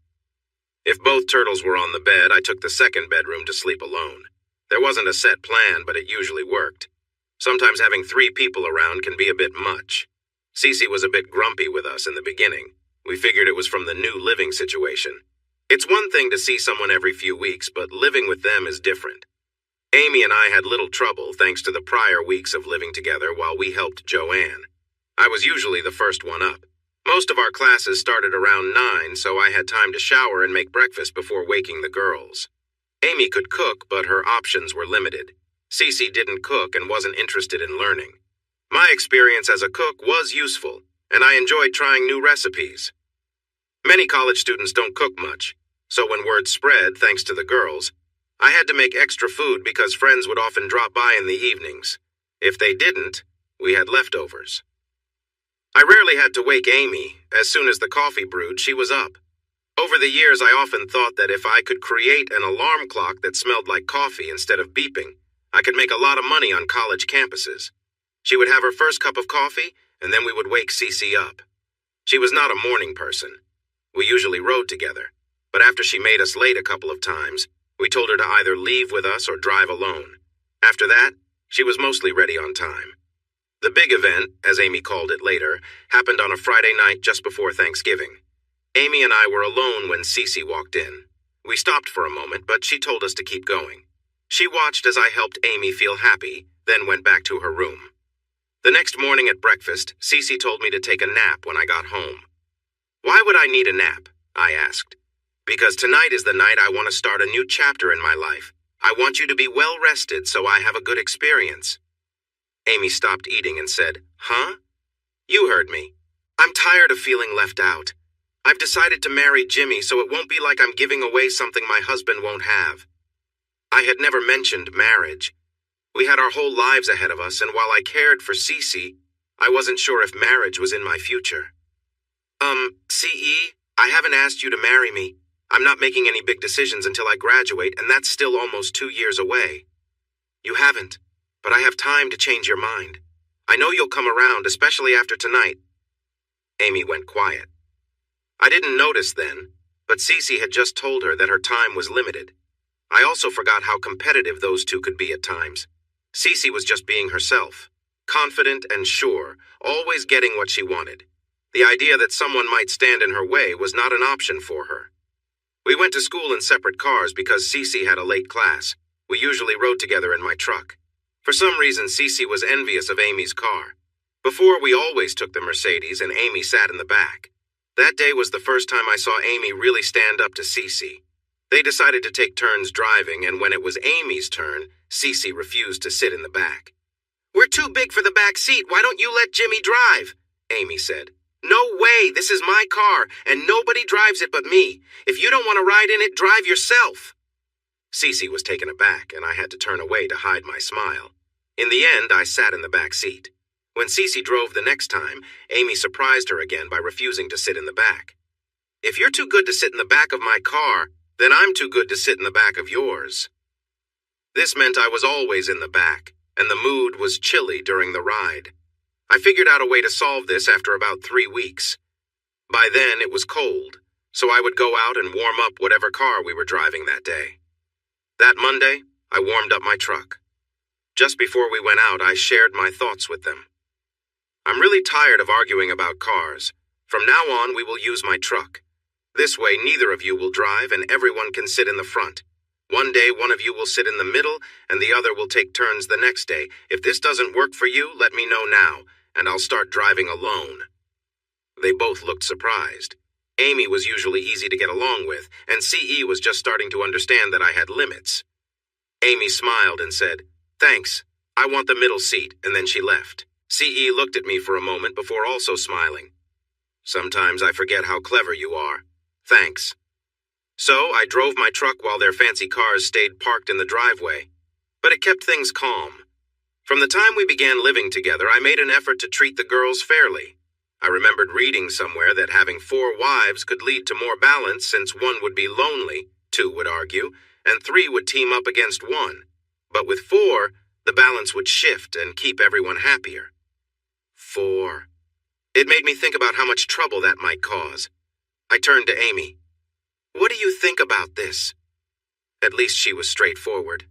If both turtles were on the bed, I took the second bedroom to sleep alone. There wasn't a set plan, but it usually worked. Sometimes having 3 people around can be a bit much. Cece was a bit grumpy with us in the beginning. We figured it was from the new living situation. It's one thing to see someone every few weeks, but living with them is different. Amy and I had little trouble thanks to the prior weeks of living together while we helped Joanne. I was usually the first one up. Most of our classes started around 9, so I had time to shower and make breakfast before waking the girls. Amy could cook, but her options were limited. Cece didn't cook and wasn't interested in learning. My experience as a cook was useful, and I enjoyed trying new recipes. Many college students don't cook much, so when word spread, thanks to the girls, I had to make extra food because friends would often drop by in the evenings. If they didn't, we had leftovers. I rarely had to wake Amy. As soon as the coffee brewed, she was up. Over the years, I often thought that if I could create an alarm clock that smelled like coffee instead of beeping, I could make a lot of money on college campuses. She would have her first cup of coffee, and then we would wake Cece up. She was not a morning person. We usually rode together, but after she made us late a couple of times, we told her to either leave with us or drive alone. After that, she was mostly ready on time. The big event, as Amy called it later, happened on a Friday night just before Thanksgiving. Amy and I were alone when Cece walked in. We stopped for a moment, but she told us to keep going. She watched as I helped Amy feel happy, then went back to her room. The next morning at breakfast, Cece told me to take a nap when I got home. Why would I need a nap? I asked. Because tonight is the night I want to start a new chapter in my life. I want you to be well rested so I have a good experience. Amy stopped eating and said, "Huh? You heard me. I'm tired of feeling left out. I've decided to marry Jimmy so it won't be like I'm giving away something my husband won't have." I had never mentioned marriage. We had our whole lives ahead of us, and while I cared for Cece, I wasn't sure if marriage was in my future. CE, I haven't asked you to marry me. I'm not making any big decisions until I graduate, and that's still almost 2 years away. You haven't, but I have time to change your mind. I know you'll come around, especially after tonight. Amy went quiet. I didn't notice then, but Cece had just told her that her time was limited. I also forgot how competitive those two could be at times. Cece was just being herself, confident and sure, always getting what she wanted. The idea that someone might stand in her way was not an option for her. We went to school in separate cars because Cece had a late class. We usually rode together in my truck. For some reason, Cece was envious of Amy's car. Before, we always took the Mercedes and Amy sat in the back. That day was the first time I saw Amy really stand up to Cece. They decided to take turns driving, and when it was Amy's turn, Cece refused to sit in the back. "We're too big for the back seat. Why don't you let Jimmy drive?" Amy said. "No way. This is my car, and nobody drives it but me. If you don't want to ride in it, drive yourself." Cece was taken aback, and I had to turn away to hide my smile. In the end, I sat in the back seat. When Cece drove the next time, Amy surprised her again by refusing to sit in the back. "If you're too good to sit in the back of my car, then I'm too good to sit in the back of yours." This meant I was always in the back, and the mood was chilly during the ride. I figured out a way to solve this after about 3 weeks. By then, it was cold, so I would go out and warm up whatever car we were driving that day. That Monday, I warmed up my truck. Just before we went out, I shared my thoughts with them. "I'm really tired of arguing about cars. From now on, we will use my truck. This way, neither of you will drive and everyone can sit in the front. One day, one of you will sit in the middle and the other will take turns the next day. If this doesn't work for you, let me know now, and I'll start driving alone." They both looked surprised. Amy was usually easy to get along with, and CE was just starting to understand that I had limits. Amy smiled and said, "Thanks, I want the middle seat," and then she left. CE looked at me for a moment before also smiling. "Sometimes I forget how clever you are. Thanks." So I drove my truck while their fancy cars stayed parked in the driveway. But it kept things calm. From the time we began living together, I made an effort to treat the girls fairly. I remembered reading somewhere that having 4 wives could lead to more balance since one would be lonely, 2 would argue, and 3 would team up against 1. But with 4, the balance would shift and keep everyone happier. 4. It made me think about how much trouble that might cause. I turned to Amy. What do you think about this? At least she was straightforward.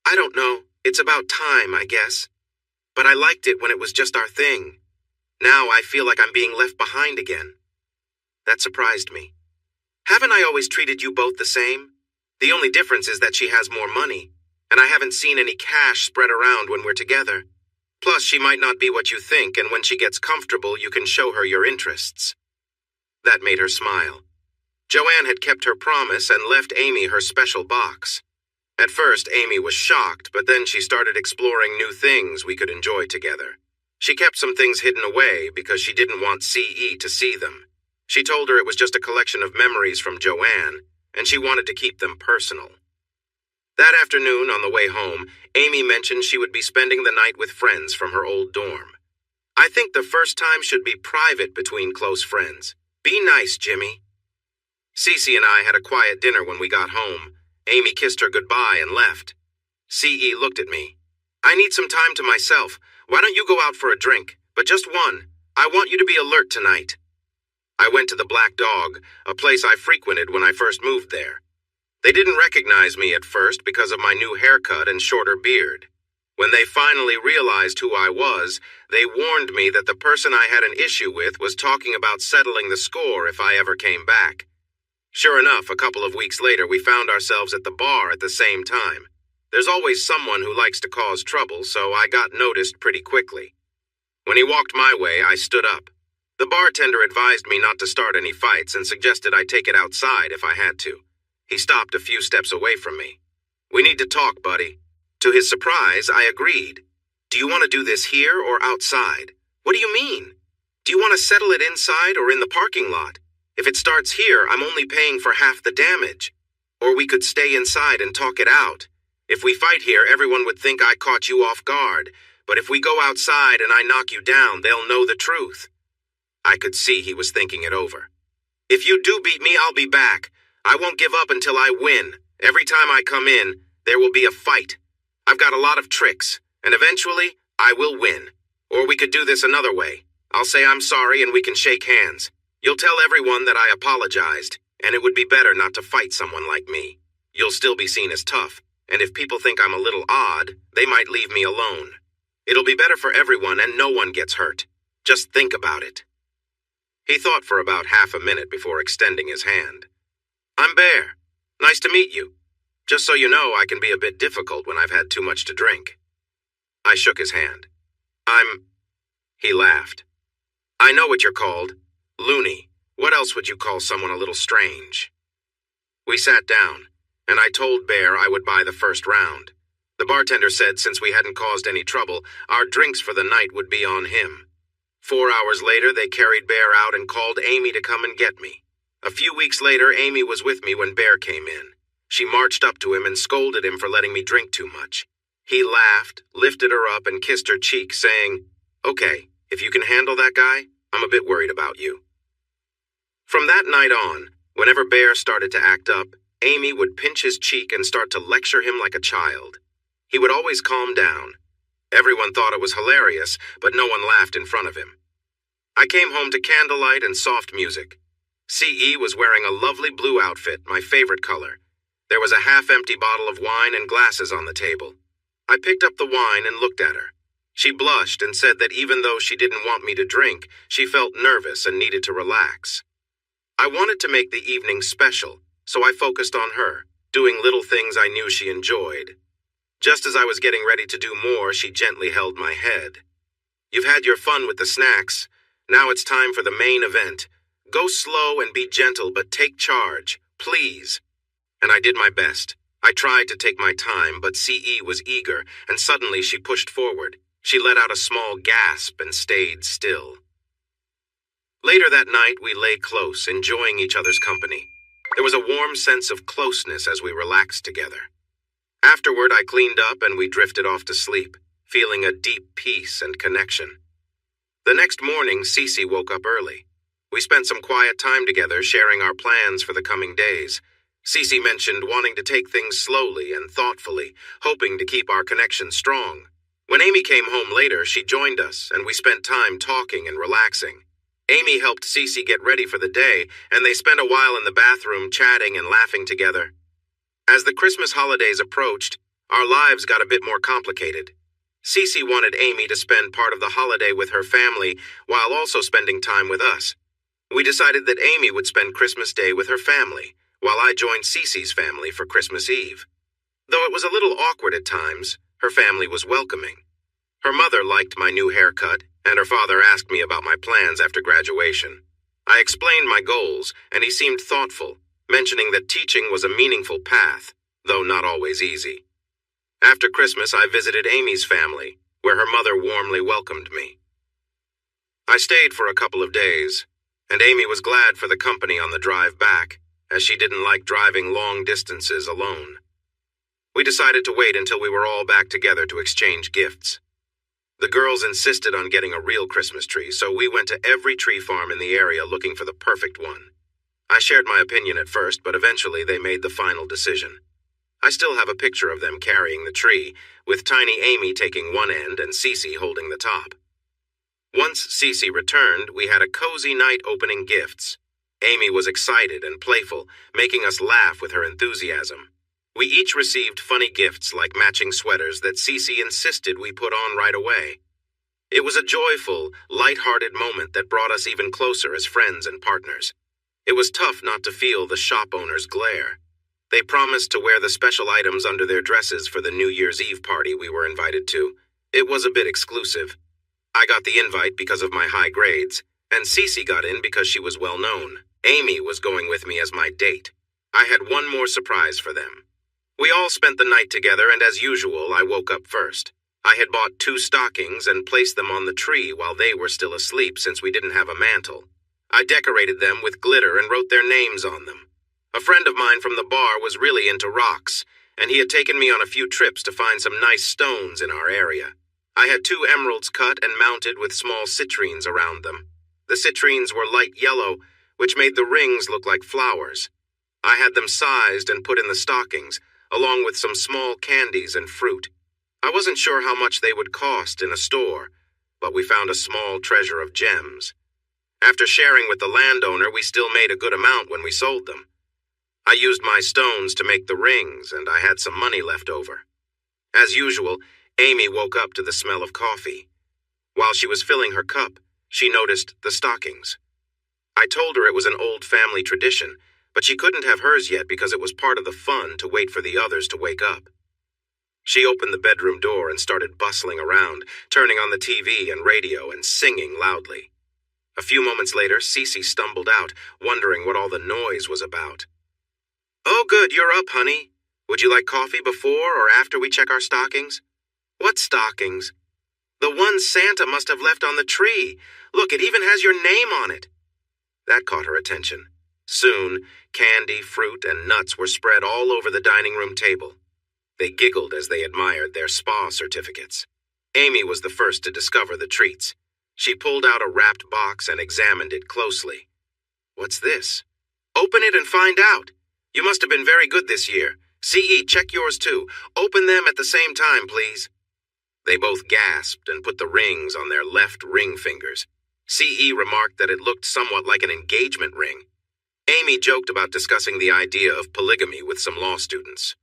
I don't know. It's about time, I guess. But I liked it when it was just our thing. Now I feel like I'm being left behind again. That surprised me. Haven't I always treated you both the same? The only difference is that she has more money, and I haven't seen any cash spread around when we're together. Plus, she might not be what you think, and when she gets comfortable, you can show her your interests. That made her smile. Joanne had kept her promise and left Amy her special box. At first, Amy was shocked, but then she started exploring new things we could enjoy together. She kept some things hidden away because she didn't want CE to see them. She told her it was just a collection of memories from Joanne, and she wanted to keep them personal. That afternoon, on the way home, Amy mentioned she would be spending the night with friends from her old dorm. I think the first time should be private between close friends. Be nice, Jimmy. Cece and I had a quiet dinner when we got home. Amy kissed her goodbye and left. CE looked at me. I need some time to myself. Why don't you go out for a drink? But just one. I want you to be alert tonight. I went to the Black Dog, a place I frequented when I first moved there. They didn't recognize me at first because of my new haircut and shorter beard. When they finally realized who I was, they warned me that the person I had an issue with was talking about settling the score if I ever came back. Sure enough, a couple of weeks later, we found ourselves at the bar at the same time. There's always someone who likes to cause trouble, so I got noticed pretty quickly. When he walked my way, I stood up. The bartender advised me not to start any fights and suggested I take it outside if I had to. He stopped a few steps away from me. We need to talk, buddy. To his surprise, I agreed. Do you want to do this here or outside? What do you mean? Do you want to settle it inside or in the parking lot? If it starts here, I'm only paying for half the damage. Or we could stay inside and talk it out. If we fight here, everyone would think I caught you off guard. But if we go outside and I knock you down, they'll know the truth. I could see he was thinking it over. If you do beat me, I'll be back. I won't give up until I win. Every time I come in, there will be a fight. I've got a lot of tricks, and eventually, I will win. Or we could do this another way. I'll say I'm sorry and we can shake hands. You'll tell everyone that I apologized, and it would be better not to fight someone like me. You'll still be seen as tough, and if people think I'm a little odd, they might leave me alone. It'll be better for everyone and no one gets hurt. Just think about it. He thought for about half a minute before extending his hand. I'm Bear. Nice to meet you. Just so you know, I can be a bit difficult when I've had too much to drink. I shook his hand. He laughed. I know what you're called. Loony. What else would you call someone a little strange? We sat down, and I told Bear I would buy the first round. The bartender said since we hadn't caused any trouble, our drinks for the night would be on him. 4 hours later, they carried Bear out and called Amy to come and get me. A few weeks later, Amy was with me when Bear came in. She marched up to him and scolded him for letting me drink too much. He laughed, lifted her up, and kissed her cheek, saying, Okay, if you can handle that guy, I'm a bit worried about you. From that night on, whenever Bear started to act up, Amy would pinch his cheek and start to lecture him like a child. He would always calm down. Everyone thought it was hilarious, but no one laughed in front of him. I came home to candlelight and soft music. CE was wearing a lovely blue outfit, my favorite color. There was a half-empty bottle of wine and glasses on the table. I picked up the wine and looked at her. She blushed and said that even though she didn't want me to drink, she felt nervous and needed to relax. I wanted to make the evening special, so I focused on her, doing little things I knew she enjoyed. Just as I was getting ready to do more, she gently held my head. You've had your fun with the snacks. Now it's time for the main event. Go slow and be gentle, but take charge, please. And I did my best. I tried to take my time, but CE was eager, and suddenly she pushed forward. She let out a small gasp and stayed still. Later that night, we lay close, enjoying each other's company. There was a warm sense of closeness as we relaxed together. Afterward, I cleaned up and we drifted off to sleep, feeling a deep peace and connection. The next morning, Cece woke up early. We spent some quiet time together sharing our plans for the coming days. Cece mentioned wanting to take things slowly and thoughtfully, hoping to keep our connection strong. When Amy came home later, she joined us, and we spent time talking and relaxing. Amy helped Cece get ready for the day, and they spent a while in the bathroom chatting and laughing together. As the Christmas holidays approached, our lives got a bit more complicated. Cece wanted Amy to spend part of the holiday with her family while also spending time with us. We decided that Amy would spend Christmas Day with her family, while I joined Cece's family for Christmas Eve. Though it was a little awkward at times, her family was welcoming. Her mother liked my new haircut, and her father asked me about my plans after graduation. I explained my goals, and he seemed thoughtful, mentioning that teaching was a meaningful path, though not always easy. After Christmas, I visited Amy's family, where her mother warmly welcomed me. I stayed for a couple of days, and Amy was glad for the company on the drive back, as she didn't like driving long distances alone. We decided to wait until we were all back together to exchange gifts. The girls insisted on getting a real Christmas tree, so we went to every tree farm in the area looking for the perfect one. I shared my opinion at first, but eventually they made the final decision. I still have a picture of them carrying the tree, with tiny Amy taking one end and Cece holding the top. Once Cece returned, we had a cozy night opening gifts. Amy was excited and playful, making us laugh with her enthusiasm. We each received funny gifts like matching sweaters that Cece insisted we put on right away. It was a joyful, light-hearted moment that brought us even closer as friends and partners. It was tough not to feel the shop owner's glare. They promised to wear the special items under their dresses for the New Year's Eve party we were invited to. It was a bit exclusive. I got the invite because of my high grades, and Cece got in because she was well known. Amy was going with me as my date. I had one more surprise for them. We all spent the night together, and as usual, I woke up first. I had bought 2 stockings and placed them on the tree while they were still asleep since we didn't have a mantle. I decorated them with glitter and wrote their names on them. A friend of mine from the bar was really into rocks, and he had taken me on a few trips to find some nice stones in our area. I had 2 emeralds cut and mounted with small citrines around them. The citrines were light yellow, which made the rings look like flowers. I had them sized and put in the stockings, along with some small candies and fruit. I wasn't sure how much they would cost in a store, but we found a small treasure of gems. After sharing with the landowner, we still made a good amount when we sold them. I used my stones to make the rings, and I had some money left over. As usual, Amy woke up to the smell of coffee. While she was filling her cup, she noticed the stockings. I told her it was an old family tradition, but she couldn't have hers yet because it was part of the fun to wait for the others to wake up. She opened the bedroom door and started bustling around, turning on the TV and radio and singing loudly. A few moments later, Cece stumbled out, wondering what all the noise was about. "Oh, good, you're up, honey. Would you like coffee before or after we check our stockings?" "What stockings?" "The ones Santa must have left on the tree. Look, it even has your name on it." That caught her attention. Soon, candy, fruit, and nuts were spread all over the dining room table. They giggled as they admired their spa certificates. Amy was the first to discover the treats. She pulled out a wrapped box and examined it closely. "What's this?" "Open it and find out. You must have been very good this year. CE, check yours too. Open them at the same time, please." They both gasped and put the rings on their left ring fingers. CE remarked that it looked somewhat like an engagement ring. Amy joked about discussing the idea of polygamy with some law students.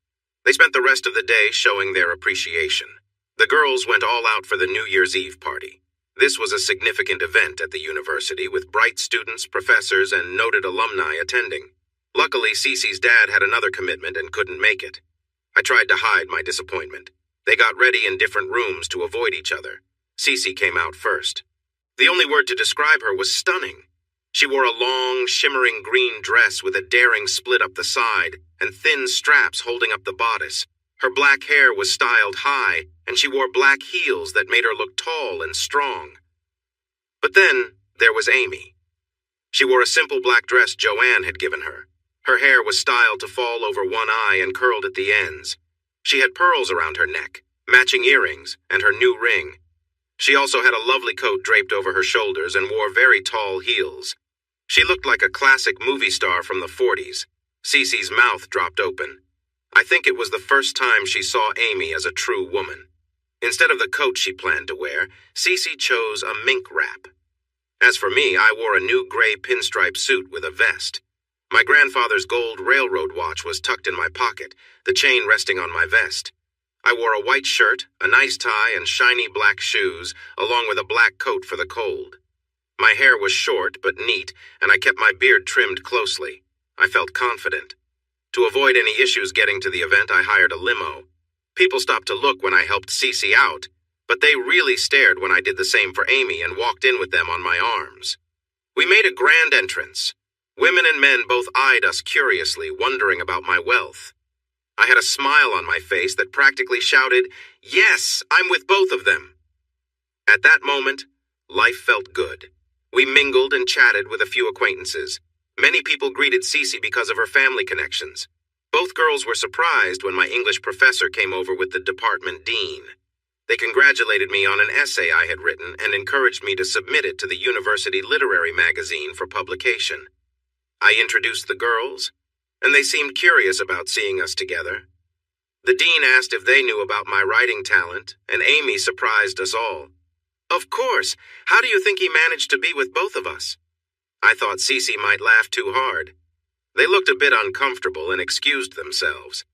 They spent the rest of the day showing their appreciation. The girls went all out for the New Year's Eve party. This was a significant event at the university with bright students, professors, and noted alumni attending. Luckily, Cece's dad had another commitment and couldn't make it. I tried to hide my disappointment. They got ready in different rooms to avoid each other. Cece came out first. The only word to describe her was stunning. She wore a long, shimmering green dress with a daring split up the side and thin straps holding up the bodice. Her black hair was styled high, and she wore black heels that made her look tall and strong. But then there was Amy. She wore a simple black dress Joanne had given her. Her hair was styled to fall over one eye and curled at the ends. She had pearls around her neck, matching earrings, and her new ring. She also had a lovely coat draped over her shoulders and wore very tall heels. She looked like a classic movie star from the 40s. Cece's mouth dropped open. I think it was the first time she saw Amy as a true woman. Instead of the coat she planned to wear, Cece chose a mink wrap. As for me, I wore a new gray pinstripe suit with a vest. My grandfather's gold railroad watch was tucked in my pocket, the chain resting on my vest. I wore a white shirt, a nice tie, and shiny black shoes, along with a black coat for the cold. My hair was short but neat, and I kept my beard trimmed closely. I felt confident. To avoid any issues getting to the event, I hired a limo. People stopped to look when I helped Cece out, but they really stared when I did the same for Amy and walked in with them on my arms. We made a grand entrance. Women and men both eyed us curiously, wondering about my wealth. I had a smile on my face that practically shouted, "Yes, I'm with both of them." At that moment, life felt good. We mingled and chatted with a few acquaintances. Many people greeted Cece because of her family connections. Both girls were surprised when my English professor came over with the department dean. They congratulated me on an essay I had written and encouraged me to submit it to the university literary magazine for publication. I introduced the girls, and they seemed curious about seeing us together. The dean asked if they knew about my writing talent, and Amy surprised us all. "Of course. How do you think he managed to be with both of us?" I thought Cece might laugh too hard. They looked a bit uncomfortable and excused themselves.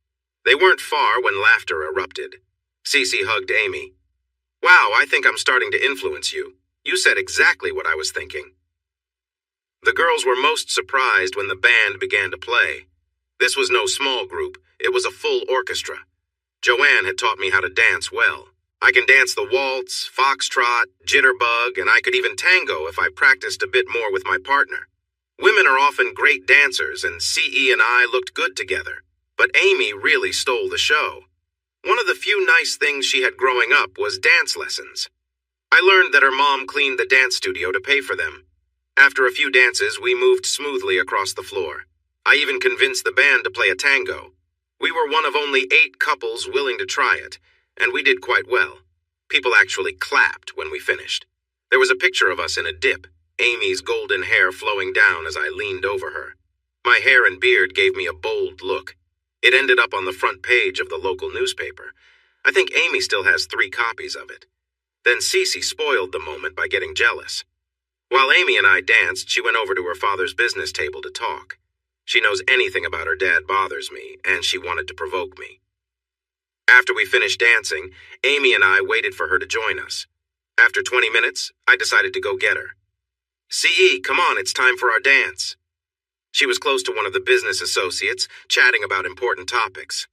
They weren't far when laughter erupted. Cece hugged Amy. "Wow, I think I'm starting to influence you. You said exactly what I was thinking." The girls were most surprised when the band began to play. This was no small group, it was a full orchestra. Joanne had taught me how to dance well. I can dance the waltz, foxtrot, jitterbug, and I could even tango if I practiced a bit more with my partner. Women are often great dancers, and CE and I looked good together. But Amy really stole the show. One of the few nice things she had growing up was dance lessons. I learned that her mom cleaned the dance studio to pay for them. After a few dances, we moved smoothly across the floor. I even convinced the band to play a tango. We were one of only 8 couples willing to try it, and we did quite well. People actually clapped when we finished. There was a picture of us in a dip, Amy's golden hair flowing down as I leaned over her. My hair and beard gave me a bold look. It ended up on the front page of the local newspaper. I think Amy still has 3 copies of it. Then Cece spoiled the moment by getting jealous. While Amy and I danced, she went over to her father's business table to talk. She knows anything about her dad bothers me, and she wanted to provoke me. After we finished dancing, Amy and I waited for her to join us. After 20 minutes, I decided to go get her. "CE, come on, it's time for our dance." She was close to one of the business associates, chatting about important topics.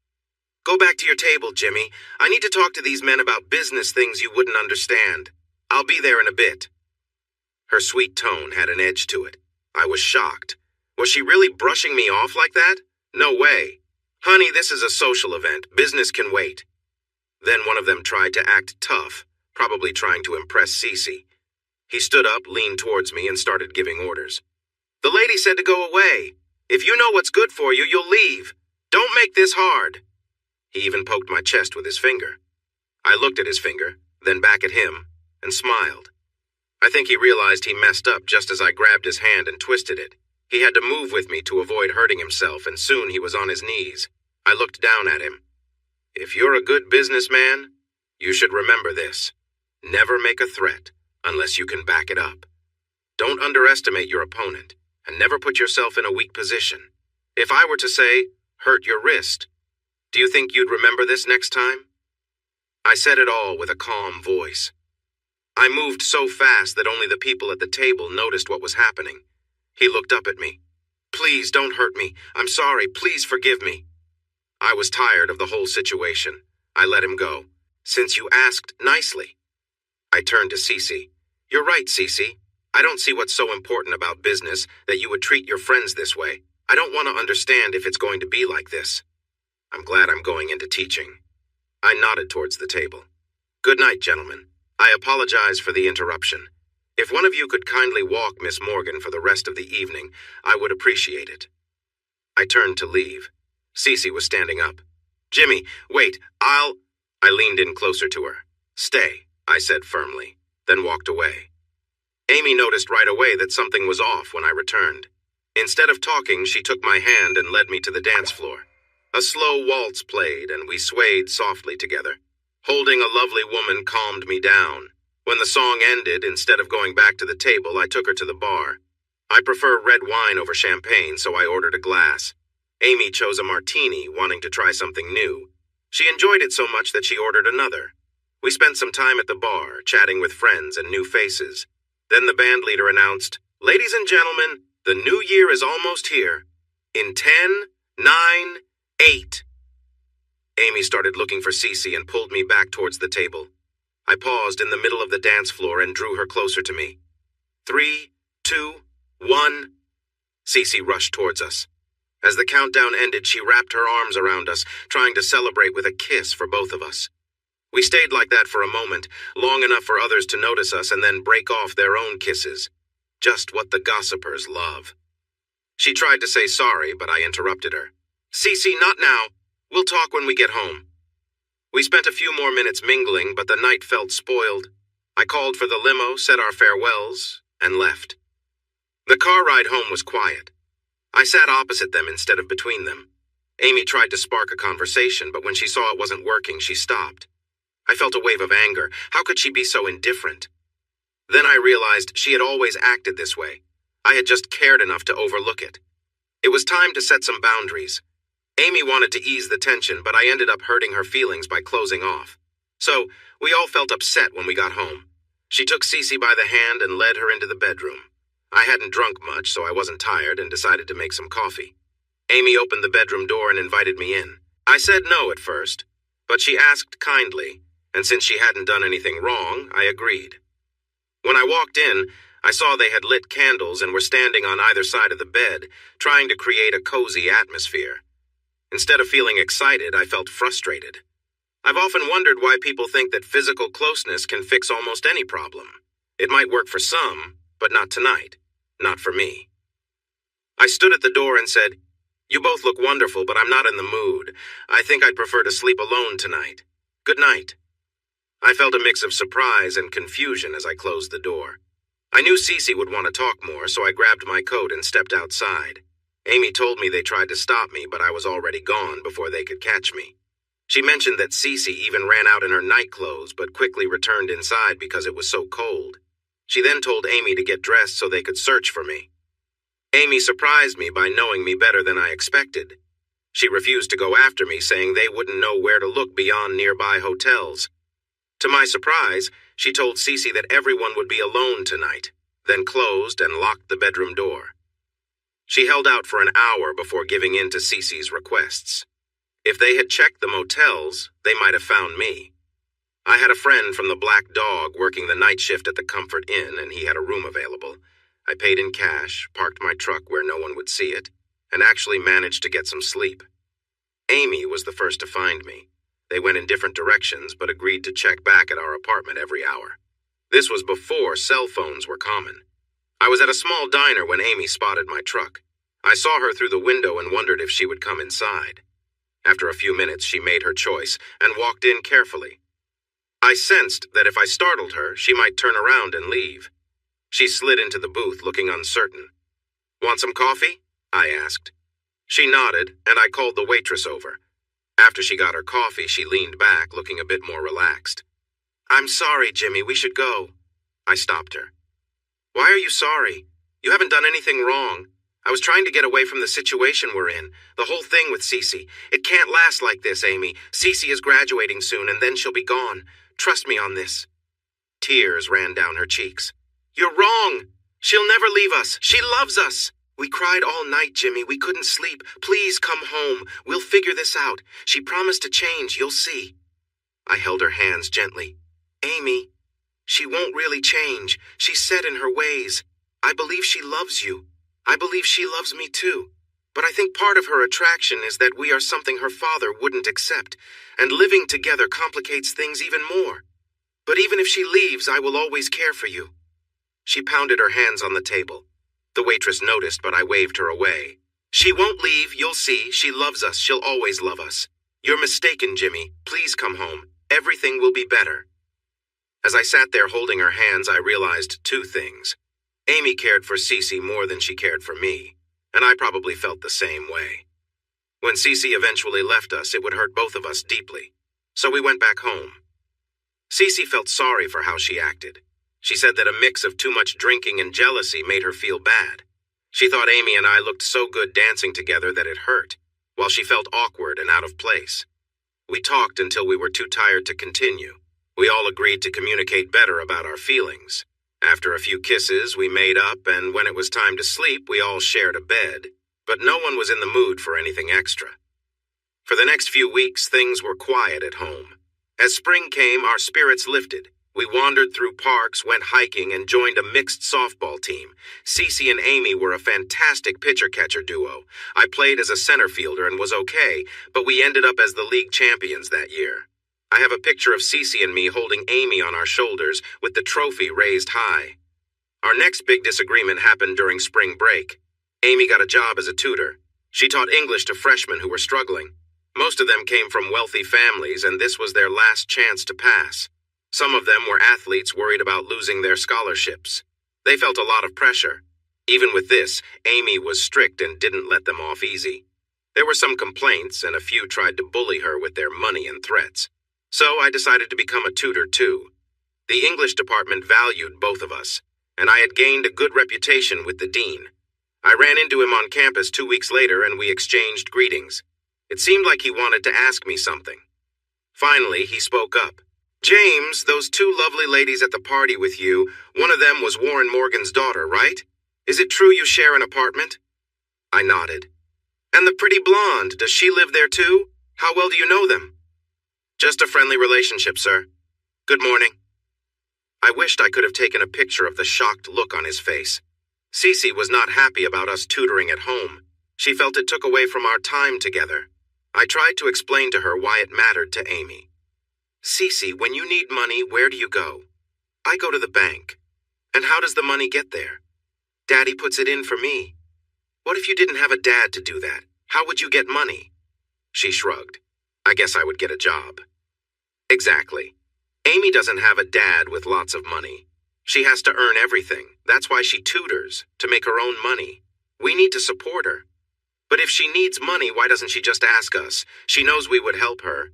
"Go back to your table, Jimmy. I need to talk to these men about business things you wouldn't understand. I'll be there in a bit." Her sweet tone had an edge to it. I was shocked. Was she really brushing me off like that? No way. "Honey, this is a social event. Business can wait." Then one of them tried to act tough, probably trying to impress Cece. He stood up, leaned towards me, and started giving orders. "The lady said to go away. If you know what's good for you, you'll leave. Don't make this hard." He even poked my chest with his finger. I looked at his finger, then back at him, and smiled. I think he realized he messed up just as I grabbed his hand and twisted it. He had to move with me to avoid hurting himself, and soon he was on his knees. I looked down at him. "If you're a good businessman, you should remember this. Never make a threat unless you can back it up. Don't underestimate your opponent, and never put yourself in a weak position. If I were to say, hurt your wrist, do you think you'd remember this next time?" I said it all with a calm voice. I moved so fast that only the people at the table noticed what was happening. He looked up at me. "Please don't hurt me. I'm sorry. Please forgive me." I was tired of the whole situation. I let him go. "Since you asked nicely." I turned to Cece. "You're right, Cece. I don't see what's so important about business that you would treat your friends this way. I don't want to understand if it's going to be like this. I'm glad I'm going into teaching." I nodded towards the table. "Good night, gentlemen. I apologize for the interruption. If one of you could kindly walk Miss Morgan for the rest of the evening, I would appreciate it." I turned to leave. Cece was standing up. Jimmy, wait, I leaned in closer to her. Stay, I said firmly, then walked away. Amy noticed right away that something was off when I returned. Instead of talking, she took my hand and led me to the dance floor. A slow waltz played, and we swayed softly together. Holding a lovely woman calmed me down. When the song ended, instead of going back to the table, I took her to the bar. I prefer red wine over champagne, so I ordered a glass. Amy chose a martini, wanting to try something new. She enjoyed it so much that she ordered another. We spent some time at the bar, chatting with friends and new faces. Then the band leader announced, "Ladies and gentlemen, the new year is almost here. In 10, 9, 8. Amy started looking for Cece and pulled me back towards the table. I paused in the middle of the dance floor and drew her closer to me. 3, 2, 1. Cece rushed towards us. As the countdown ended, she wrapped her arms around us, trying to celebrate with a kiss for both of us. We stayed like that for a moment, long enough for others to notice us and then break off their own kisses. Just what the gossipers love. She tried to say sorry, but I interrupted her. Cece, not now. We'll talk when we get home. We spent a few more minutes mingling, but the night felt spoiled. I called for the limo, said our farewells, and left. The car ride home was quiet. I sat opposite them instead of between them. Amy tried to spark a conversation, but when she saw it wasn't working, she stopped. I felt a wave of anger. How could she be so indifferent? Then I realized she had always acted this way. I had just cared enough to overlook it. It was time to set some boundaries. Amy wanted to ease the tension, but I ended up hurting her feelings by closing off. So, we all felt upset when we got home. She took Cece by the hand and led her into the bedroom. I hadn't drunk much, so I wasn't tired and decided to make some coffee. Amy opened the bedroom door and invited me in. I said no at first, but she asked kindly, and since she hadn't done anything wrong, I agreed. When I walked in, I saw they had lit candles and were standing on either side of the bed, trying to create a cozy atmosphere. Instead of feeling excited, I felt frustrated. I've often wondered why people think that physical closeness can fix almost any problem. It might work for some, but not tonight. Not for me. I stood at the door and said, "You both look wonderful, but I'm not in the mood. I think I'd prefer to sleep alone tonight. Good night." I felt a mix of surprise and confusion as I closed the door. I knew Cece would want to talk more, so I grabbed my coat and stepped outside. Amy told me they tried to stop me, but I was already gone before they could catch me. She mentioned that Cece even ran out in her night clothes, but quickly returned inside because it was so cold. She then told Amy to get dressed so they could search for me. Amy surprised me by knowing me better than I expected. She refused to go after me, saying they wouldn't know where to look beyond nearby hotels. To my surprise, she told Cece that everyone would be alone tonight, then closed and locked the bedroom door. She held out for an hour before giving in to Cece's requests. If they had checked the motels, they might have found me. I had a friend from the Black Dog working the night shift at the Comfort Inn, and he had a room available. I paid in cash, parked my truck where no one would see it, and actually managed to get some sleep. Amy was the first to find me. They went in different directions, but agreed to check back at our apartment every hour. This was before cell phones were common. I was at a small diner when Amy spotted my truck. I saw her through the window and wondered if she would come inside. After a few minutes, she made her choice and walked in carefully. I sensed that if I startled her, she might turn around and leave. She slid into the booth, looking uncertain. "Want some coffee?" I asked. She nodded, and I called the waitress over. After she got her coffee, she leaned back, looking a bit more relaxed. "I'm sorry, Jimmy, we should go." I stopped her. "Why are you sorry? You haven't done anything wrong. I was trying to get away from the situation we're in, the whole thing with Cece. It can't last like this, Amy. Cece is graduating soon, and then she'll be gone. Trust me on this." Tears ran down her cheeks. "You're wrong. She'll never leave us. She loves us. We cried all night, Jimmy. We couldn't sleep. Please come home. We'll figure this out. She promised to change. You'll see." I held her hands gently. "Amy, she won't really change. She's set in her ways. I believe she loves you. I believe she loves me too. But I think part of her attraction is that we are something her father wouldn't accept, and living together complicates things even more. But even if she leaves, I will always care for you." She pounded her hands on the table. The waitress noticed, but I waved her away. She won't leave, you'll see. She loves us. She'll always love us. You're mistaken, Jimmy. Please come home. Everything will be better. As I sat there holding her hands, I realized two things. Amy cared for Cece more than she cared for me, and I probably felt the same way. When Cece eventually left us, it would hurt both of us deeply, so we went back home. Cece felt sorry for how she acted. She said that a mix of too much drinking and jealousy made her feel bad. She thought Amy and I looked so good dancing together that it hurt, while she felt awkward and out of place. We talked until we were too tired to continue. We all agreed to communicate better about our feelings. After a few kisses, we made up, and when it was time to sleep, we all shared a bed, but no one was in the mood for anything extra. For the next few weeks, things were quiet at home. As spring came, our spirits lifted. We wandered through parks, went hiking, and joined a mixed softball team. Cece and Amy were a fantastic pitcher-catcher duo. I played as a center fielder and was okay, but we ended up as the league champions that year. I have a picture of Cece and me holding Amy on our shoulders with the trophy raised high. Our next big disagreement happened during spring break. Amy got a job as a tutor. She taught English to freshmen who were struggling. Most of them came from wealthy families, and this was their last chance to pass. Some of them were athletes worried about losing their scholarships. They felt a lot of pressure. Even with this, Amy was strict and didn't let them off easy. There were some complaints, and a few tried to bully her with their money and threats. So I decided to become a tutor too. The English department valued both of us, and I had gained a good reputation with the dean. I ran into him on campus 2 weeks later, and we exchanged greetings. It seemed like he wanted to ask me something. Finally, he spoke up. "James, those two lovely ladies at the party with you, one of them was Warren Morgan's daughter, right? Is it true you share an apartment?" I nodded. "And the pretty blonde, does she live there too? How well do you know them?" "Just a friendly relationship, sir. Good morning." I wished I could have taken a picture of the shocked look on his face. Cece was not happy about us tutoring at home. She felt it took away from our time together. I tried to explain to her why it mattered to Amy. "Cece, when you need money, where do you go?" "I go to the bank." "And how does the money get there?" "Daddy puts it in for me." "What if you didn't have a dad to do that? How would you get money?" She shrugged. "I guess I would get a job." Exactly. Amy doesn't have a dad with lots of money. She has to earn everything. That's why she tutors, to make her own money. We need to support her. But if she needs money, why doesn't she just ask us? She knows we would help her.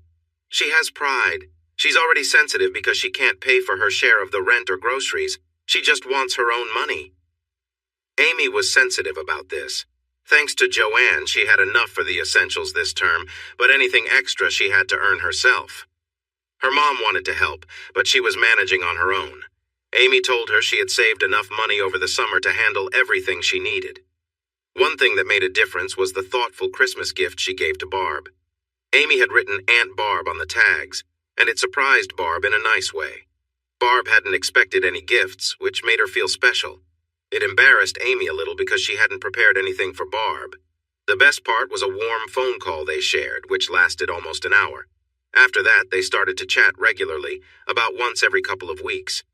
She has pride. She's already sensitive because she can't pay for her share of the rent or groceries. She just wants her own money. Amy was sensitive about this. Thanks to Joanne, she had enough for the essentials this term, but anything extra she had to earn herself. Her mom wanted to help, but she was managing on her own. Amy told her she had saved enough money over the summer to handle everything she needed. One thing that made a difference was the thoughtful Christmas gift she gave to Barb. Amy had written Aunt Barb on the tags, and it surprised Barb in a nice way. Barb hadn't expected any gifts, which made her feel special. It embarrassed Amy a little because she hadn't prepared anything for Barb. The best part was a warm phone call they shared, which lasted almost an hour. After that, they started to chat regularly, about once every couple of weeks.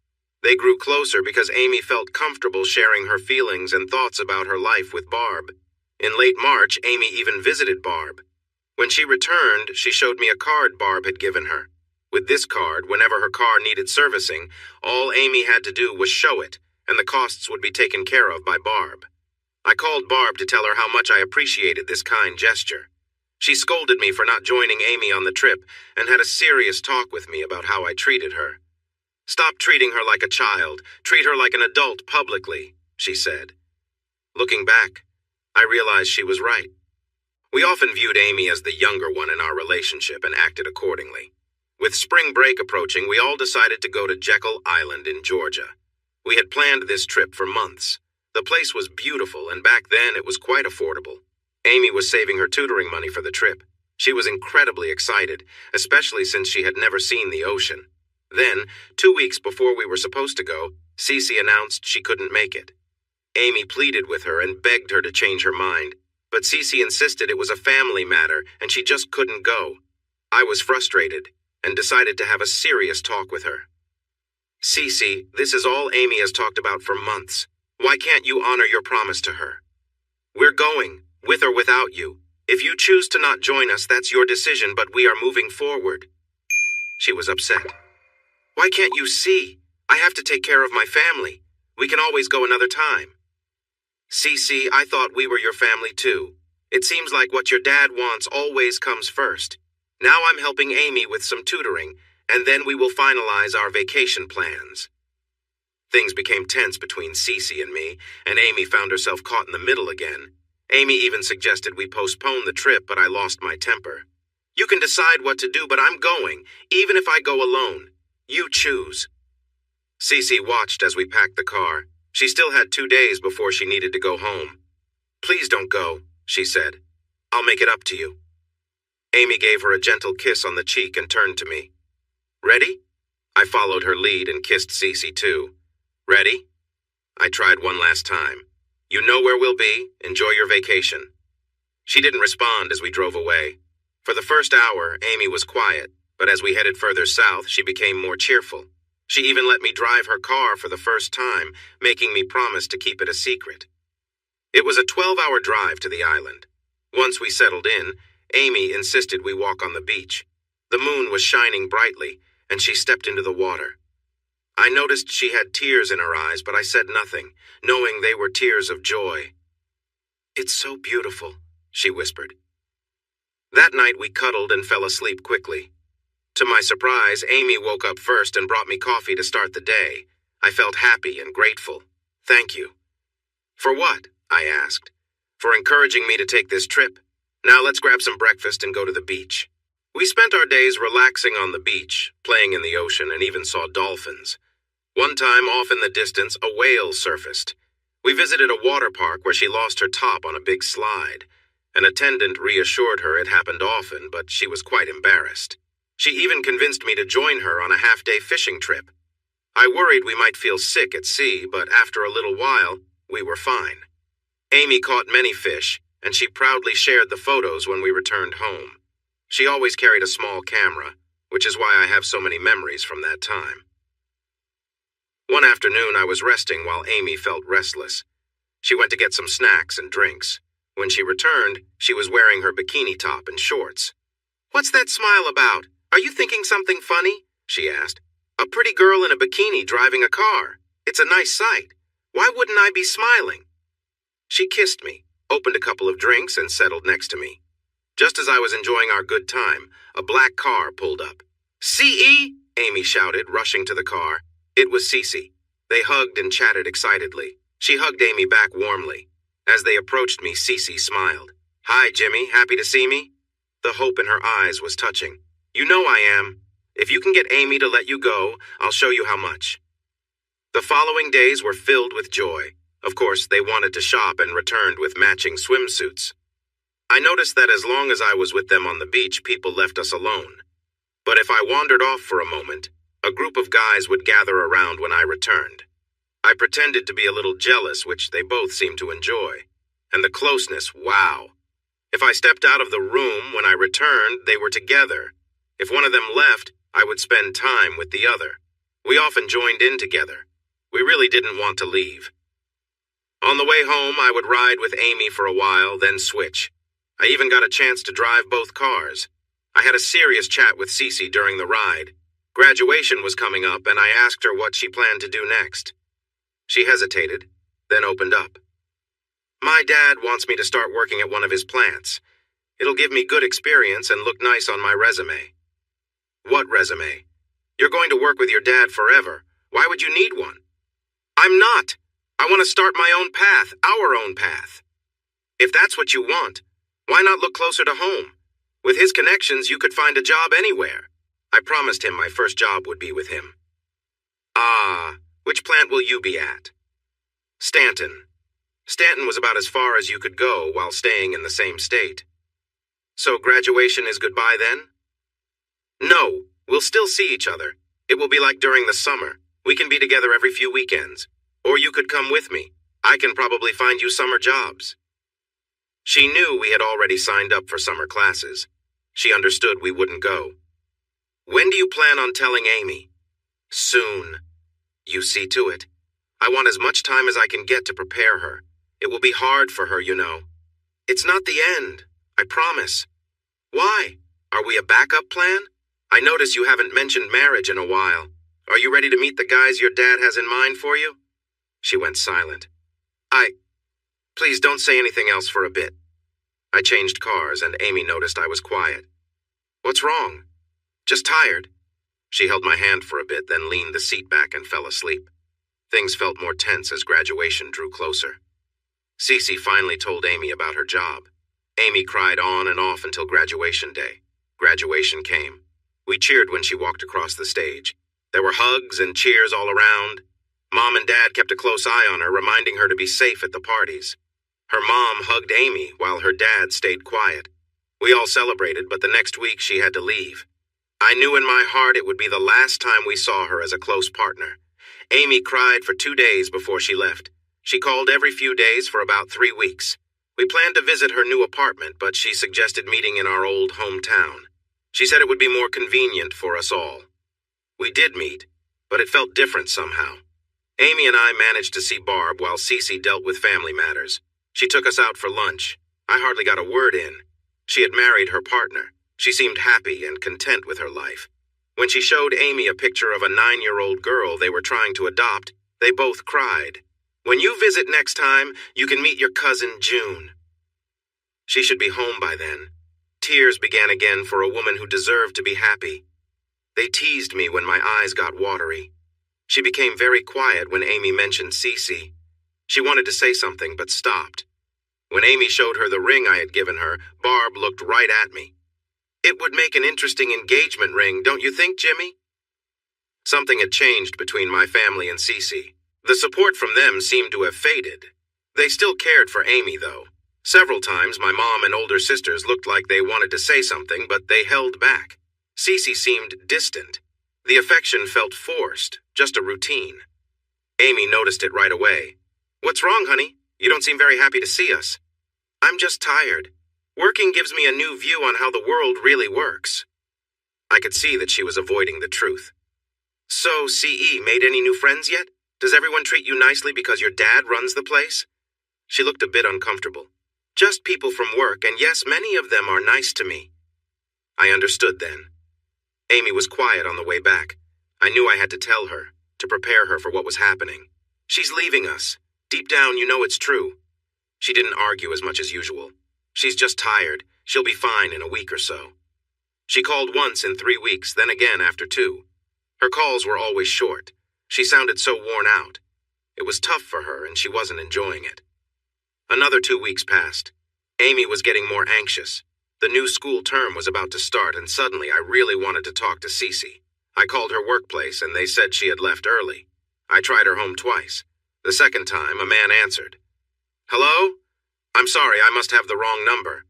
They grew closer because Amy felt comfortable sharing her feelings and thoughts about her life with Barb. In late March, Amy even visited Barb. When she returned, she showed me a card Barb had given her. With this card, whenever her car needed servicing, all Amy had to do was show it, and the costs would be taken care of by Barb. I called Barb to tell her how much I appreciated this kind gesture. She scolded me for not joining Amy on the trip and had a serious talk with me about how I treated her. "Stop treating her like a child. Treat her like an adult publicly," she said. Looking back, I realized she was right. We often viewed Amy as the younger one in our relationship and acted accordingly. With spring break approaching, we all decided to go to Jekyll Island in Georgia. We had planned this trip for months. The place was beautiful, and back then it was quite affordable. Amy was saving her tutoring money for the trip. She was incredibly excited, especially since she had never seen the ocean. Then, 2 weeks before we were supposed to go, Cece announced she couldn't make it. Amy pleaded with her and begged her to change her mind, but Cece insisted it was a family matter and she just couldn't go. I was frustrated and decided to have a serious talk with her. "Cece, this is all Amy has talked about for months. Why can't you honor your promise to her?" "We're going. with or without you. If you choose to not join us, that's your decision, but we are moving forward. She was upset. Why can't you see? I have to take care of my family. We can always go another time. Cece, I thought we were your family too. It seems like what your dad wants always comes first. Now I'm helping Amy with some tutoring, and then we will finalize our vacation plans. Things became tense between Cece and me, and Amy found herself caught in the middle again. Amy even suggested we postpone the trip, but I lost my temper. You can decide what to do, but I'm going, even if I go alone. You choose. Cece watched as we packed the car. She still had 2 days before she needed to go home. Please don't go, she said. I'll make it up to you. Amy gave her a gentle kiss on the cheek and turned to me. Ready? I followed her lead and kissed Cece too. Ready? I tried one last time. You know where we'll be. Enjoy your vacation. She didn't respond as we drove away. For the first hour, Amy was quiet, but as we headed further south, she became more cheerful. She even let me drive her car for the first time, making me promise to keep it a secret. It was a 12-hour drive to the island. Once we settled in, Amy insisted we walk on the beach. The moon was shining brightly, and she stepped into the water. I noticed she had tears in her eyes, but I said nothing, knowing they were tears of joy. It's so beautiful, she whispered. That night we cuddled and fell asleep quickly. To my surprise, Amy woke up first and brought me coffee to start the day. I felt happy and grateful. Thank you. For what? I asked. For encouraging me to take this trip. Now let's grab some breakfast and go to the beach. We spent our days relaxing on the beach, playing in the ocean, and even saw dolphins. One time, off in the distance, a whale surfaced. We visited a water park where she lost her top on a big slide. An attendant reassured her it happened often, but she was quite embarrassed. She even convinced me to join her on a half-day fishing trip. I worried we might feel sick at sea, but after a little while, we were fine. Amy caught many fish, and she proudly shared the photos when we returned home. She always carried a small camera, which is why I have so many memories from that time. One afternoon, I was resting while Amy felt restless. She went to get some snacks and drinks. When she returned, she was wearing her bikini top and shorts. What's that smile about? Are you thinking something funny? She asked. A pretty girl in a bikini driving a car. It's a nice sight. Why wouldn't I be smiling? She kissed me, opened a couple of drinks, and settled next to me. Just as I was enjoying our good time, a black car pulled up. C.E.! Amy shouted, rushing to the car. It was Cece. They hugged and chatted excitedly. She hugged Amy back warmly. As they approached me, Cece smiled. Hi, Jimmy. Happy to see me? The hope in her eyes was touching. You know I am. If you can get Amy to let you go, I'll show you how much. The following days were filled with joy. Of course, they wanted to shop and returned with matching swimsuits. I noticed that as long as I was with them on the beach, people left us alone. But if I wandered off for a moment, a group of guys would gather around when I returned. I pretended to be a little jealous, which they both seemed to enjoy. And the closeness, wow. If I stepped out of the room when I returned, they were together. If one of them left, I would spend time with the other. We often joined in together. We really didn't want to leave. On the way home, I would ride with Amy for a while, then switch. I even got a chance to drive both cars. I had a serious chat with Cece during the ride. Graduation was coming up, and I asked her what she planned to do next. She hesitated, then opened up. My dad wants me to start working at one of his plants. It'll give me good experience and look nice on my resume. What resume? You're going to work with your dad forever. Why would you need one? I'm not. I want to start my own path, our own path. If that's what you want, why not look closer to home? With his connections, you could find a job anywhere. I promised him my first job would be with him. Ah, which plant will you be at? Stanton. Stanton was about as far as you could go while staying in the same state. So graduation is goodbye then? No, we'll still see each other. It will be like during the summer. We can be together every few weekends. Or you could come with me. I can probably find you summer jobs. She knew we had already signed up for summer classes. She understood we wouldn't go. When do you plan on telling Amy? Soon. You see to it. I want as much time as I can get to prepare her. It will be hard for her, you know. It's not the end. I promise. Why? Are we a backup plan? I notice you haven't mentioned marriage in a while. Are you ready to meet the guys your dad has in mind for you? She went silent. Please don't say anything else for a bit. I changed cars and Amy noticed I was quiet. What's wrong? Just tired. She held my hand for a bit, then leaned the seat back and fell asleep. Things felt more tense as graduation drew closer. Cece finally told Amy about her job. Amy cried on and off until graduation day. Graduation came. We cheered when she walked across the stage. There were hugs and cheers all around. Mom and Dad kept a close eye on her, reminding her to be safe at the parties. Her mom hugged Amy while her dad stayed quiet. We all celebrated, but the next week she had to leave. I knew in my heart it would be the last time we saw her as a close partner. Amy cried for 2 days before she left. She called every few days for about 3 weeks. We planned to visit her new apartment, but she suggested meeting in our old hometown. She said it would be more convenient for us all. We did meet, but it felt different somehow. Amy and I managed to see Barb while Cece dealt with family matters. She took us out for lunch. I hardly got a word in. She had married her partner. She seemed happy and content with her life. When she showed Amy a picture of a 9-year-old girl they were trying to adopt, they both cried. When you visit next time, you can meet your cousin June. She should be home by then. Tears began again for a woman who deserved to be happy. They teased me when my eyes got watery. She became very quiet when Amy mentioned Cece. She wanted to say something, but stopped. When Amy showed her the ring I had given her, Barb looked right at me. It would make an interesting engagement ring, don't you think, Jimmy? Something had changed between my family and Cece. The support from them seemed to have faded. They still cared for Amy, though. Several times my mom and older sisters looked like they wanted to say something, but they held back. Cece seemed distant. The affection felt forced, just a routine. Amy noticed it right away. What's wrong, honey? You don't seem very happy to see us. I'm just tired. Working gives me a new view on how the world really works. I could see that she was avoiding the truth. So, CE, made any new friends yet? Does everyone treat you nicely because your dad runs the place? She looked a bit uncomfortable. Just people from work, and yes, many of them are nice to me. I understood then. Amy was quiet on the way back. I knew I had to tell her, to prepare her for what was happening. She's leaving us. Deep down, you know it's true. She didn't argue as much as usual. She's just tired. She'll be fine in a week or so. She called once in 3 weeks, then again after 2. Her calls were always short. She sounded so worn out. It was tough for her, and she wasn't enjoying it. Another 2 weeks passed. Amy was getting more anxious. The new school term was about to start, and suddenly I really wanted to talk to Cece. I called her workplace, and they said she had left early. I tried her home twice. The second time, a man answered. Hello? I'm sorry, I must have the wrong number.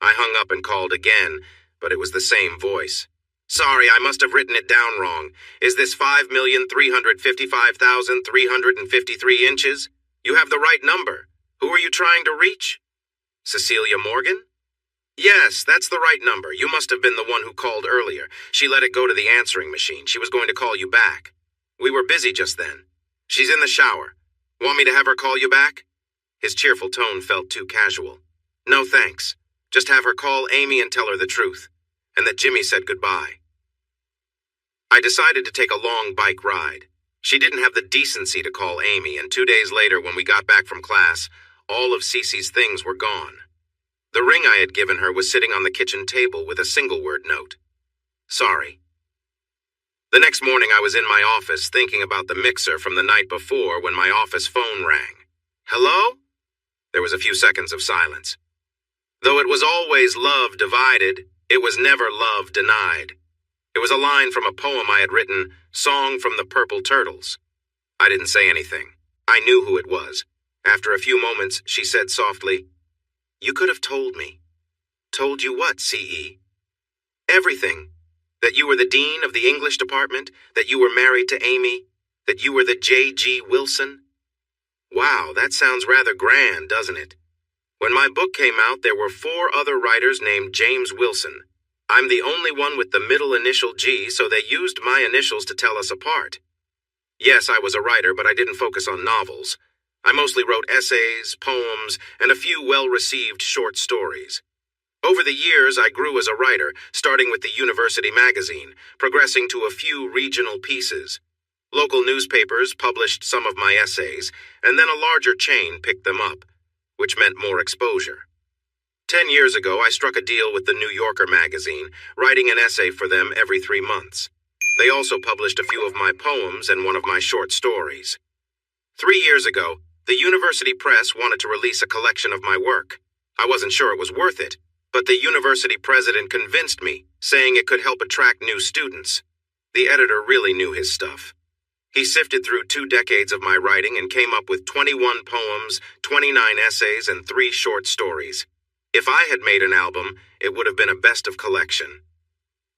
I hung up and called again, but it was the same voice. Sorry, I must have written it down wrong. Is this 5,355,353 inches? You have the right number. Who are you trying to reach? Cecilia Morgan? Yes, that's the right number. You must have been the one who called earlier. She let it go to the answering machine. She was going to call you back. We were busy just then. She's in the shower. Want me to have her call you back? His cheerful tone felt too casual. No thanks. Just have her call Amy and tell her the truth, and that Jimmy said goodbye. I decided to take a long bike ride. She didn't have the decency to call Amy, and 2 days later when we got back from class, all of Cece's things were gone. The ring I had given her was sitting on the kitchen table with a single-word note. Sorry. The next morning I was in my office thinking about the mixer from the night before when my office phone rang. Hello? There was a few seconds of silence. Though it was always love divided, it was never love denied. It was a line from a poem I had written, Song from the Purple Turtles. I didn't say anything. I knew who it was. After a few moments, she said softly, You could have told me. Told you what, CE? Everything. That you were the dean of the English department, that you were married to Amy, that you were the J.G. Wilson. Wow, that sounds rather grand, doesn't it? When my book came out, there were 4 other writers named James Wilson. I'm the only one with the middle initial G, so they used my initials to tell us apart. Yes, I was a writer, but I didn't focus on novels. I mostly wrote essays, poems, and a few well-received short stories. Over the years, I grew as a writer, starting with the university magazine, progressing to a few regional pieces. Local newspapers published some of my essays, and then a larger chain picked them up, which meant more exposure. 10 years ago, I struck a deal with the New Yorker magazine, writing an essay for them every 3 months. They also published a few of my poems and one of my short stories. 3 years ago, the university press wanted to release a collection of my work. I wasn't sure it was worth it, but the university president convinced me, saying it could help attract new students. The editor really knew his stuff. He sifted through 2 decades of my writing and came up with 21 poems, 29 essays, and 3 short stories. If I had made an album, it would have been a best of collection.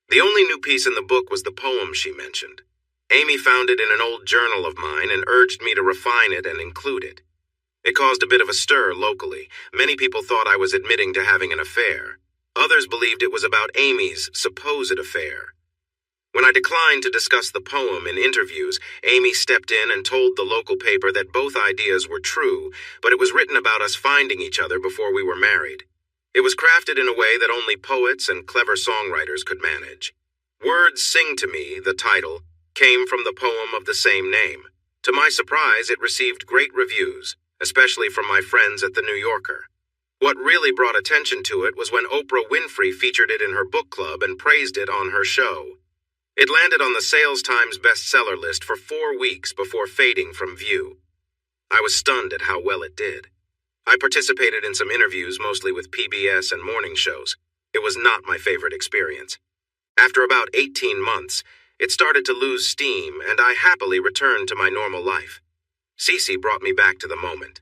The only new piece in the book was the poem she mentioned. Amy found it in an old journal of mine and urged me to refine it and include it. It caused a bit of a stir locally. Many people thought I was admitting to having an affair. Others believed it was about Amy's supposed affair. When I declined to discuss the poem in interviews, Amy stepped in and told the local paper that both ideas were true, but it was written about us finding each other before we were married. It was crafted in a way that only poets and clever songwriters could manage. Words Sing to Me, the title, came from the poem of the same name. To my surprise, it received great reviews, especially from my friends at the New Yorker. What really brought attention to it was when Oprah Winfrey featured it in her book club and praised it on her show. It landed on the Sales Times bestseller list for 4 weeks before fading from view. I was stunned at how well it did. I participated in some interviews, mostly with PBS and morning shows. It was not my favorite experience. After about 18 months, it started to lose steam, and I happily returned to my normal life. Cece brought me back to the moment.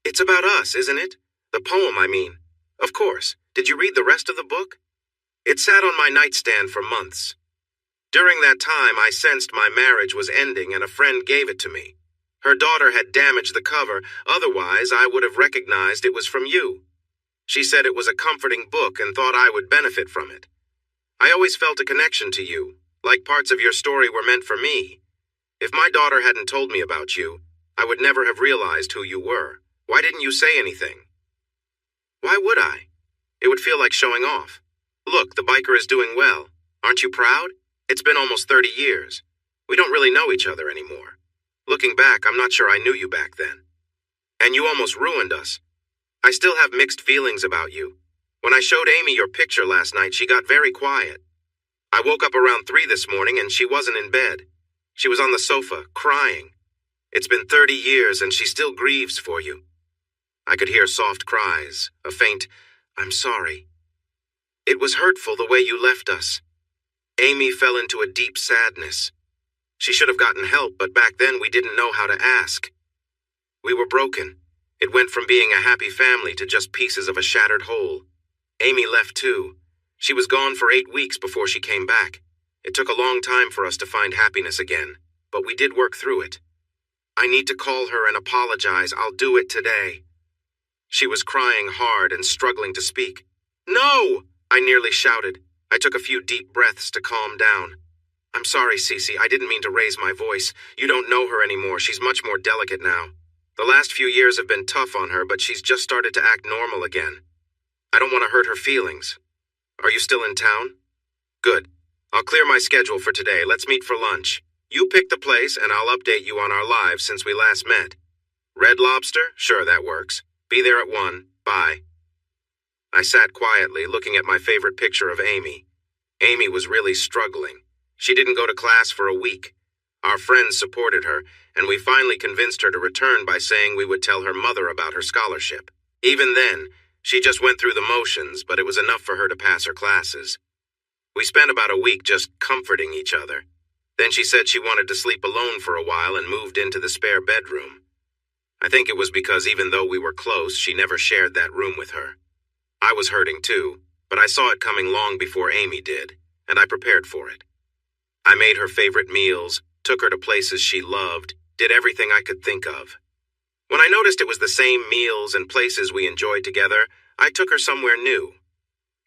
It's about us, isn't it? The poem, I mean. Of course. Did you read the rest of the book? It sat on my nightstand for months. During that time, I sensed my marriage was ending, and a friend gave it to me. Her daughter had damaged the cover, otherwise I would have recognized it was from you. She said it was a comforting book and thought I would benefit from it. I always felt a connection to you, like parts of your story were meant for me. If my daughter hadn't told me about you, I would never have realized who you were. Why didn't you say anything? Why would I? It would feel like showing off. Look, the biker is doing well. Aren't you proud? It's been almost 30 years. We don't really know each other anymore. Looking back, I'm not sure I knew you back then. And you almost ruined us. I still have mixed feelings about you. When I showed Amy your picture last night, she got very quiet. I woke up around 3 this morning and she wasn't in bed. She was on the sofa, crying. It's been 30 years and she still grieves for you. I could hear soft cries, a faint, "I'm sorry." It was hurtful the way you left us. Amy fell into a deep sadness. She should have gotten help, but back then we didn't know how to ask. We were broken. It went from being a happy family to just pieces of a shattered whole. Amy left too. She was gone for 8 weeks before she came back. It took a long time for us to find happiness again, but we did work through it. I need to call her and apologize. I'll do it today. She was crying hard and struggling to speak. No! I nearly shouted. I took a few deep breaths to calm down. I'm sorry, Cece. I didn't mean to raise my voice. You don't know her anymore. She's much more delicate now. The last few years have been tough on her, but she's just started to act normal again. I don't want to hurt her feelings. Are you still in town? Good. I'll clear my schedule for today. Let's meet for lunch. You pick the place, and I'll update you on our lives since we last met. Red Lobster? Sure, that works. Be there at 1. Bye. I sat quietly, looking at my favorite picture of Amy. Amy was really struggling. She didn't go to class for a week. Our friends supported her, and we finally convinced her to return by saying we would tell her mother about her scholarship. Even then, she just went through the motions, but it was enough for her to pass her classes. We spent about a week just comforting each other. Then she said she wanted to sleep alone for a while and moved into the spare bedroom. I think it was because even though we were close, she never shared that room with her. I was hurting too, but I saw it coming long before Amy did, and I prepared for it. I made her favorite meals, took her to places she loved, did everything I could think of. When I noticed it was the same meals and places we enjoyed together, I took her somewhere new.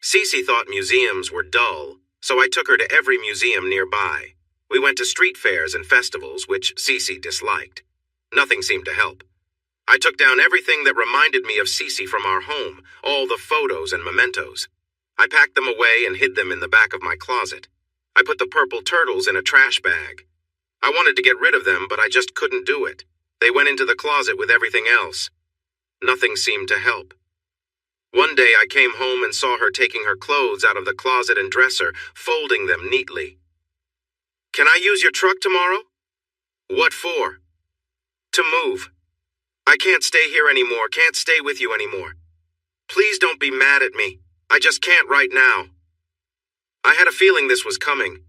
Cece thought museums were dull, so I took her to every museum nearby. We went to street fairs and festivals, which Cece disliked. Nothing seemed to help. I took down everything that reminded me of Cece from our home, all the photos and mementos. I packed them away and hid them in the back of my closet. I put the purple turtles in a trash bag. I wanted to get rid of them, but I just couldn't do it. They went into the closet with everything else. Nothing seemed to help. One day I came home and saw her taking her clothes out of the closet and dresser, folding them neatly. "Can I use your truck tomorrow?" "What for?" "To move. I can't stay here anymore, can't stay with you anymore. Please don't be mad at me. I just can't right now." I had a feeling this was coming.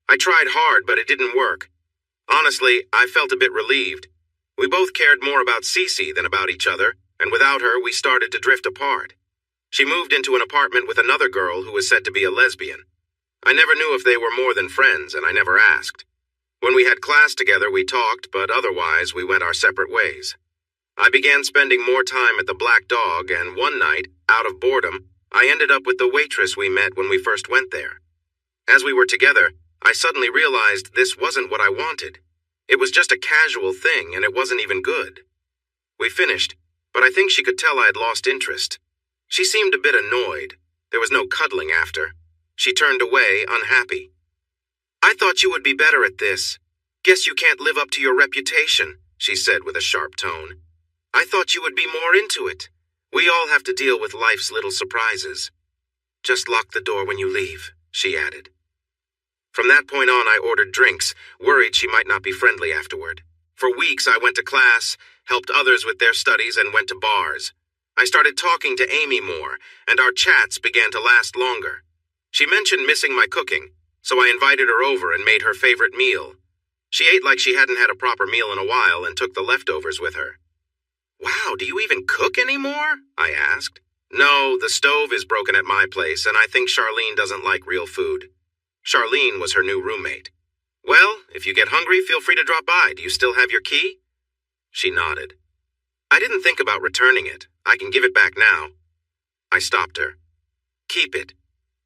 I tried hard, but it didn't work. Honestly, I felt a bit relieved. We both cared more about Cece than about each other, and without her, we started to drift apart. She moved into an apartment with another girl who was said to be a lesbian. I never knew if they were more than friends, and I never asked. When we had class together, we talked, but otherwise, we went our separate ways. I began spending more time at the Black Dog, and one night, out of boredom, I ended up with the waitress we met when we first went there. As we were together, I suddenly realized this wasn't what I wanted. It was just a casual thing, and it wasn't even good. We finished, but I think she could tell I had lost interest. She seemed a bit annoyed. There was no cuddling after. She turned away, unhappy. "I thought you would be better at this. Guess you can't live up to your reputation," she said with a sharp tone. "I thought you would be more into it. We all have to deal with life's little surprises." "Just lock the door when you leave," she added. From that point on, I ordered drinks, worried she might not be friendly afterward. For weeks, I went to class, helped others with their studies, and went to bars. I started talking to Amy more, and our chats began to last longer. She mentioned missing my cooking, so I invited her over and made her favorite meal. She ate like she hadn't had a proper meal in a while and took the leftovers with her. "Wow, do you even cook anymore?" I asked. "No, the stove is broken at my place, and I think Charlene doesn't like real food." Charlene was her new roommate. "Well, if you get hungry, feel free to drop by. Do you still have your key?" She nodded. "I didn't think about returning it. I can give it back now." I stopped her. "Keep it.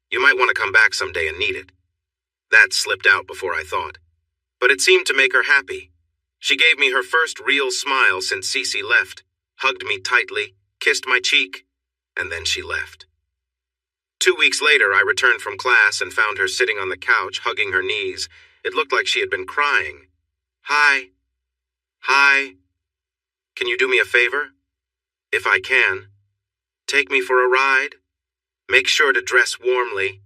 You might want to come back someday and need it." That slipped out before I thought. But it seemed to make her happy. She gave me her first real smile since Cece left, hugged me tightly, kissed my cheek, and then she left. 2 weeks later, I returned from class and found her sitting on the couch, hugging her knees. It looked like she had been crying. "Hi. Hi. Can you do me a favor?" "If I can. Take me for a ride. Make sure to dress warmly."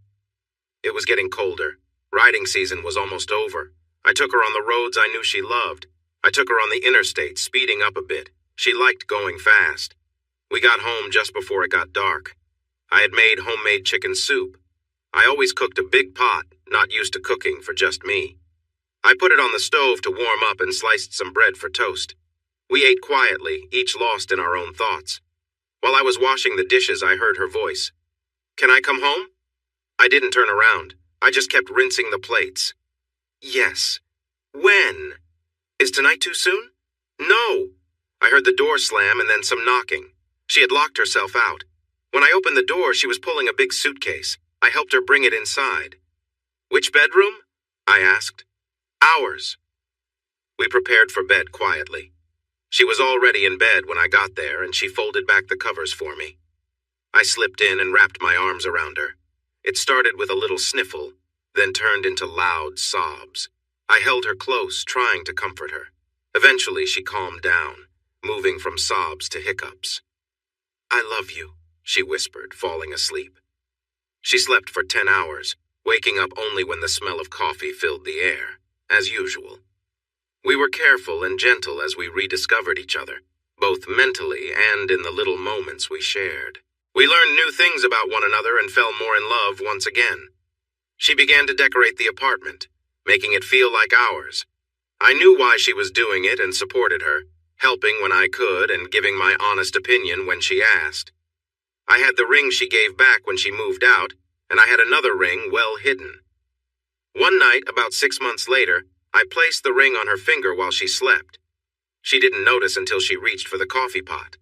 It was getting colder. Riding season was almost over. I took her on the roads I knew she loved. I took her on the interstate, speeding up a bit. She liked going fast. We got home just before it got dark. I had made homemade chicken soup. I always cooked a big pot, not used to cooking for just me. I put it on the stove to warm up and sliced some bread for toast. We ate quietly, each lost in our own thoughts. While I was washing the dishes, I heard her voice. "Can I come home?" I didn't turn around. I just kept rinsing the plates. "Yes." "When? Is tonight too soon?" "No." I heard the door slam and then some knocking. She had locked herself out. When I opened the door, she was pulling a big suitcase. I helped her bring it inside. "Which bedroom?" I asked. "Ours." We prepared for bed quietly. She was already in bed when I got there, and she folded back the covers for me. I slipped in and wrapped my arms around her. It started with a little sniffle, then turned into loud sobs. I held her close, trying to comfort her. Eventually, she calmed down, moving from sobs to hiccups. "I love you," she whispered, falling asleep. She slept for 10 hours, waking up only when the smell of coffee filled the air, as usual. We were careful and gentle as we rediscovered each other, both mentally and in the little moments we shared. We learned new things about one another and fell more in love once again. She began to decorate the apartment, making it feel like ours. I knew why she was doing it and supported her, helping when I could and giving my honest opinion when she asked. I had the ring she gave back when she moved out, and I had another ring well hidden. One night, about 6 months later, I placed the ring on her finger while she slept. She didn't notice until she reached for the coffee pot.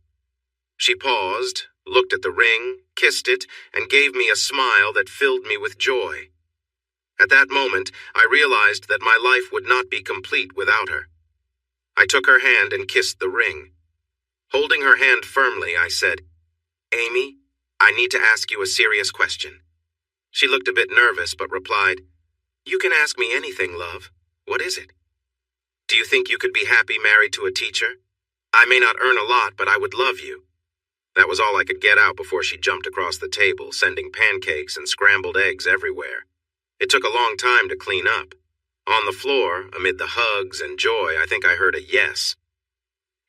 She paused, looked at the ring, kissed it, and gave me a smile that filled me with joy. At that moment, I realized that my life would not be complete without her. I took her hand and kissed the ring. Holding her hand firmly, I said, "Amy, I need to ask you a serious question." She looked a bit nervous, but replied, "You can ask me anything, love. What is it?" "Do you think you could be happy married to a teacher? I may not earn a lot, but I would love you." That was all I could get out before she jumped across the table, sending pancakes and scrambled eggs everywhere. It took a long time to clean up. On the floor, amid the hugs and joy, I think I heard a yes.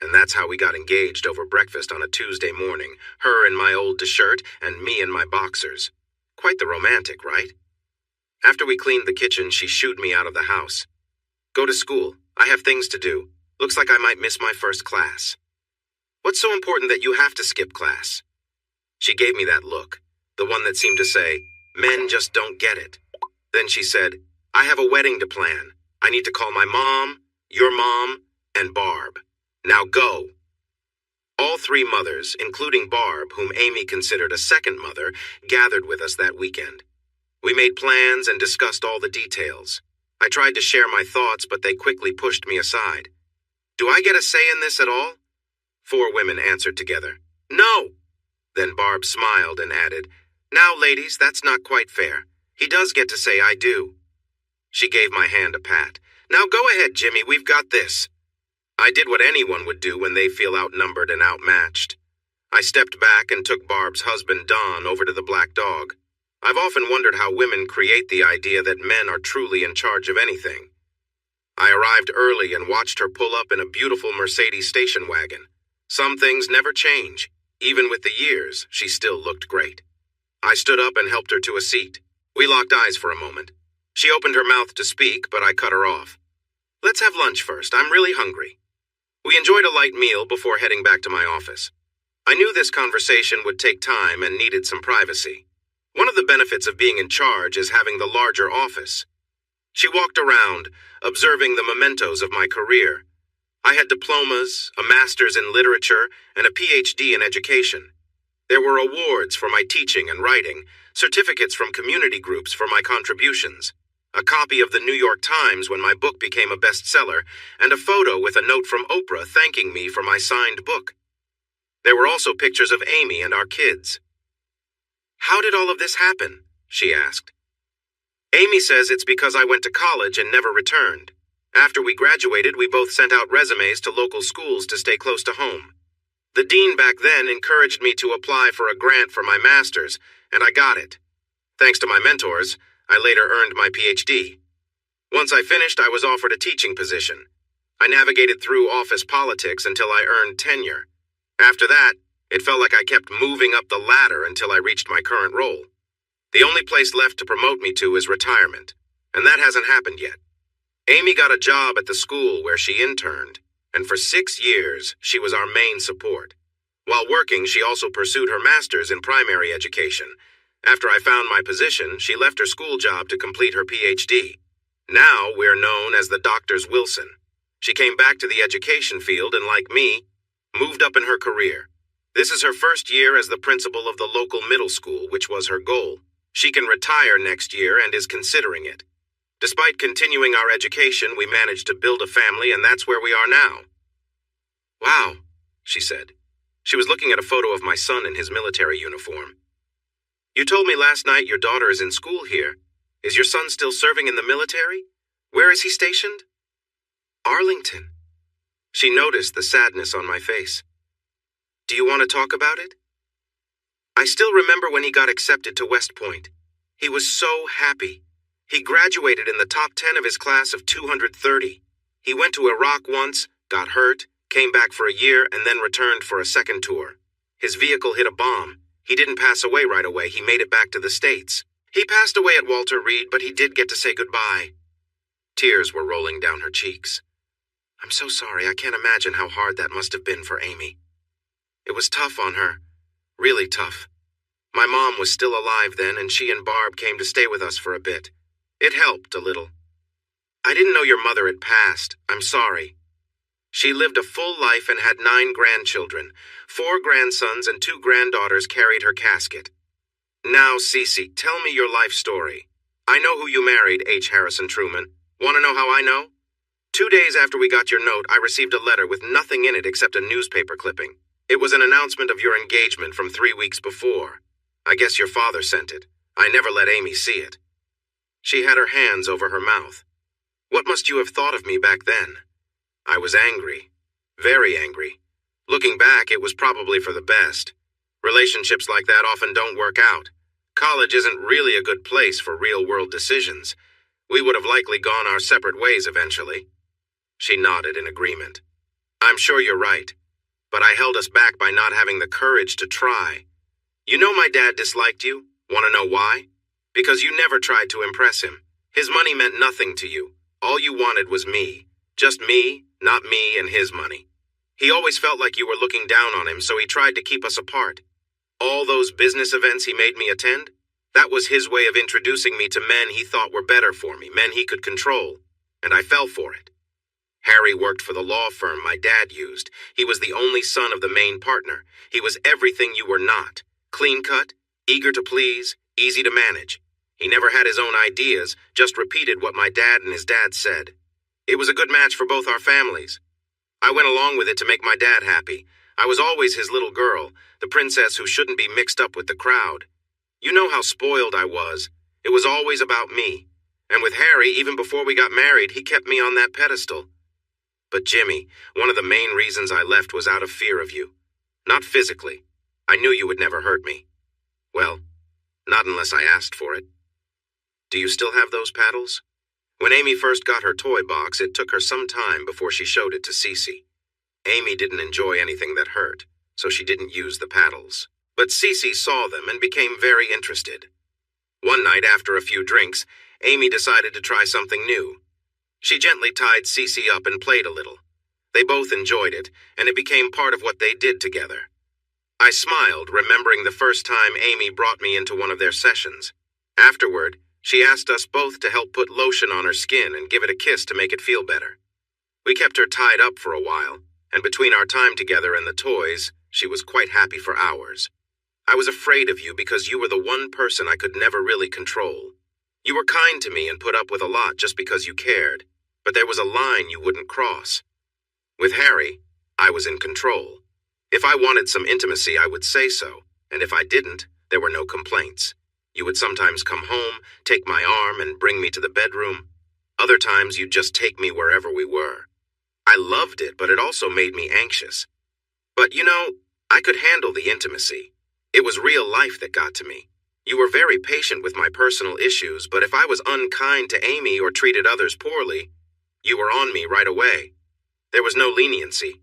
And that's how we got engaged over breakfast on a Tuesday morning, her in my old shirt and me in my boxers. Quite the romantic, right? After we cleaned the kitchen, she shooed me out of the house. "Go to school. I have things to do. Looks like I might miss my first class." "What's so important that you have to skip class?" She gave me that look, the one that seemed to say, "Men just don't get it." Then she said, "I have a wedding to plan. I need to call my mom, your mom, and Barb. Now go." All three mothers, including Barb, whom Amy considered a second mother, gathered with us that weekend. We made plans and discussed all the details. I tried to share my thoughts, but they quickly pushed me aside. "Do I get a say in this at all?" 4 women answered together, "No." Then Barb smiled and added, "Now, ladies, that's not quite fair. He does get to say I do." She gave my hand a pat. "Now go ahead, Jimmy, we've got this." I did what anyone would do when they feel outnumbered and outmatched. I stepped back and took Barb's husband, Don, over to the Black Dog. I've often wondered how women create the idea that men are truly in charge of anything. I arrived early and watched her pull up in a beautiful Mercedes station wagon. Some things never change. Even with the years, she still looked great. I stood up and helped her to a seat. We locked eyes for a moment. She opened her mouth to speak, but I cut her off. "Let's have lunch first. I'm really hungry." We enjoyed a light meal before heading back to my office. I knew this conversation would take time and needed some privacy. One of the benefits of being in charge is having the larger office. She walked around, observing the mementos of my career. I had diplomas, a master's in literature, and a PhD in education. There were awards for my teaching and writing, certificates from community groups for my contributions, a copy of the New York Times when my book became a bestseller, and a photo with a note from Oprah thanking me for my signed book. There were also pictures of Amy and our kids. "How did all of this happen?" she asked. "Amy says it's because I went to college and never returned. After we graduated, we both sent out resumes to local schools to stay close to home. The dean back then encouraged me to apply for a grant for my master's, and I got it. Thanks to my mentors, I later earned my PhD. Once I finished, I was offered a teaching position. I navigated through office politics until I earned tenure. After that, it felt like I kept moving up the ladder until I reached my current role. The only place left to promote me to is retirement, and that hasn't happened yet. Amy got a job at the school where she interned, and for 6 years, she was our main support. While working, she also pursued her master's in primary education. After I found my position, she left her school job to complete her PhD. Now we're known as the Doctors Wilson. She came back to the education field and, like me, moved up in her career. This is her first year as the principal of the local middle school, which was her goal. She can retire next year and is considering it. Despite continuing our education, we managed to build a family, and that's where we are now. "Wow," she said. She was looking at a photo of my son in his military uniform. "You told me last night your daughter is in school here. Is your son still serving in the military? Where is he stationed?" "Arlington." She noticed the sadness on my face. "Do you want to talk about it?" I still remember when he got accepted to West Point. He was so happy. He graduated in the top 10 of his class of 230. He went to Iraq once, got hurt, came back for a year, and then returned for a second tour. His vehicle hit a bomb. He didn't pass away right away. He made it back to the States. He passed away at Walter Reed, but he did get to say goodbye. Tears were rolling down her cheeks. "I'm so sorry. I can't imagine how hard that must have been for Amy. It was tough on her. Really tough. My mom was still alive then, and she and Barb came to stay with us for a bit. It helped a little. I didn't know your mother had passed. I'm sorry. She lived a full life and had 9 grandchildren. 4 grandsons and 2 granddaughters carried her casket. Now, Cece, tell me your life story. I know who you married, H. Harrison Truman. Want to know how I know? 2 days after we got your note, I received a letter with nothing in it except a newspaper clipping. It was an announcement of your engagement from 3 weeks before. I guess your father sent it. I never let Amy see it." She had her hands over her mouth. "What must you have thought of me back then?" I was angry. Very angry. Looking back, it was probably for the best. Relationships like that often don't work out. College isn't really a good place for real-world decisions. We would have likely gone our separate ways eventually. She nodded in agreement. "I'm sure you're right, but I held us back by not having the courage to try. You know my dad disliked you? Want to know why? Because you never tried to impress him. His money meant nothing to you. All you wanted was me. Just me, not me and his money. He always felt like you were looking down on him, so he tried to keep us apart. All those business events he made me attend, that was his way of introducing me to men he thought were better for me, men he could control, and I fell for it. Harry worked for the law firm my dad used. He was the only son of the main partner. He was everything you were not. Clean-cut, eager to please, easy to manage. He never had his own ideas, just repeated what my dad and his dad said. It was a good match for both our families. I went along with it to make my dad happy. I was always his little girl, the princess who shouldn't be mixed up with the crowd. You know how spoiled I was. It was always about me. And with Harry, even before we got married, he kept me on that pedestal. But Jimmy, one of the main reasons I left was out of fear of you. Not physically. I knew you would never hurt me. Well, not unless I asked for it. Do you still have those paddles? When Amy first got her toy box, it took her some time before she showed it to Cece. Amy didn't enjoy anything that hurt, so she didn't use the paddles. But Cece saw them and became very interested. One night, after a few drinks, Amy decided to try something new. She gently tied Cece up and played a little. They both enjoyed it, and it became part of what they did together. I smiled, remembering the first time Amy brought me into one of their sessions. Afterward, she asked us both to help put lotion on her skin and give it a kiss to make it feel better. We kept her tied up for a while, and between our time together and the toys, she was quite happy for hours. I was afraid of you because you were the one person I could never really control. You were kind to me and put up with a lot just because you cared, but there was a line you wouldn't cross. With Harry, I was in control. If I wanted some intimacy, I would say so, and if I didn't, there were no complaints. You would sometimes come home, take my arm, and bring me to the bedroom. Other times, you'd just take me wherever we were. I loved it, but it also made me anxious. But, I could handle the intimacy. It was real life that got to me. You were very patient with my personal issues, but if I was unkind to Amy or treated others poorly, you were on me right away. There was no leniency.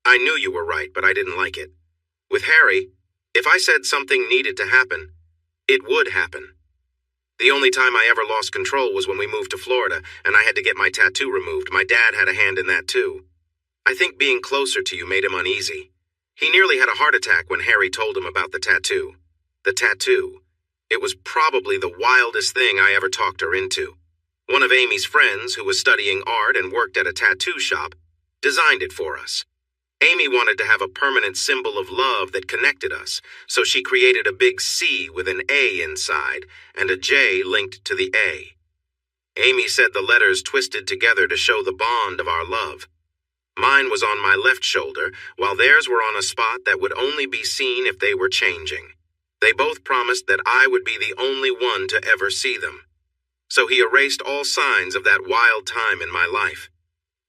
I knew you were right, but I didn't like it. With Harry, if I said something needed to happen, it would happen. The only time I ever lost control was when we moved to Florida and I had to get my tattoo removed. My dad had a hand in that too. I think being closer to you made him uneasy. He nearly had a heart attack when Harry told him about the tattoo. The tattoo. It was probably the wildest thing I ever talked her into. One of Amy's friends, who was studying art and worked at a tattoo shop, designed it for us. Amy wanted to have a permanent symbol of love that connected us, so she created a big C with an A inside and a J linked to the A. Amy said the letters twisted together to show the bond of our love. Mine was on my left shoulder, while theirs were on a spot that would only be seen if they were changing. They both promised that I would be the only one to ever see them. So he erased all signs of that wild time in my life.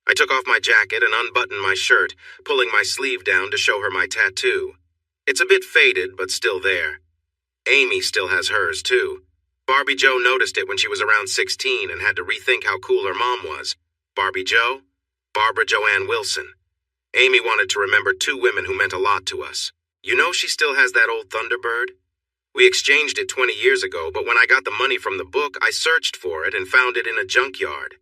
I took off my jacket and unbuttoned my shirt, pulling my sleeve down to show her my tattoo. It's a bit faded, but still there. Amy still has hers, too. Barbie Joe noticed it when she was around 16 and had to rethink how cool her mom was. Barbie Joe? Barbara Joanne Wilson. Amy wanted to remember two women who meant a lot to us. You know she still has that old Thunderbird? We exchanged it 20 years ago, but when I got the money from the book, I searched for it and found it in a junkyard.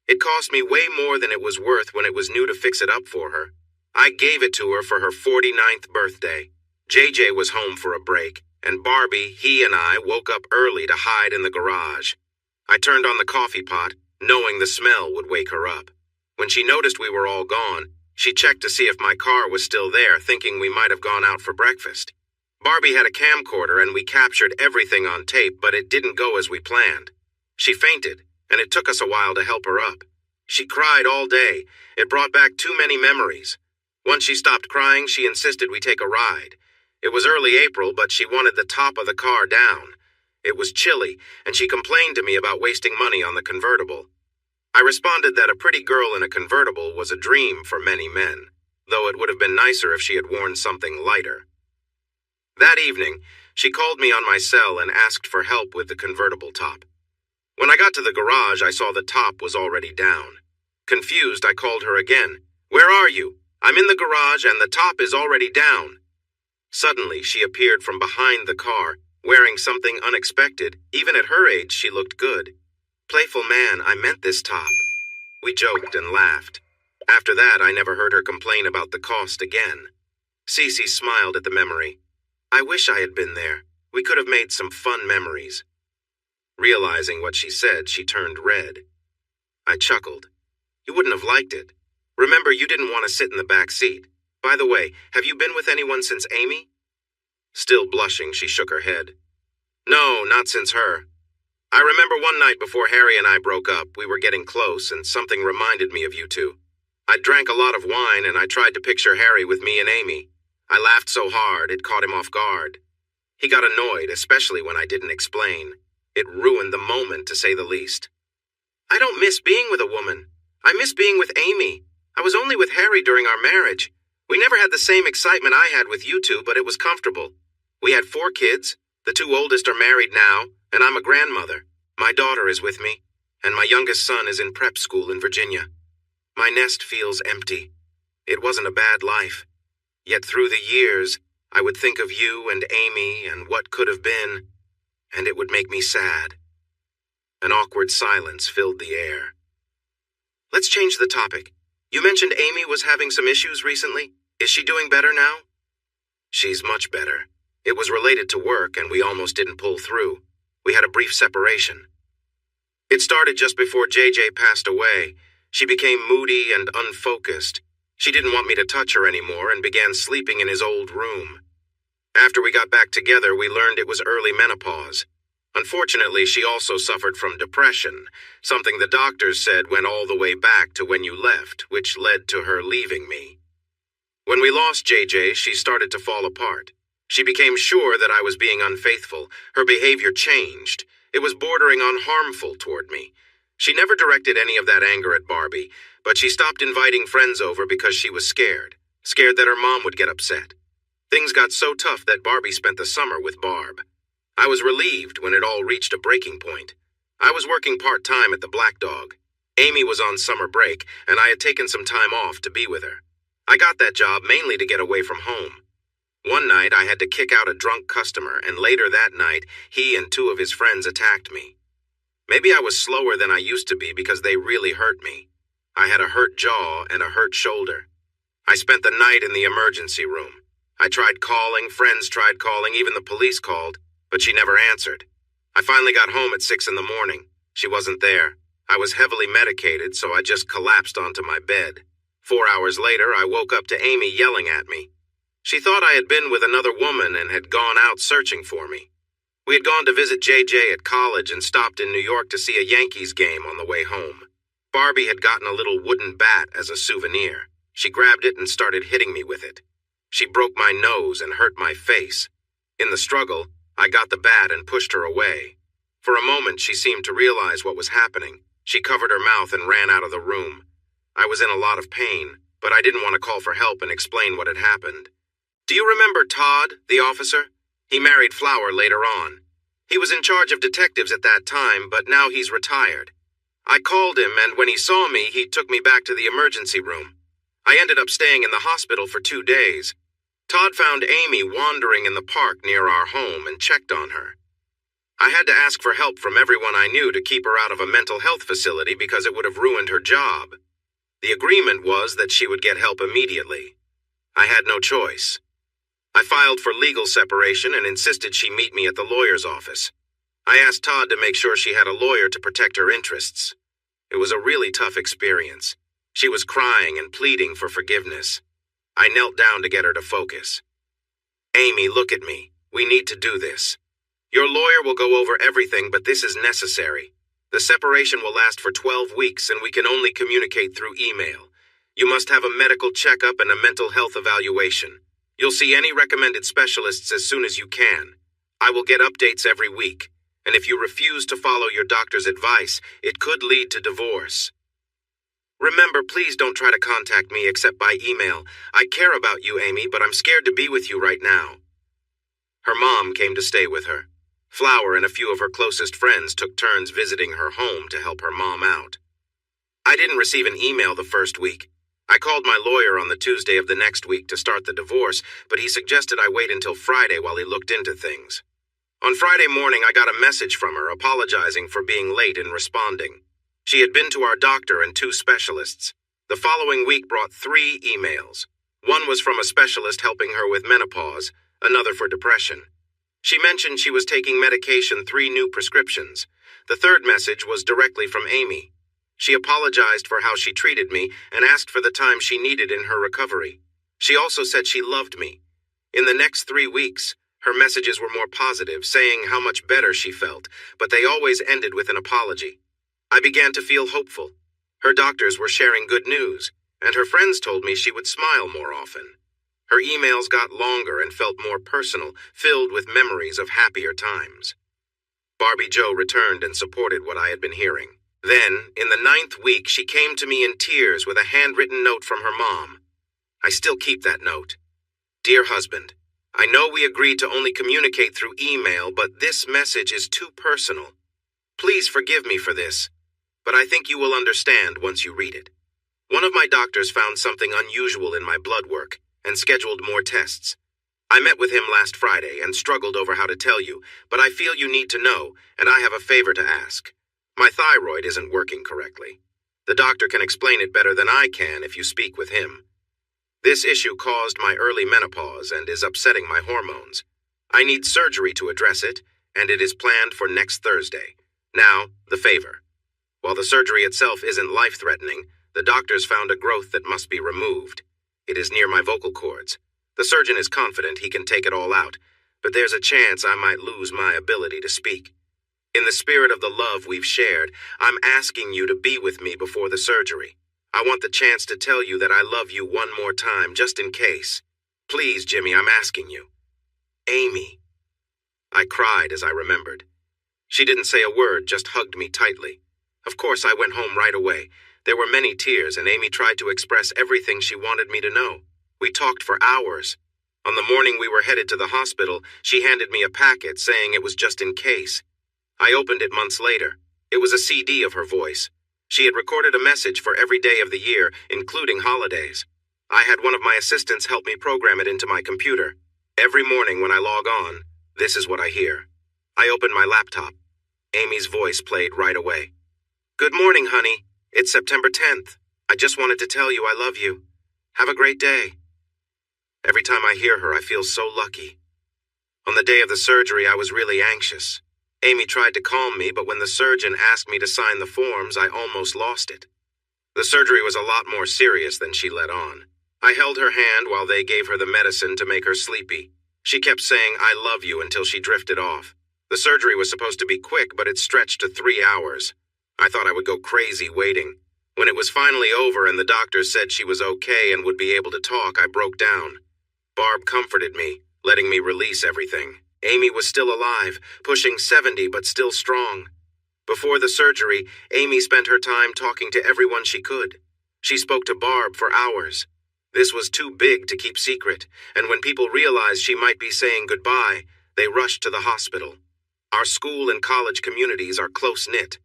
It cost me way more than it was worth when it was new to fix it up for her. I gave it to her for her 49th birthday. JJ was home for a break, and Barbie, he and I woke up early to hide in the garage. I turned on the coffee pot, knowing the smell would wake her up. When she noticed we were all gone, she checked to see if my car was still there, thinking we might have gone out for breakfast. Barbie had a camcorder and we captured everything on tape, but it didn't go as we planned. She fainted, and it took us a while to help her up. She cried all day. It brought back too many memories. Once she stopped crying, she insisted we take a ride. It was early April, but she wanted the top of the car down. It was chilly, and she complained to me about wasting money on the convertible. I responded that a pretty girl in a convertible was a dream for many men, though it would have been nicer if she had worn something lighter. That evening, she called me on my cell and asked for help with the convertible top. When I got to the garage, I saw the top was already down. Confused, I called her again. "Where are you? I'm in the garage and the top is already down." Suddenly, she appeared from behind the car, wearing something unexpected. Even at her age, she looked good. "Playful man, I meant this top." We joked and laughed. After that, I never heard her complain about the cost again. Cece smiled at the memory. I wish I had been there. We could have made some fun memories. Realizing what she said, she turned red. I chuckled. You wouldn't have liked it. Remember, you didn't want to sit in the back seat. By the way, have you been with anyone since Amy? Still blushing, she shook her head. No, not since her. I remember one night before Harry and I broke up, we were getting close and something reminded me of you two. I drank a lot of wine and I tried to picture Harry with me and Amy. I laughed so hard, it caught him off guard. He got annoyed, especially when I didn't explain. It ruined the moment, to say the least. I don't miss being with a woman. I miss being with Amy. I was only with Harry during our marriage. We never had the same excitement I had with you two, but it was comfortable. We had 4 kids. The 2 oldest are married now, and I'm a grandmother. My daughter is with me, and my youngest son is in prep school in Virginia. My nest feels empty. It wasn't a bad life. Yet through the years, I would think of you and Amy and what could have been, and it would make me sad. An awkward silence filled the air. Let's change the topic. You mentioned Amy was having some issues recently. Is she doing better now? She's much better. It was related to work, and we almost didn't pull through. We had a brief separation. It started just before JJ passed away. She became moody and unfocused. She didn't want me to touch her anymore and began sleeping in his old room. After we got back together, we learned it was early menopause. Unfortunately, she also suffered from depression, something the doctors said went all the way back to when you left, which led to her leaving me. When we lost JJ, she started to fall apart. She became sure that I was being unfaithful. Her behavior changed. It was bordering on harmful toward me. She never directed any of that anger at Barbie, but she stopped inviting friends over because she was scared that her mom would get upset. Things got so tough that Barbie spent the summer with Barb. I was relieved when it all reached a breaking point. I was working part-time at the Black Dog. Amy was on summer break, and I had taken some time off to be with her. I got that job mainly to get away from home. One night, I had to kick out a drunk customer, and later that night, he and 2 of his friends attacked me. Maybe I was slower than I used to be because they really hurt me. I had a hurt jaw and a hurt shoulder. I spent the night in the emergency room. I tried calling, friends tried calling, even the police called, but she never answered. I finally got home at 6 in the morning. She wasn't there. I was heavily medicated, so I just collapsed onto my bed. 4 hours later, I woke up to Amy yelling at me. She thought I had been with another woman and had gone out searching for me. We had gone to visit JJ at college and stopped in New York to see a Yankees game on the way home. Barbie had gotten a little wooden bat as a souvenir. She grabbed it and started hitting me with it. She broke my nose and hurt my face. In the struggle, I got the bat and pushed her away. For a moment, she seemed to realize what was happening. She covered her mouth and ran out of the room. I was in a lot of pain, but I didn't want to call for help and explain what had happened. Do you remember Todd, the officer? He married Flower later on. He was in charge of detectives at that time, but now he's retired. I called him, and when he saw me, he took me back to the emergency room. I ended up staying in the hospital for 2 days. Todd found Amy wandering in the park near our home and checked on her. I had to ask for help from everyone I knew to keep her out of a mental health facility because it would have ruined her job. The agreement was that she would get help immediately. I had no choice. I filed for legal separation and insisted she meet me at the lawyer's office. I asked Todd to make sure she had a lawyer to protect her interests. It was a really tough experience. She was crying and pleading for forgiveness. I knelt down to get her to focus. Amy, look at me. We need to do this. Your lawyer will go over everything, but this is necessary. The separation will last for 12 weeks, and we can only communicate through email. You must have a medical checkup and a mental health evaluation. You'll see any recommended specialists as soon as you can. I will get updates every week, and if you refuse to follow your doctor's advice, it could lead to divorce. Remember, please don't try to contact me except by email. I care about you, Amy, but I'm scared to be with you right now. Her mom came to stay with her. Flower and a few of her closest friends took turns visiting her home to help her mom out. I didn't receive an email the first week. I called my lawyer on the Tuesday of the next week to start the divorce, but he suggested I wait until Friday while he looked into things. On Friday morning, I got a message from her apologizing for being late in responding. She had been to our doctor and 2 specialists. The following week brought 3 emails. One was from a specialist helping her with menopause, another for depression. She mentioned she was taking medication, 3 new prescriptions. The third message was directly from Amy. She apologized for how she treated me and asked for the time she needed in her recovery. She also said she loved me. In the next 3 weeks, her messages were more positive, saying how much better she felt, but they always ended with an apology. I began to feel hopeful. Her doctors were sharing good news, and her friends told me she would smile more often. Her emails got longer and felt more personal, filled with memories of happier times. Barbie Joe returned and supported what I had been hearing. Then, in the 9th week, she came to me in tears with a handwritten note from her mom. I still keep that note. Dear husband, I know we agreed to only communicate through email, but this message is too personal. Please forgive me for this, but I think you will understand once you read it. One of my doctors found something unusual in my blood work and scheduled more tests. I met with him last Friday and struggled over how to tell you, but I feel you need to know, and I have a favor to ask. My thyroid isn't working correctly. The doctor can explain it better than I can if you speak with him. This issue caused my early menopause and is upsetting my hormones. I need surgery to address it, and it is planned for next Thursday. Now, the favor. While the surgery itself isn't life-threatening, the doctors found a growth that must be removed. It is near my vocal cords. The surgeon is confident he can take it all out, but there's a chance I might lose my ability to speak. In the spirit of the love we've shared, I'm asking you to be with me before the surgery. I want the chance to tell you that I love you one more time, just in case. Please, Jimmy, I'm asking you. Amy. I cried as I remembered. She didn't say a word, just hugged me tightly. Of course, I went home right away. There were many tears, and Amy tried to express everything she wanted me to know. We talked for hours. On the morning we were headed to the hospital, she handed me a packet saying it was just in case. I opened it months later. It was a CD of her voice. She had recorded a message for every day of the year, including holidays. I had one of my assistants help me program it into my computer. Every morning when I log on, this is what I hear. I opened my laptop. Amy's voice played right away. Good morning, honey. It's September 10th. I just wanted to tell you I love you. Have a great day. Every time I hear her, I feel so lucky. On the day of the surgery, I was really anxious. Amy tried to calm me, but when the surgeon asked me to sign the forms, I almost lost it. The surgery was a lot more serious than she let on. I held her hand while they gave her the medicine to make her sleepy. She kept saying, I love you, until she drifted off. The surgery was supposed to be quick, but it stretched to 3 hours. I thought I would go crazy waiting. When it was finally over and the doctor said she was okay and would be able to talk, I broke down. Barb comforted me, letting me release everything. Amy was still alive, pushing 70 but still strong. Before the surgery, Amy spent her time talking to everyone she could. She spoke to Barb for hours. This was too big to keep secret, and when people realized she might be saying goodbye, they rushed to the hospital. Our school and college communities are close-knit.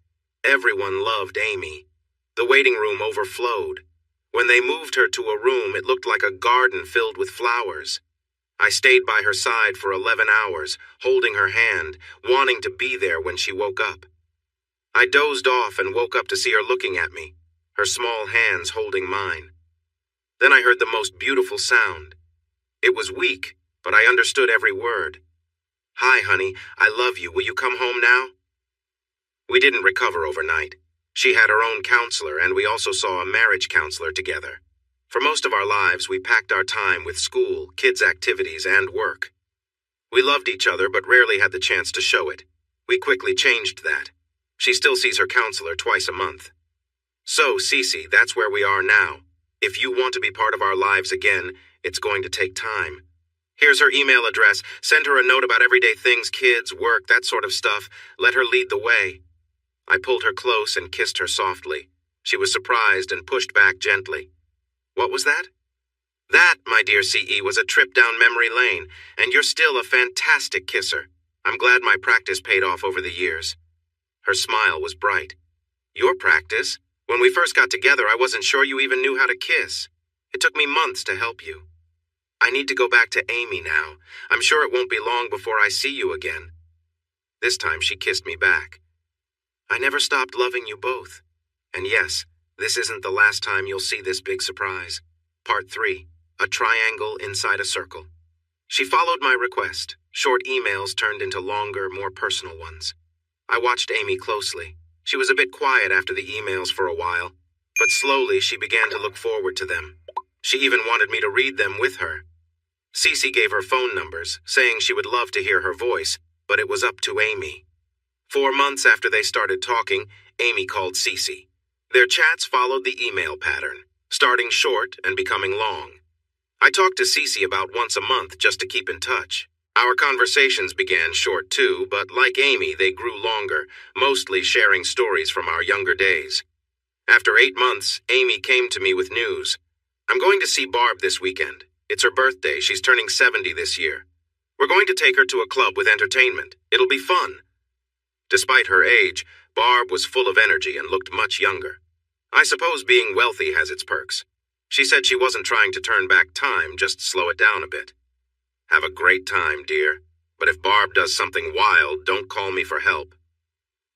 Everyone loved Amy. The waiting room overflowed. When they moved her to a room, it looked like a garden filled with flowers. I stayed by her side for 11 hours, holding her hand, wanting to be there when she woke up. I dozed off and woke up to see her looking at me, her small hands holding mine. Then I heard the most beautiful sound. It was weak, but I understood every word. Hi, honey, I love you. Will you come home now? We didn't recover overnight. She had her own counselor, and we also saw a marriage counselor together. For most of our lives, we packed our time with school, kids' activities, and work. We loved each other, but rarely had the chance to show it. We quickly changed that. She still sees her counselor twice a month. So, Cece, that's where we are now. If you want to be part of our lives again, it's going to take time. Here's her email address. Send her a note about everyday things, kids, work, that sort of stuff. Let her lead the way." I pulled her close and kissed her softly. She was surprised and pushed back gently. "What was that?" "That, my dear CE, was a trip down memory lane, and you're still a fantastic kisser. I'm glad my practice paid off over the years." Her smile was bright. "Your practice? When we first got together, I wasn't sure you even knew how to kiss. It took me months to help you. I need to go back to Amy now. I'm sure it won't be long before I see you again." This time she kissed me back. "I never stopped loving you both. And yes, this isn't the last time you'll see this big surprise. Part 3, a triangle inside a circle." She followed my request. Short emails turned into longer, more personal ones. I watched Amy closely. She was a bit quiet after the emails for a while, but slowly she began to look forward to them. She even wanted me to read them with her. Cece gave her phone numbers, saying she would love to hear her voice, but it was up to Amy. 4 months after they started talking, Amy called Cece. Their chats followed the email pattern, starting short and becoming long. I talked to Cece about once a month just to keep in touch. Our conversations began short too, but like Amy, they grew longer, mostly sharing stories from our younger days. After 8 months, Amy came to me with news. "I'm going to see Barb this weekend. It's her birthday. She's turning 70 this year. We're going to take her to a club with entertainment. It'll be fun." Despite her age, Barb was full of energy and looked much younger. I suppose being wealthy has its perks. She said she wasn't trying to turn back time, just slow it down a bit. "Have a great time, dear. But if Barb does something wild, don't call me for help."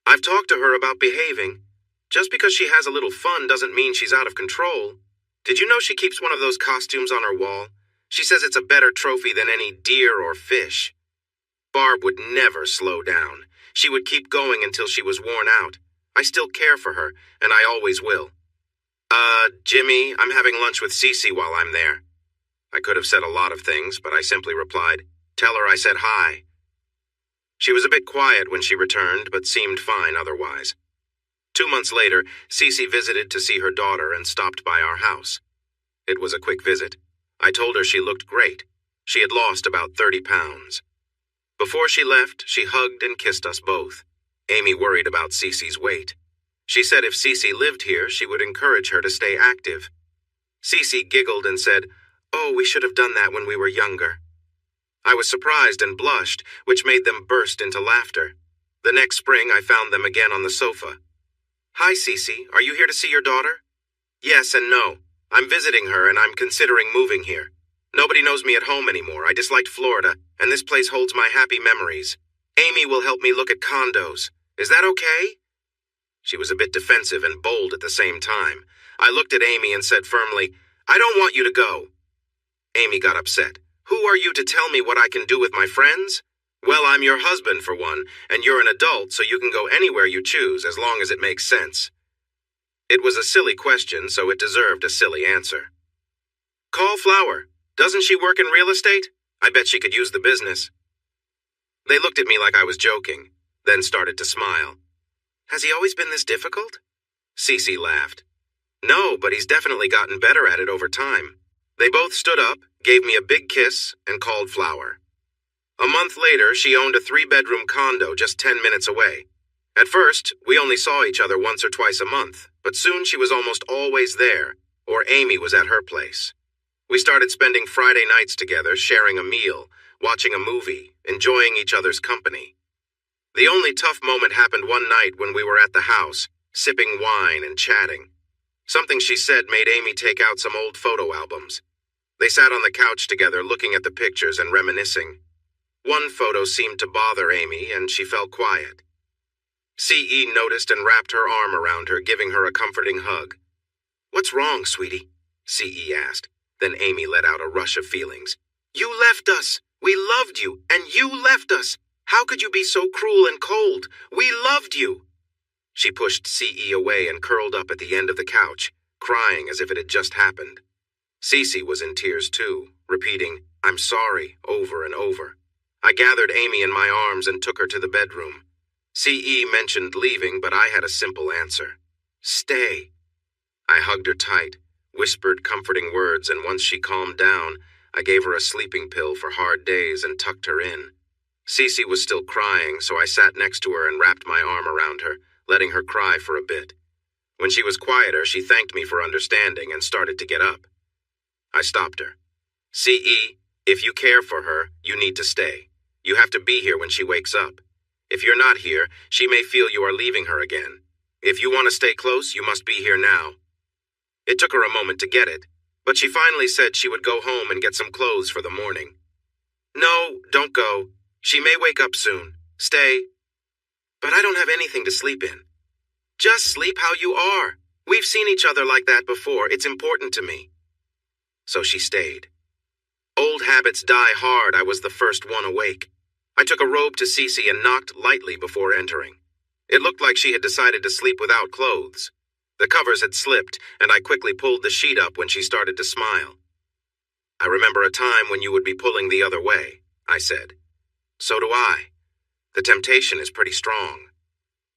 I've talked to her about behaving. Just because she has a little fun doesn't mean she's out of control. Did you know she keeps one of those costumes on her wall? She says it's a better trophy than any deer or fish. Barb would never slow down. She would keep going until she was worn out. I still care for her, and I always will. Jimmy, I'm having lunch with Cece while I'm there." I could have said a lot of things, but I simply replied, "Tell her I said hi." She was a bit quiet when she returned, but seemed fine otherwise. 2 months later, Cece visited to see her daughter and stopped by our house. It was a quick visit. I told her she looked great. She had lost about 30 pounds. Before she left, she hugged and kissed us both. Amy worried about Cece's weight. She said if Cece lived here, she would encourage her to stay active. Cece giggled and said, "Oh, we should have done that when we were younger." I was surprised and blushed, which made them burst into laughter. The next spring, I found them again on the sofa. "Hi, Cece. Are you here to see your daughter?" "Yes and no. I'm visiting her and I'm considering moving here. Nobody knows me at home anymore. I disliked Florida, and this place holds my happy memories. Amy will help me look at condos. Is that okay?" She was a bit defensive and bold at the same time. I looked at Amy and said firmly, "I don't want you to go." Amy got upset. "Who are you to tell me what I can do with my friends?" "Well, I'm your husband for one, and you're an adult, so you can go anywhere you choose as long as it makes sense." It was a silly question, so it deserved a silly answer. "Call Flower. Doesn't she work in real estate? I bet she could use the business." They looked at me like I was joking, then started to smile. "Has he always been this difficult?" Cece laughed. "No, but he's definitely gotten better at it over time." They both stood up, gave me a big kiss, and called Flower. A month later, she owned a 3-bedroom condo just 10 minutes away. At first, we only saw each other once or twice a month, but soon she was almost always there, or Amy was at her place. We started spending Friday nights together, sharing a meal, watching a movie, enjoying each other's company. The only tough moment happened one night when we were at the house, sipping wine and chatting. Something she said made Amy take out some old photo albums. They sat on the couch together looking at the pictures and reminiscing. One photo seemed to bother Amy, and she fell quiet. CE noticed and wrapped her arm around her, giving her a comforting hug. "What's wrong, sweetie?" CE asked. Then Amy let out a rush of feelings. "You left us. We loved you, and you left us. How could you be so cruel and cold? We loved you." She pushed CE away and curled up at the end of the couch, crying as if it had just happened. Cece was in tears too, repeating, "I'm sorry," over and over. I gathered Amy in my arms and took her to the bedroom. CE mentioned leaving, but I had a simple answer. "Stay." I hugged her tight. whispered comforting words, and once she calmed down, I gave her a sleeping pill for hard days and tucked her in. Cece was still crying, so I sat next to her and wrapped my arm around her, letting her cry for a bit. When she was quieter, she thanked me for understanding and started to get up. I stopped her. "CE, if you care for her, you need to stay. You have to be here when she wakes up. If you're not here, she may feel you are leaving her again. If you want to stay close, you must be here now." It took her a moment to get it, but she finally said she would go home and get some clothes for the morning. "No, don't go. She may wake up soon. Stay." "But I don't have anything to sleep in." "Just sleep how you are. We've seen each other like that before. It's important to me." So she stayed. Old habits die hard. I was the first one awake. I took a robe to Cece and knocked lightly before entering. It looked like she had decided to sleep without clothes. The covers had slipped, and I quickly pulled the sheet up when she started to smile. "I remember a time when you would be pulling the other way," I said. "So do I. The temptation is pretty strong.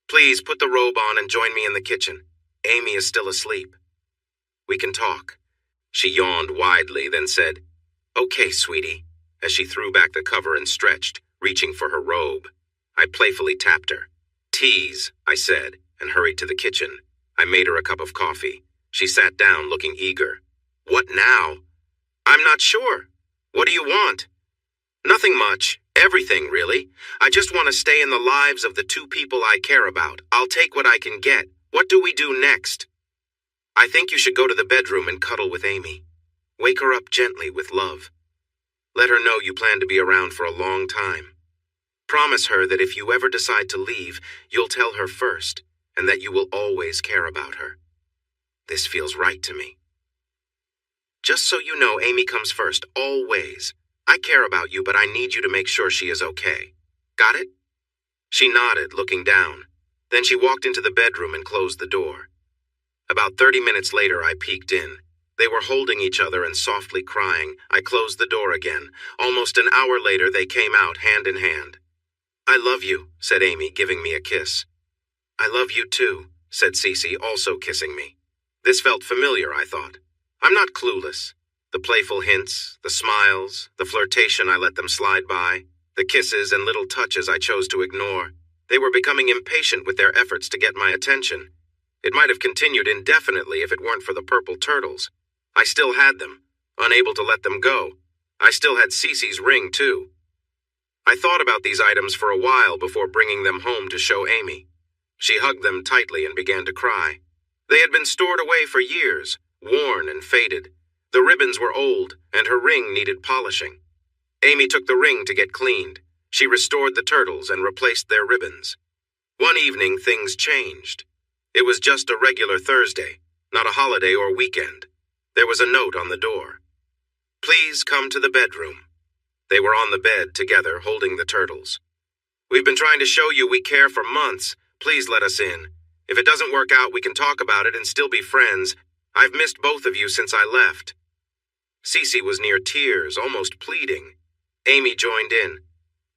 Please put the robe on and join me in the kitchen. Amy is still asleep. We can talk." She yawned widely, then said, "Okay, sweetie," as she threw back the cover and stretched, reaching for her robe. I playfully tapped her. "Tease," I said, and hurried to the kitchen. I made her a cup of coffee. She sat down, looking eager. "What now?" "I'm not sure. What do you want?" "Nothing much. Everything, really. I just want to stay in the lives of the two people I care about. I'll take what I can get. What do we do next?" "I think you should go to the bedroom and cuddle with Amy. Wake her up gently with love. Let her know you plan to be around for a long time. Promise her that if you ever decide to leave, you'll tell her first, and that you will always care about her. This feels right to me. Just so you know, Amy comes first, always. I care about you, but I need you to make sure she is okay. Got it?" She nodded, looking down. Then she walked into the bedroom and closed the door. About 30 minutes later, I peeked in. They were holding each other and softly crying. I closed the door again. Almost an hour later, they came out hand in hand. "I love you," said Amy, giving me a kiss. "I love you too," said Cece, also kissing me. This felt familiar, I thought. I'm not clueless. The playful hints, the smiles, the flirtation I let them slide by, the kisses and little touches I chose to ignore. They were becoming impatient with their efforts to get my attention. It might have continued indefinitely if it weren't for the purple turtles. I still had them, unable to let them go. I still had Cece's ring, too. I thought about these items for a while before bringing them home to show Amy. She hugged them tightly and began to cry. They had been stored away for years, worn and faded. The ribbons were old, and her ring needed polishing. Amy took the ring to get cleaned. She restored the turtles and replaced their ribbons. One evening, things changed. It was just a regular Thursday, not a holiday or weekend. There was a note on the door. "Please come to the bedroom." They were on the bed together, holding the turtles. "We've been trying to show you we care for months. Please let us in. If it doesn't work out, we can talk about it and still be friends. I've missed both of you since I left." Cece was near tears, almost pleading. Amy joined in.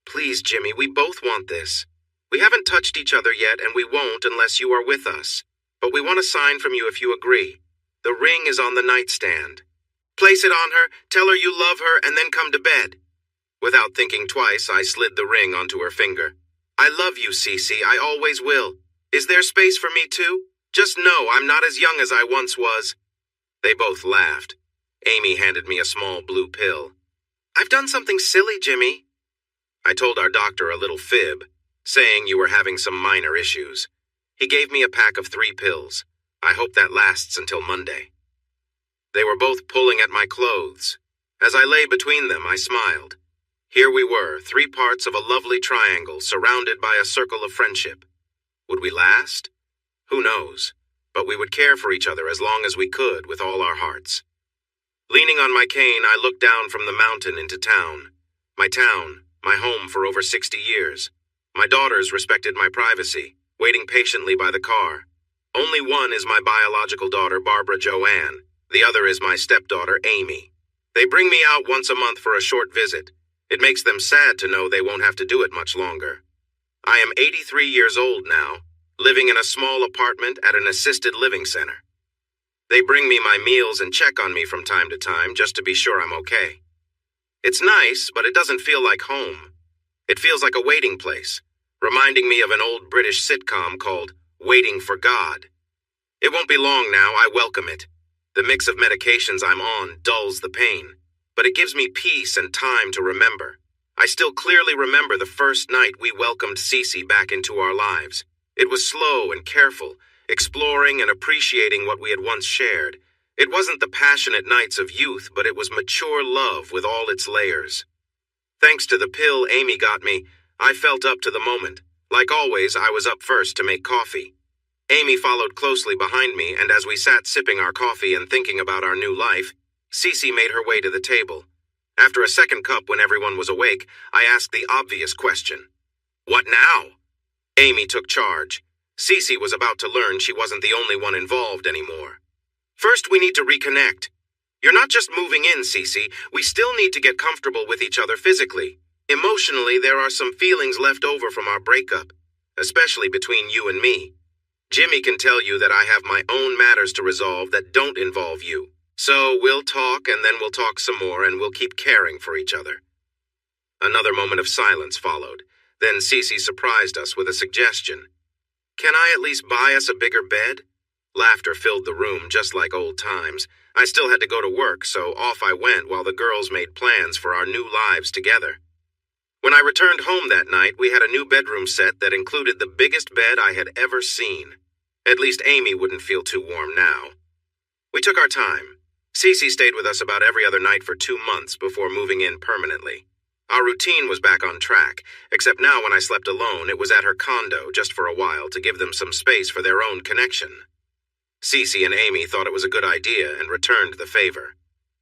"Please, Jimmy, we both want this. We haven't touched each other yet, and we won't unless you are with us. But we want a sign from you if you agree. The ring is on the nightstand. Place it on her, tell her you love her, and then come to bed." Without thinking twice, I slid the ring onto her finger. "I love you, Cece. I always will. Is there space for me too? Just know I'm not as young as I once was." They both laughed. Amy handed me a small blue pill. "I've done something silly, Jimmy." I told our doctor a little fib, saying you were having some minor issues. He gave me a pack of 3 pills. I hope that lasts until Monday. They were both pulling at my clothes. As I lay between them, I smiled. Here we were, 3 parts of a lovely triangle, surrounded by a circle of friendship. Would we last? Who knows? But we would care for each other as long as we could with all our hearts. Leaning on my cane, I looked down from the mountain into town. My home for over 60 years. My daughters respected my privacy, waiting patiently by the car. Only one is my biological daughter, Barbara Joanne. The other is my stepdaughter, Amy. They bring me out once a month for a short visit. It makes them sad to know they won't have to do it much longer. I am 83 years old now, living in a small apartment at an assisted living center. They bring me my meals and check on me from time to time just to be sure I'm okay. It's nice, but it doesn't feel like home. It feels like a waiting place, reminding me of an old British sitcom called Waiting for God. It won't be long now, I welcome it. The mix of medications I'm on dulls the pain, but it gives me peace and time to remember. I still clearly remember the first night we welcomed Cece back into our lives. It was slow and careful, exploring and appreciating what we had once shared. It wasn't the passionate nights of youth, but it was mature love with all its layers. Thanks to the pill Amy got me, I felt up to the moment. Like always, I was up first to make coffee. Amy followed closely behind me, and as we sat sipping our coffee and thinking about our new life, Cece made her way to the table. After a second cup when everyone was awake, I asked the obvious question. What now? Amy took charge. Cece was about to learn she wasn't the only one involved anymore. First, we need to reconnect. You're not just moving in, Cece. We still need to get comfortable with each other physically. Emotionally, there are some feelings left over from our breakup, especially between you and me. Jimmy can tell you that I have my own matters to resolve that don't involve you. So we'll talk, and then we'll talk some more, and we'll keep caring for each other. Another moment of silence followed. Then Cece surprised us with a suggestion. Can I at least buy us a bigger bed? Laughter filled the room just like old times. I still had to go to work, so off I went while the girls made plans for our new lives together. When I returned home that night, we had a new bedroom set that included the biggest bed I had ever seen. At least Amy wouldn't feel too warm now. We took our time. Cece stayed with us about every other night for 2 months before moving in permanently. Our routine was back on track, except now when I slept alone, it was at her condo just for a while to give them some space for their own connection. Cece and Amy thought it was a good idea and returned the favor.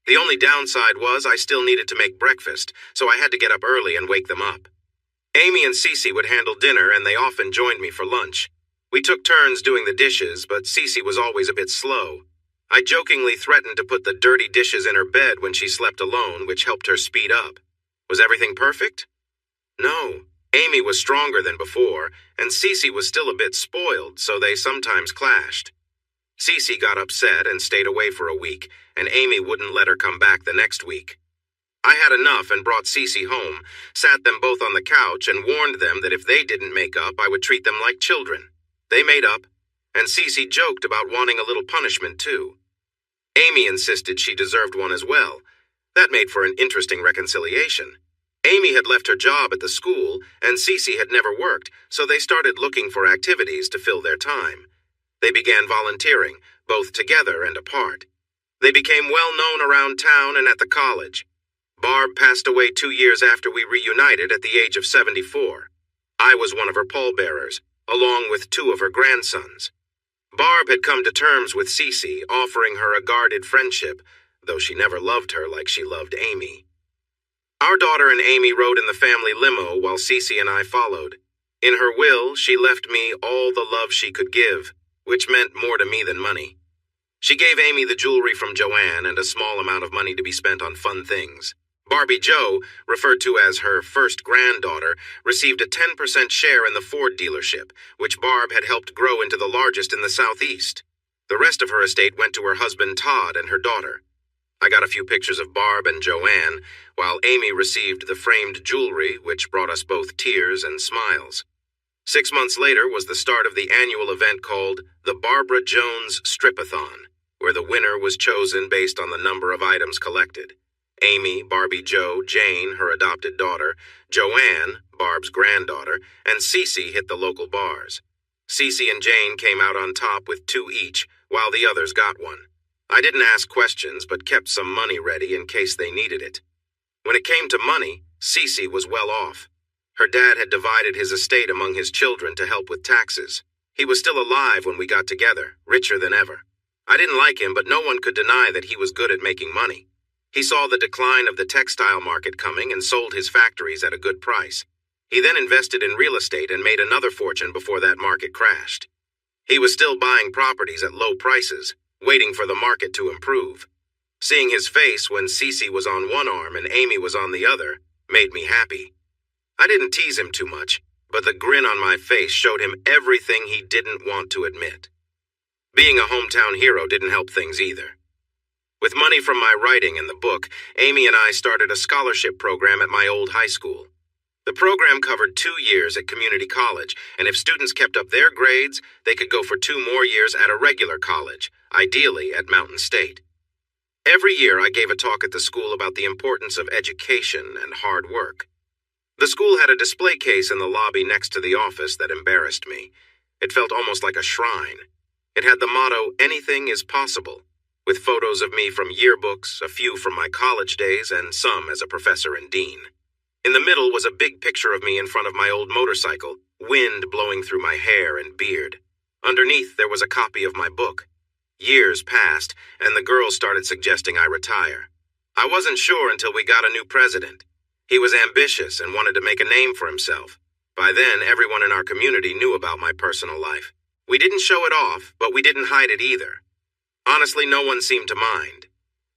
The only downside was I still needed to make breakfast, so I had to get up early and wake them up. Amy and Cece would handle dinner, and they often joined me for lunch. We took turns doing the dishes, but Cece was always a bit slow. I jokingly threatened to put the dirty dishes in her bed when she slept alone, which helped her speed up. Was everything perfect? No. Amy was stronger than before, and Cece was still a bit spoiled, so they sometimes clashed. Cece got upset and stayed away for a week, and Amy wouldn't let her come back the next week. I had enough and brought Cece home, sat them both on the couch, and warned them that if they didn't make up, I would treat them like children. They made up, and Cece joked about wanting a little punishment too. Amy insisted she deserved one as well. That made for an interesting reconciliation. Amy had left her job at the school, and Cece had never worked, so they started looking for activities to fill their time. They began volunteering, both together and apart. They became well known around town and at the college. Barb passed away 2 years after we reunited at the age of 74. I was one of her pallbearers, along with 2 of her grandsons. Barb had come to terms with Cece, offering her a guarded friendship, though she never loved her like she loved Amy. Our daughter and Amy rode in the family limo while Cece and I followed. In her will, she left me all the love she could give, which meant more to me than money. She gave Amy the jewelry from Joanne and a small amount of money to be spent on fun things. Barbie Jo, referred to as her first granddaughter, received a 10% share in the Ford dealership, which Barb had helped grow into the largest in the Southeast. The rest of her estate went to her husband Todd and her daughter. I got a few pictures of Barb and Joanne, while Amy received the framed jewelry, which brought us both tears and smiles. 6 months later was the start of the annual event called the Barbara Jones Stripathon, where the winner was chosen based on the number of items collected. Amy, Barbie Jo, Jane, her adopted daughter, Joanne, Barb's granddaughter, and Cece hit the local bars. Cece and Jane came out on top with 2 each, while the others got one. I didn't ask questions, but kept some money ready in case they needed it. When it came to money, Cece was well off. Her dad had divided his estate among his children to help with taxes. He was still alive when we got together, richer than ever. I didn't like him, but no one could deny that he was good at making money. He saw the decline of the textile market coming and sold his factories at a good price. He then invested in real estate and made another fortune before that market crashed. He was still buying properties at low prices, waiting for the market to improve. Seeing his face when Cece was on one arm and Amy was on the other made me happy. I didn't tease him too much, but the grin on my face showed him everything he didn't want to admit. Being a hometown hero didn't help things either. With money from my writing and the book, Amy and I started a scholarship program at my old high school. The program covered 2 years at community college, and if students kept up their grades, they could go for 2 more years at a regular college, ideally at Mountain State. Every year I gave a talk at the school about the importance of education and hard work. The school had a display case in the lobby next to the office that embarrassed me. It felt almost like a shrine. It had the motto, "Anything is possible," with photos of me from yearbooks, a few from my college days, and some as a professor and dean. In the middle was a big picture of me in front of my old motorcycle, wind blowing through my hair and beard. Underneath there was a copy of my book. Years passed, and the girls started suggesting I retire. I wasn't sure until we got a new president. He was ambitious and wanted to make a name for himself. By then, everyone in our community knew about my personal life. We didn't show it off, but we didn't hide it either. Honestly, no one seemed to mind.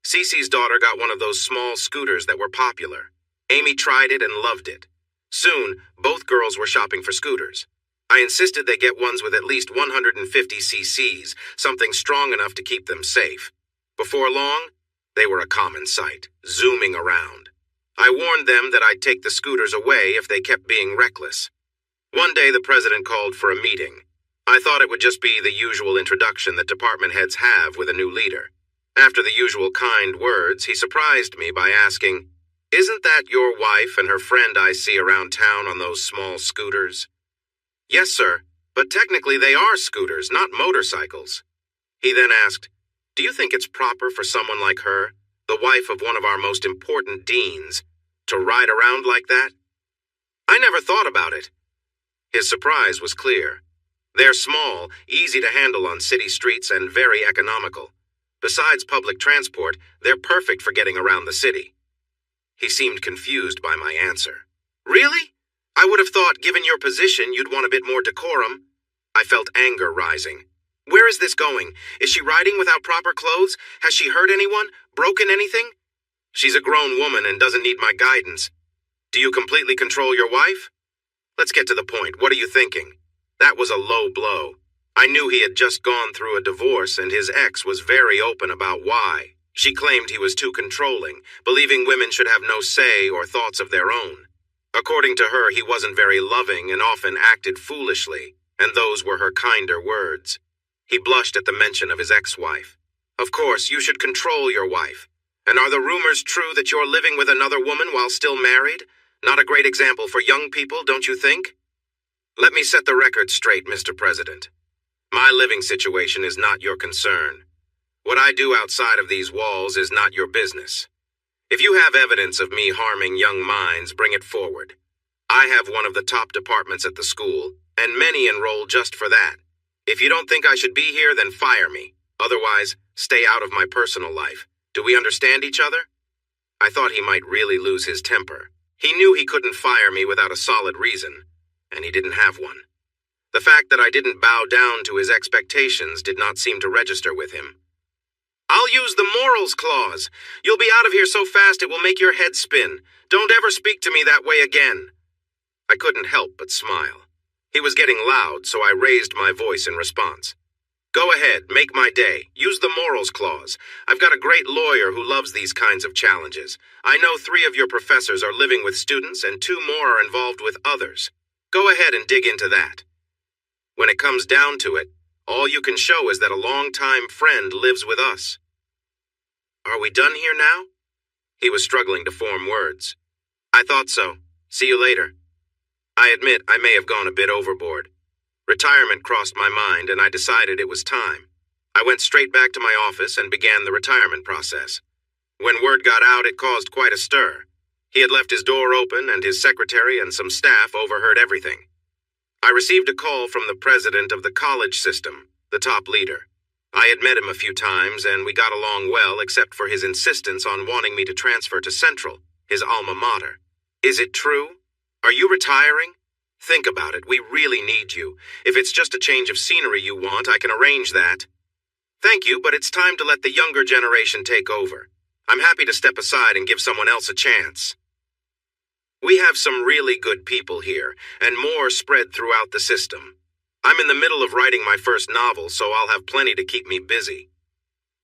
Cece's daughter got one of those small scooters that were popular. Amy tried it and loved it. Soon, both girls were shopping for scooters. I insisted they get ones with at least 150 cc's, something strong enough to keep them safe. Before long, they were a common sight, zooming around. I warned them that I'd take the scooters away if they kept being reckless. One day, the president called for a meeting. I thought it would just be the usual introduction that department heads have with a new leader. After the usual kind words, he surprised me by asking, "Isn't that your wife and her friend I see around town on those small scooters?" "Yes, sir, but technically they are scooters, not motorcycles." He then asked, "Do you think it's proper for someone like her, the wife of one of our most important deans, to ride around like that?" I never thought about it. His surprise was clear. They're small, easy to handle on city streets, and very economical. Besides public transport, they're perfect for getting around the city. He seemed confused by my answer. "Really? I would have thought, given your position, you'd want a bit more decorum." I felt anger rising. "Where is this going? Is she riding without proper clothes? Has she hurt anyone? Broken anything?" "She's a grown woman and doesn't need my guidance." "Do you completely control your wife?" "Let's get to the point. What are you thinking?" That was a low blow. I knew he had just gone through a divorce, and his ex was very open about why. She claimed he was too controlling, believing women should have no say or thoughts of their own. According to her, he wasn't very loving and often acted foolishly, and those were her kinder words. He blushed at the mention of his ex-wife. "Of course, you should control your wife. And are the rumors true that you're living with another woman while still married? Not a great example for young people, don't you think?" "Let me set the record straight, Mr. President. My living situation is not your concern. What I do outside of these walls is not your business. If you have evidence of me harming young minds, bring it forward. I have one of the top departments at the school, and many enroll just for that. If you don't think I should be here, then fire me. Otherwise, stay out of my personal life. Do we understand each other?" I thought he might really lose his temper. He knew he couldn't fire me without a solid reason, and he didn't have one. The fact that I didn't bow down to his expectations did not seem to register with him. "I'll use the morals clause. You'll be out of here so fast it will make your head spin. Don't ever speak to me that way again." I couldn't help but smile. He was getting loud, so I raised my voice in response. "Go ahead, make my day. Use the morals clause. I've got a great lawyer who loves these kinds of challenges. I know 3 of your professors are living with students and 2 more are involved with others. Go ahead and dig into that. When it comes down to it, all you can show is that a longtime friend lives with us." "Are we done here now?" He was struggling to form words. "I thought so. See you later." I admit I may have gone a bit overboard. Retirement crossed my mind, and I decided it was time. I went straight back to my office and began the retirement process. When word got out, it caused quite a stir. He had left his door open, and his secretary and some staff overheard everything. I received a call from the president of the college system, the top leader. I had met him a few times, and we got along well except for his insistence on wanting me to transfer to Central, his alma mater. "Is it true? Are you retiring? Think about it. We really need you. If it's just a change of scenery you want, I can arrange that." "Thank you, but it's time to let the younger generation take over. I'm happy to step aside and give someone else a chance. We have some really good people here, and more spread throughout the system. I'm in the middle of writing my first novel, so I'll have plenty to keep me busy.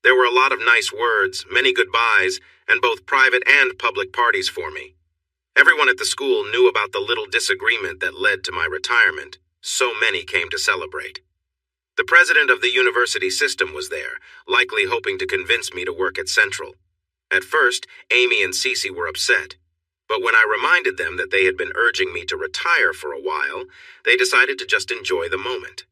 There were a lot of nice words, many goodbyes, and both private and public parties for me. Everyone at the school knew about the little disagreement that led to my retirement. So many came to celebrate. The president of the university system was there, likely hoping to convince me to work at Central. At first, Amy and Cece were upset. But when I reminded them that they had been urging me to retire for a while, they decided to just enjoy the moment.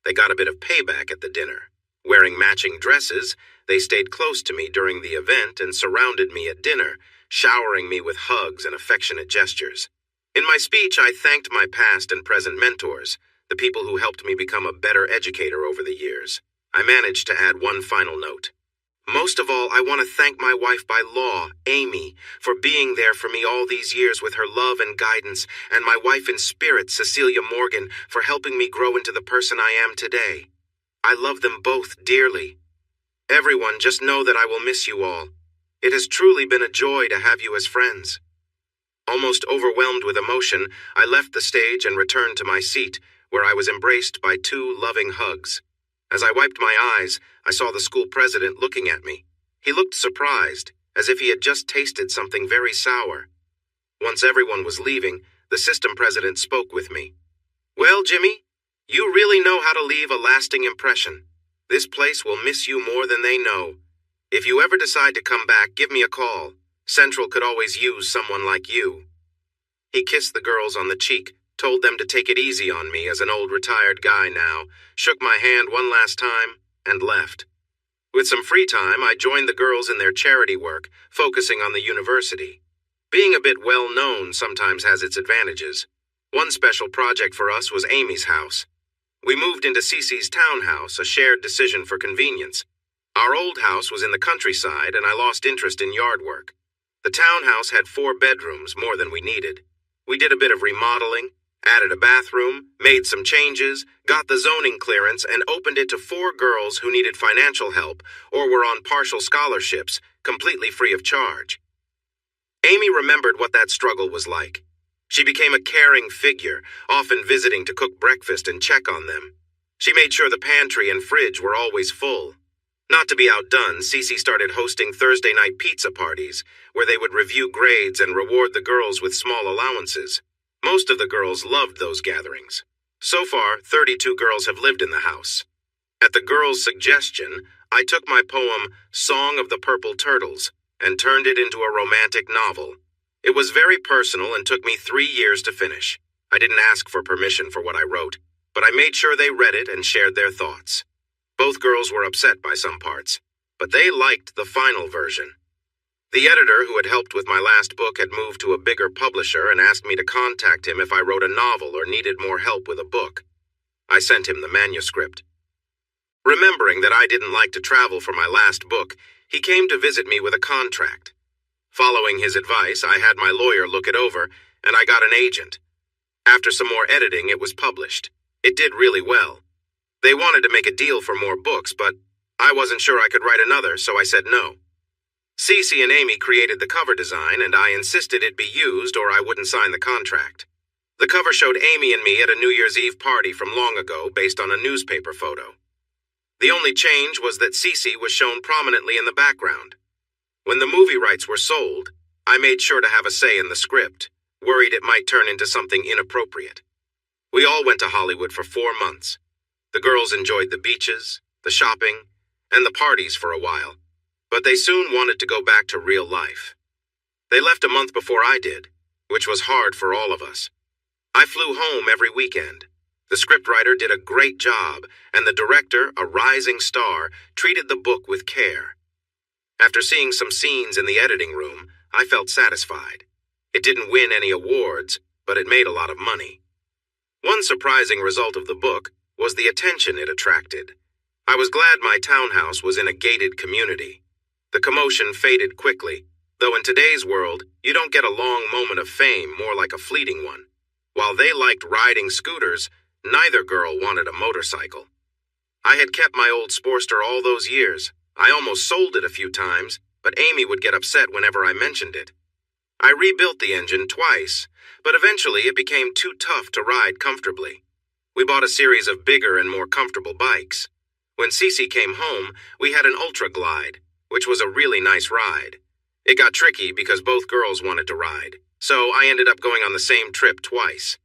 They got a bit of payback at the dinner. Wearing matching dresses, they stayed close to me during the event and surrounded me at dinner, showering me with hugs and affectionate gestures. In my speech, I thanked my past and present mentors, the people who helped me become a better educator over the years. I managed to add one final note. Most of all, I want to thank my wife by law, Amy, for being there for me all these years with her love and guidance, and my wife in spirit, Cecilia Morgan, for helping me grow into the person I am today. I love them both dearly. Everyone, just know that I will miss you all. It has truly been a joy to have you as friends. Almost overwhelmed with emotion, I left the stage and returned to my seat, where I was embraced by 2 loving hugs. As I wiped my eyes, I saw the school president looking at me. He looked surprised, as if he had just tasted something very sour. Once everyone was leaving, the system president spoke with me. "Well, Jimmy, you really know how to leave a lasting impression. This place will miss you more than they know. If you ever decide to come back, give me a call. Central could always use someone like you." He kissed the girls on the cheek, told them to take it easy on me as an old retired guy now, shook my hand one last time, and left. With some free time, I joined the girls in their charity work, focusing on the university. Being a bit well-known sometimes has its advantages. One special project for us was Amy's house. We moved into Cece's townhouse, a shared decision for convenience. Our old house was in the countryside, and I lost interest in yard work. The townhouse had 4 bedrooms, more than we needed. We did a bit of remodeling, added a bathroom, made some changes, got the zoning clearance, and opened it to 4 girls who needed financial help or were on partial scholarships, completely free of charge. Amy remembered what that struggle was like. She became a caring figure, often visiting to cook breakfast and check on them. She made sure the pantry and fridge were always full. Not to be outdone, Cece started hosting Thursday night pizza parties, where they would review grades and reward the girls with small allowances. Most of the girls loved those gatherings. So far, 32 girls have lived in the house. At the girls' suggestion, I took my poem, Song of the Purple Turtles, and turned it into a romantic novel. It was very personal and took me 3 years to finish. I didn't ask for permission for what I wrote, but I made sure they read it and shared their thoughts. Both girls were upset by some parts, but they liked the final version. The editor who had helped with my last book had moved to a bigger publisher and asked me to contact him if I wrote a novel or needed more help with a book. I sent him the manuscript. Remembering that I didn't like to travel for my last book, he came to visit me with a contract. Following his advice, I had my lawyer look it over, and I got an agent. After some more editing, it was published. It did really well. They wanted to make a deal for more books, but I wasn't sure I could write another, so I said no. Cece and Amy created the cover design, and I insisted it be used or I wouldn't sign the contract. The cover showed Amy and me at a New Year's Eve party from long ago based on a newspaper photo. The only change was that Cece was shown prominently in the background. When the movie rights were sold, I made sure to have a say in the script, worried it might turn into something inappropriate. We all went to Hollywood for 4 months. The girls enjoyed the beaches, the shopping, and the parties for a while, but they soon wanted to go back to real life. They left a month before I did, which was hard for all of us. I flew home every weekend. The scriptwriter did a great job, and the director, a rising star, treated the book with care. After seeing some scenes in the editing room, I felt satisfied. It didn't win any awards, but it made a lot of money. One surprising result of the book was the attention it attracted. I was glad my townhouse was in a gated community. The commotion faded quickly, though in today's world, you don't get a long moment of fame, more like a fleeting one. While they liked riding scooters, neither girl wanted a motorcycle. I had kept my old Sportster all those years. I almost sold it a few times, but Amy would get upset whenever I mentioned it. I rebuilt the engine twice, but eventually it became too tough to ride comfortably. We bought a series of bigger and more comfortable bikes. When Cece came home, we had an Ultra Glide, which was a really nice ride. It got tricky because both girls wanted to ride, so I ended up going on the same trip twice.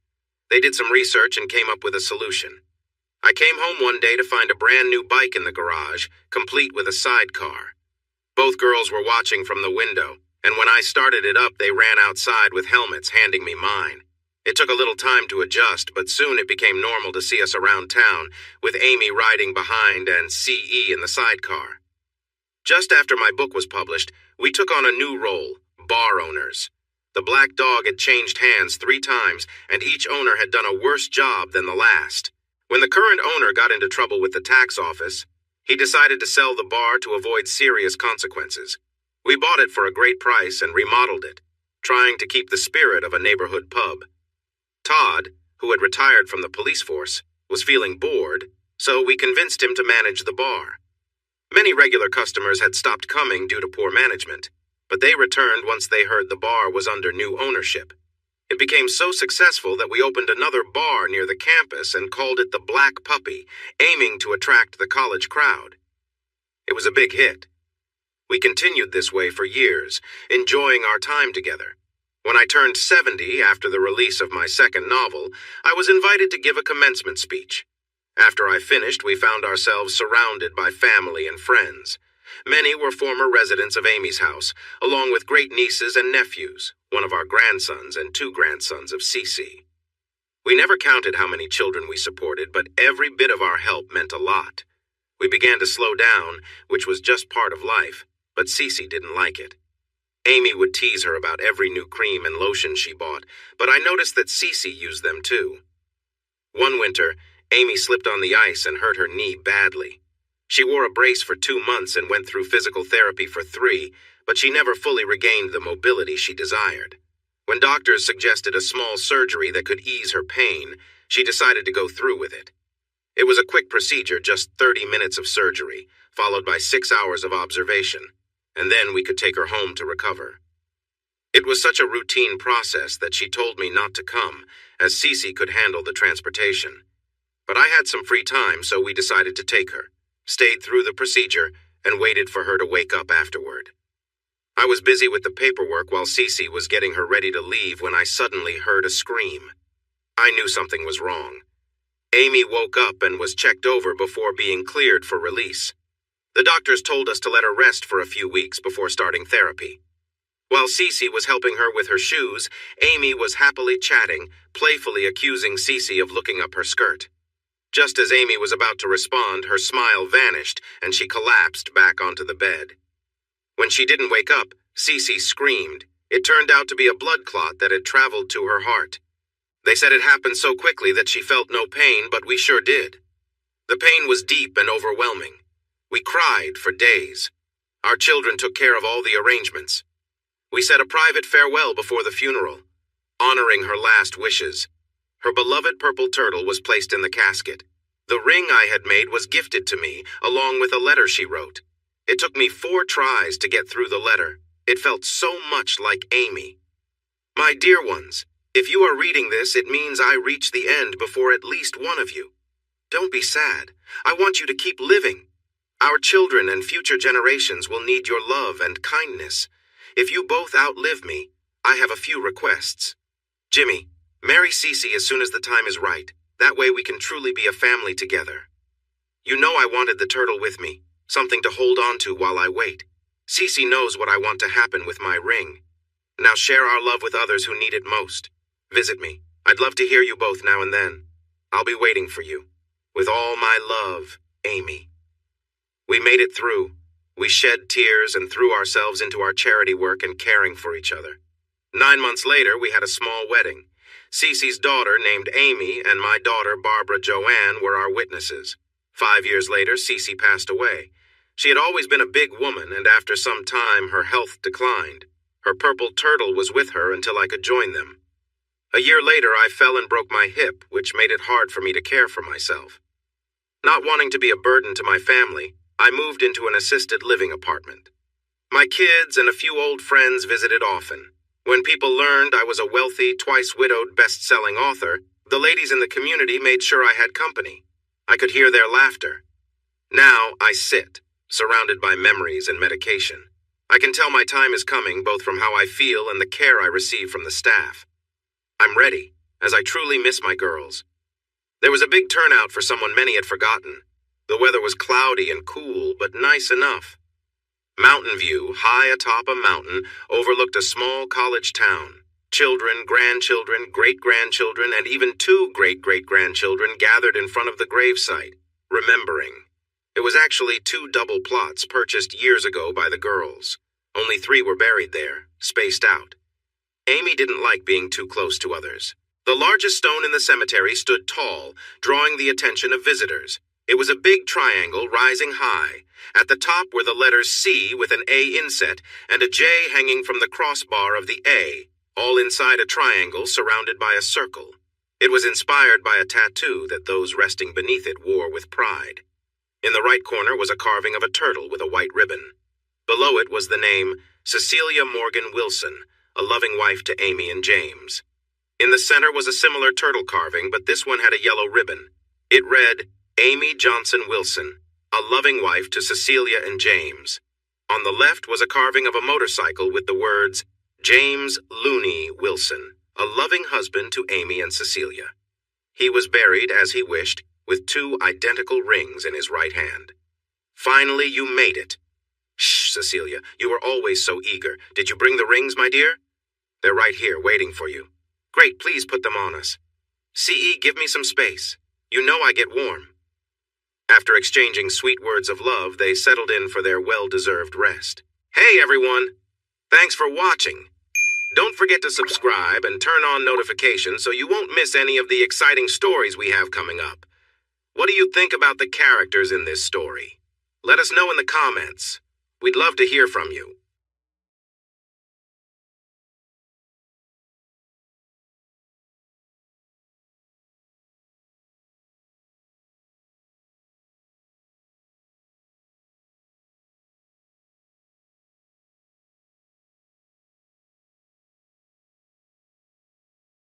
They did some research and came up with a solution. I came home one day to find a brand new bike in the garage, complete with a sidecar. Both girls were watching from the window, and when I started it up, they ran outside with helmets, handing me mine. It took a little time to adjust, but soon it became normal to see us around town, with Amy riding behind and CE in the sidecar. Just after my book was published, we took on a new role, bar owners. The Black Dog had changed hands 3 times, and each owner had done a worse job than the last. When the current owner got into trouble with the tax office, he decided to sell the bar to avoid serious consequences. We bought it for a great price and remodeled it, trying to keep the spirit of a neighborhood pub. Todd, who had retired from the police force, was feeling bored, so we convinced him to manage the bar. Many regular customers had stopped coming due to poor management, but they returned once they heard the bar was under new ownership. It became so successful that we opened another bar near the campus and called it the Black Puppy, aiming to attract the college crowd. It was a big hit. We continued this way for years, enjoying our time together. When I turned 70 after the release of my second novel, I was invited to give a commencement speech. After I finished, we found ourselves surrounded by family and friends. Many were former residents of Amy's house, along with great nieces and nephews, one of our grandsons and 2 grandsons of Cece. We never counted how many children we supported, but every bit of our help meant a lot. We began to slow down, which was just part of life, but Cece didn't like it. Amy would tease her about every new cream and lotion she bought, but I noticed that Cece used them too. One winter, Amy slipped on the ice and hurt her knee badly. She wore a brace for 2 months and went through physical therapy for 3, but she never fully regained the mobility she desired. When doctors suggested a small surgery that could ease her pain, she decided to go through with it. It was a quick procedure, just 30 minutes of surgery, followed by 6 hours of observation, and then we could take her home to recover. It was such a routine process that she told me not to come, as Cece could handle the transportation. But I had some free time, so we decided to take her, stayed through the procedure, and waited for her to wake up afterward. I was busy with the paperwork while Cece was getting her ready to leave when I suddenly heard a scream. I knew something was wrong. Amy woke up and was checked over before being cleared for release. The doctors told us to let her rest for a few weeks before starting therapy. While Cece was helping her with her shoes, Amy was happily chatting, playfully accusing Cece of looking up her skirt. Just as Amy was about to respond, her smile vanished and she collapsed back onto the bed. When she didn't wake up, Cece screamed. It turned out to be a blood clot that had traveled to her heart. They said it happened so quickly that she felt no pain, but we sure did. The pain was deep and overwhelming. We cried for days. Our children took care of all the arrangements. We said a private farewell before the funeral, honoring her last wishes. Her beloved purple turtle was placed in the casket. The ring I had made was gifted to me, along with a letter she wrote. It took me 4 tries to get through the letter. It felt so much like Amy. My dear ones, if you are reading this, it means I reach the end before at least one of you. Don't be sad. I want you to keep living. Our children and future generations will need your love and kindness. If you both outlive me, I have a few requests. Jimmy, marry Cece as soon as the time is right. That way we can truly be a family together. You know I wanted the turtle with me, something to hold on to while I wait. Cece knows what I want to happen with my ring. Now share our love with others who need it most. Visit me. I'd love to hear you both now and then. I'll be waiting for you. With all my love, Amy. We made it through. We shed tears and threw ourselves into our charity work and caring for each other. 9 months later, we had a small wedding. Cece's daughter, named Amy, and my daughter, Barbara Joanne, were our witnesses. 5 years later, Cece passed away. She had always been a big woman, and after some time, her health declined. Her purple turtle was with her until I could join them. A year later, I fell and broke my hip, which made it hard for me to care for myself. Not wanting to be a burden to my family, I moved into an assisted living apartment. My kids and a few old friends visited often. When people learned I was a wealthy, twice-widowed, best-selling author, The ladies in the community made sure I had company. I could hear their laughter. Now I sit, surrounded by memories and medication. I can tell my time is coming both from how I feel and the care I receive from the staff. I'm ready, as I truly miss my girls. There was a big turnout for someone many had forgotten. The weather was cloudy and cool, but nice enough. Mountain View, high atop a mountain, overlooked a small college town. Children, grandchildren, great-grandchildren, and even 2 great-great-grandchildren gathered in front of the gravesite, remembering. It was actually 2 double plots purchased years ago by the girls. Only 3 were buried there, spaced out. Amy didn't like being too close to others. The largest stone in the cemetery stood tall, drawing the attention of visitors. It was a big triangle rising high. At the top were the letters C with an A inset and a J hanging from the crossbar of the A, all inside a triangle surrounded by a circle. It was inspired by a tattoo that those resting beneath it wore with pride. In the right corner was a carving of a turtle with a white ribbon. Below it was the name Cecilia Morgan Wilson, a loving wife to Amy and James. In the center was a similar turtle carving, but this one had a yellow ribbon. It read, Amy Johnson Wilson, a loving wife to Cecilia and James. On the left was a carving of a motorcycle with the words, James Looney Wilson, a loving husband to Amy and Cecilia. He was buried, as he wished, with 2 identical rings in his right hand. Finally, you made it. Shh, Cecilia, you were always so eager. Did you bring the rings, my dear? They're right here, waiting for you. Great, please put them on us. C.E., give me some space. You know I get warm. After exchanging sweet words of love, they settled in for their well-deserved rest. Hey, everyone! Thanks for watching. Don't forget to subscribe and turn on notifications so you won't miss any of the exciting stories we have coming up. What do you think about the characters in this story? Let us know in the comments. We'd love to hear from you.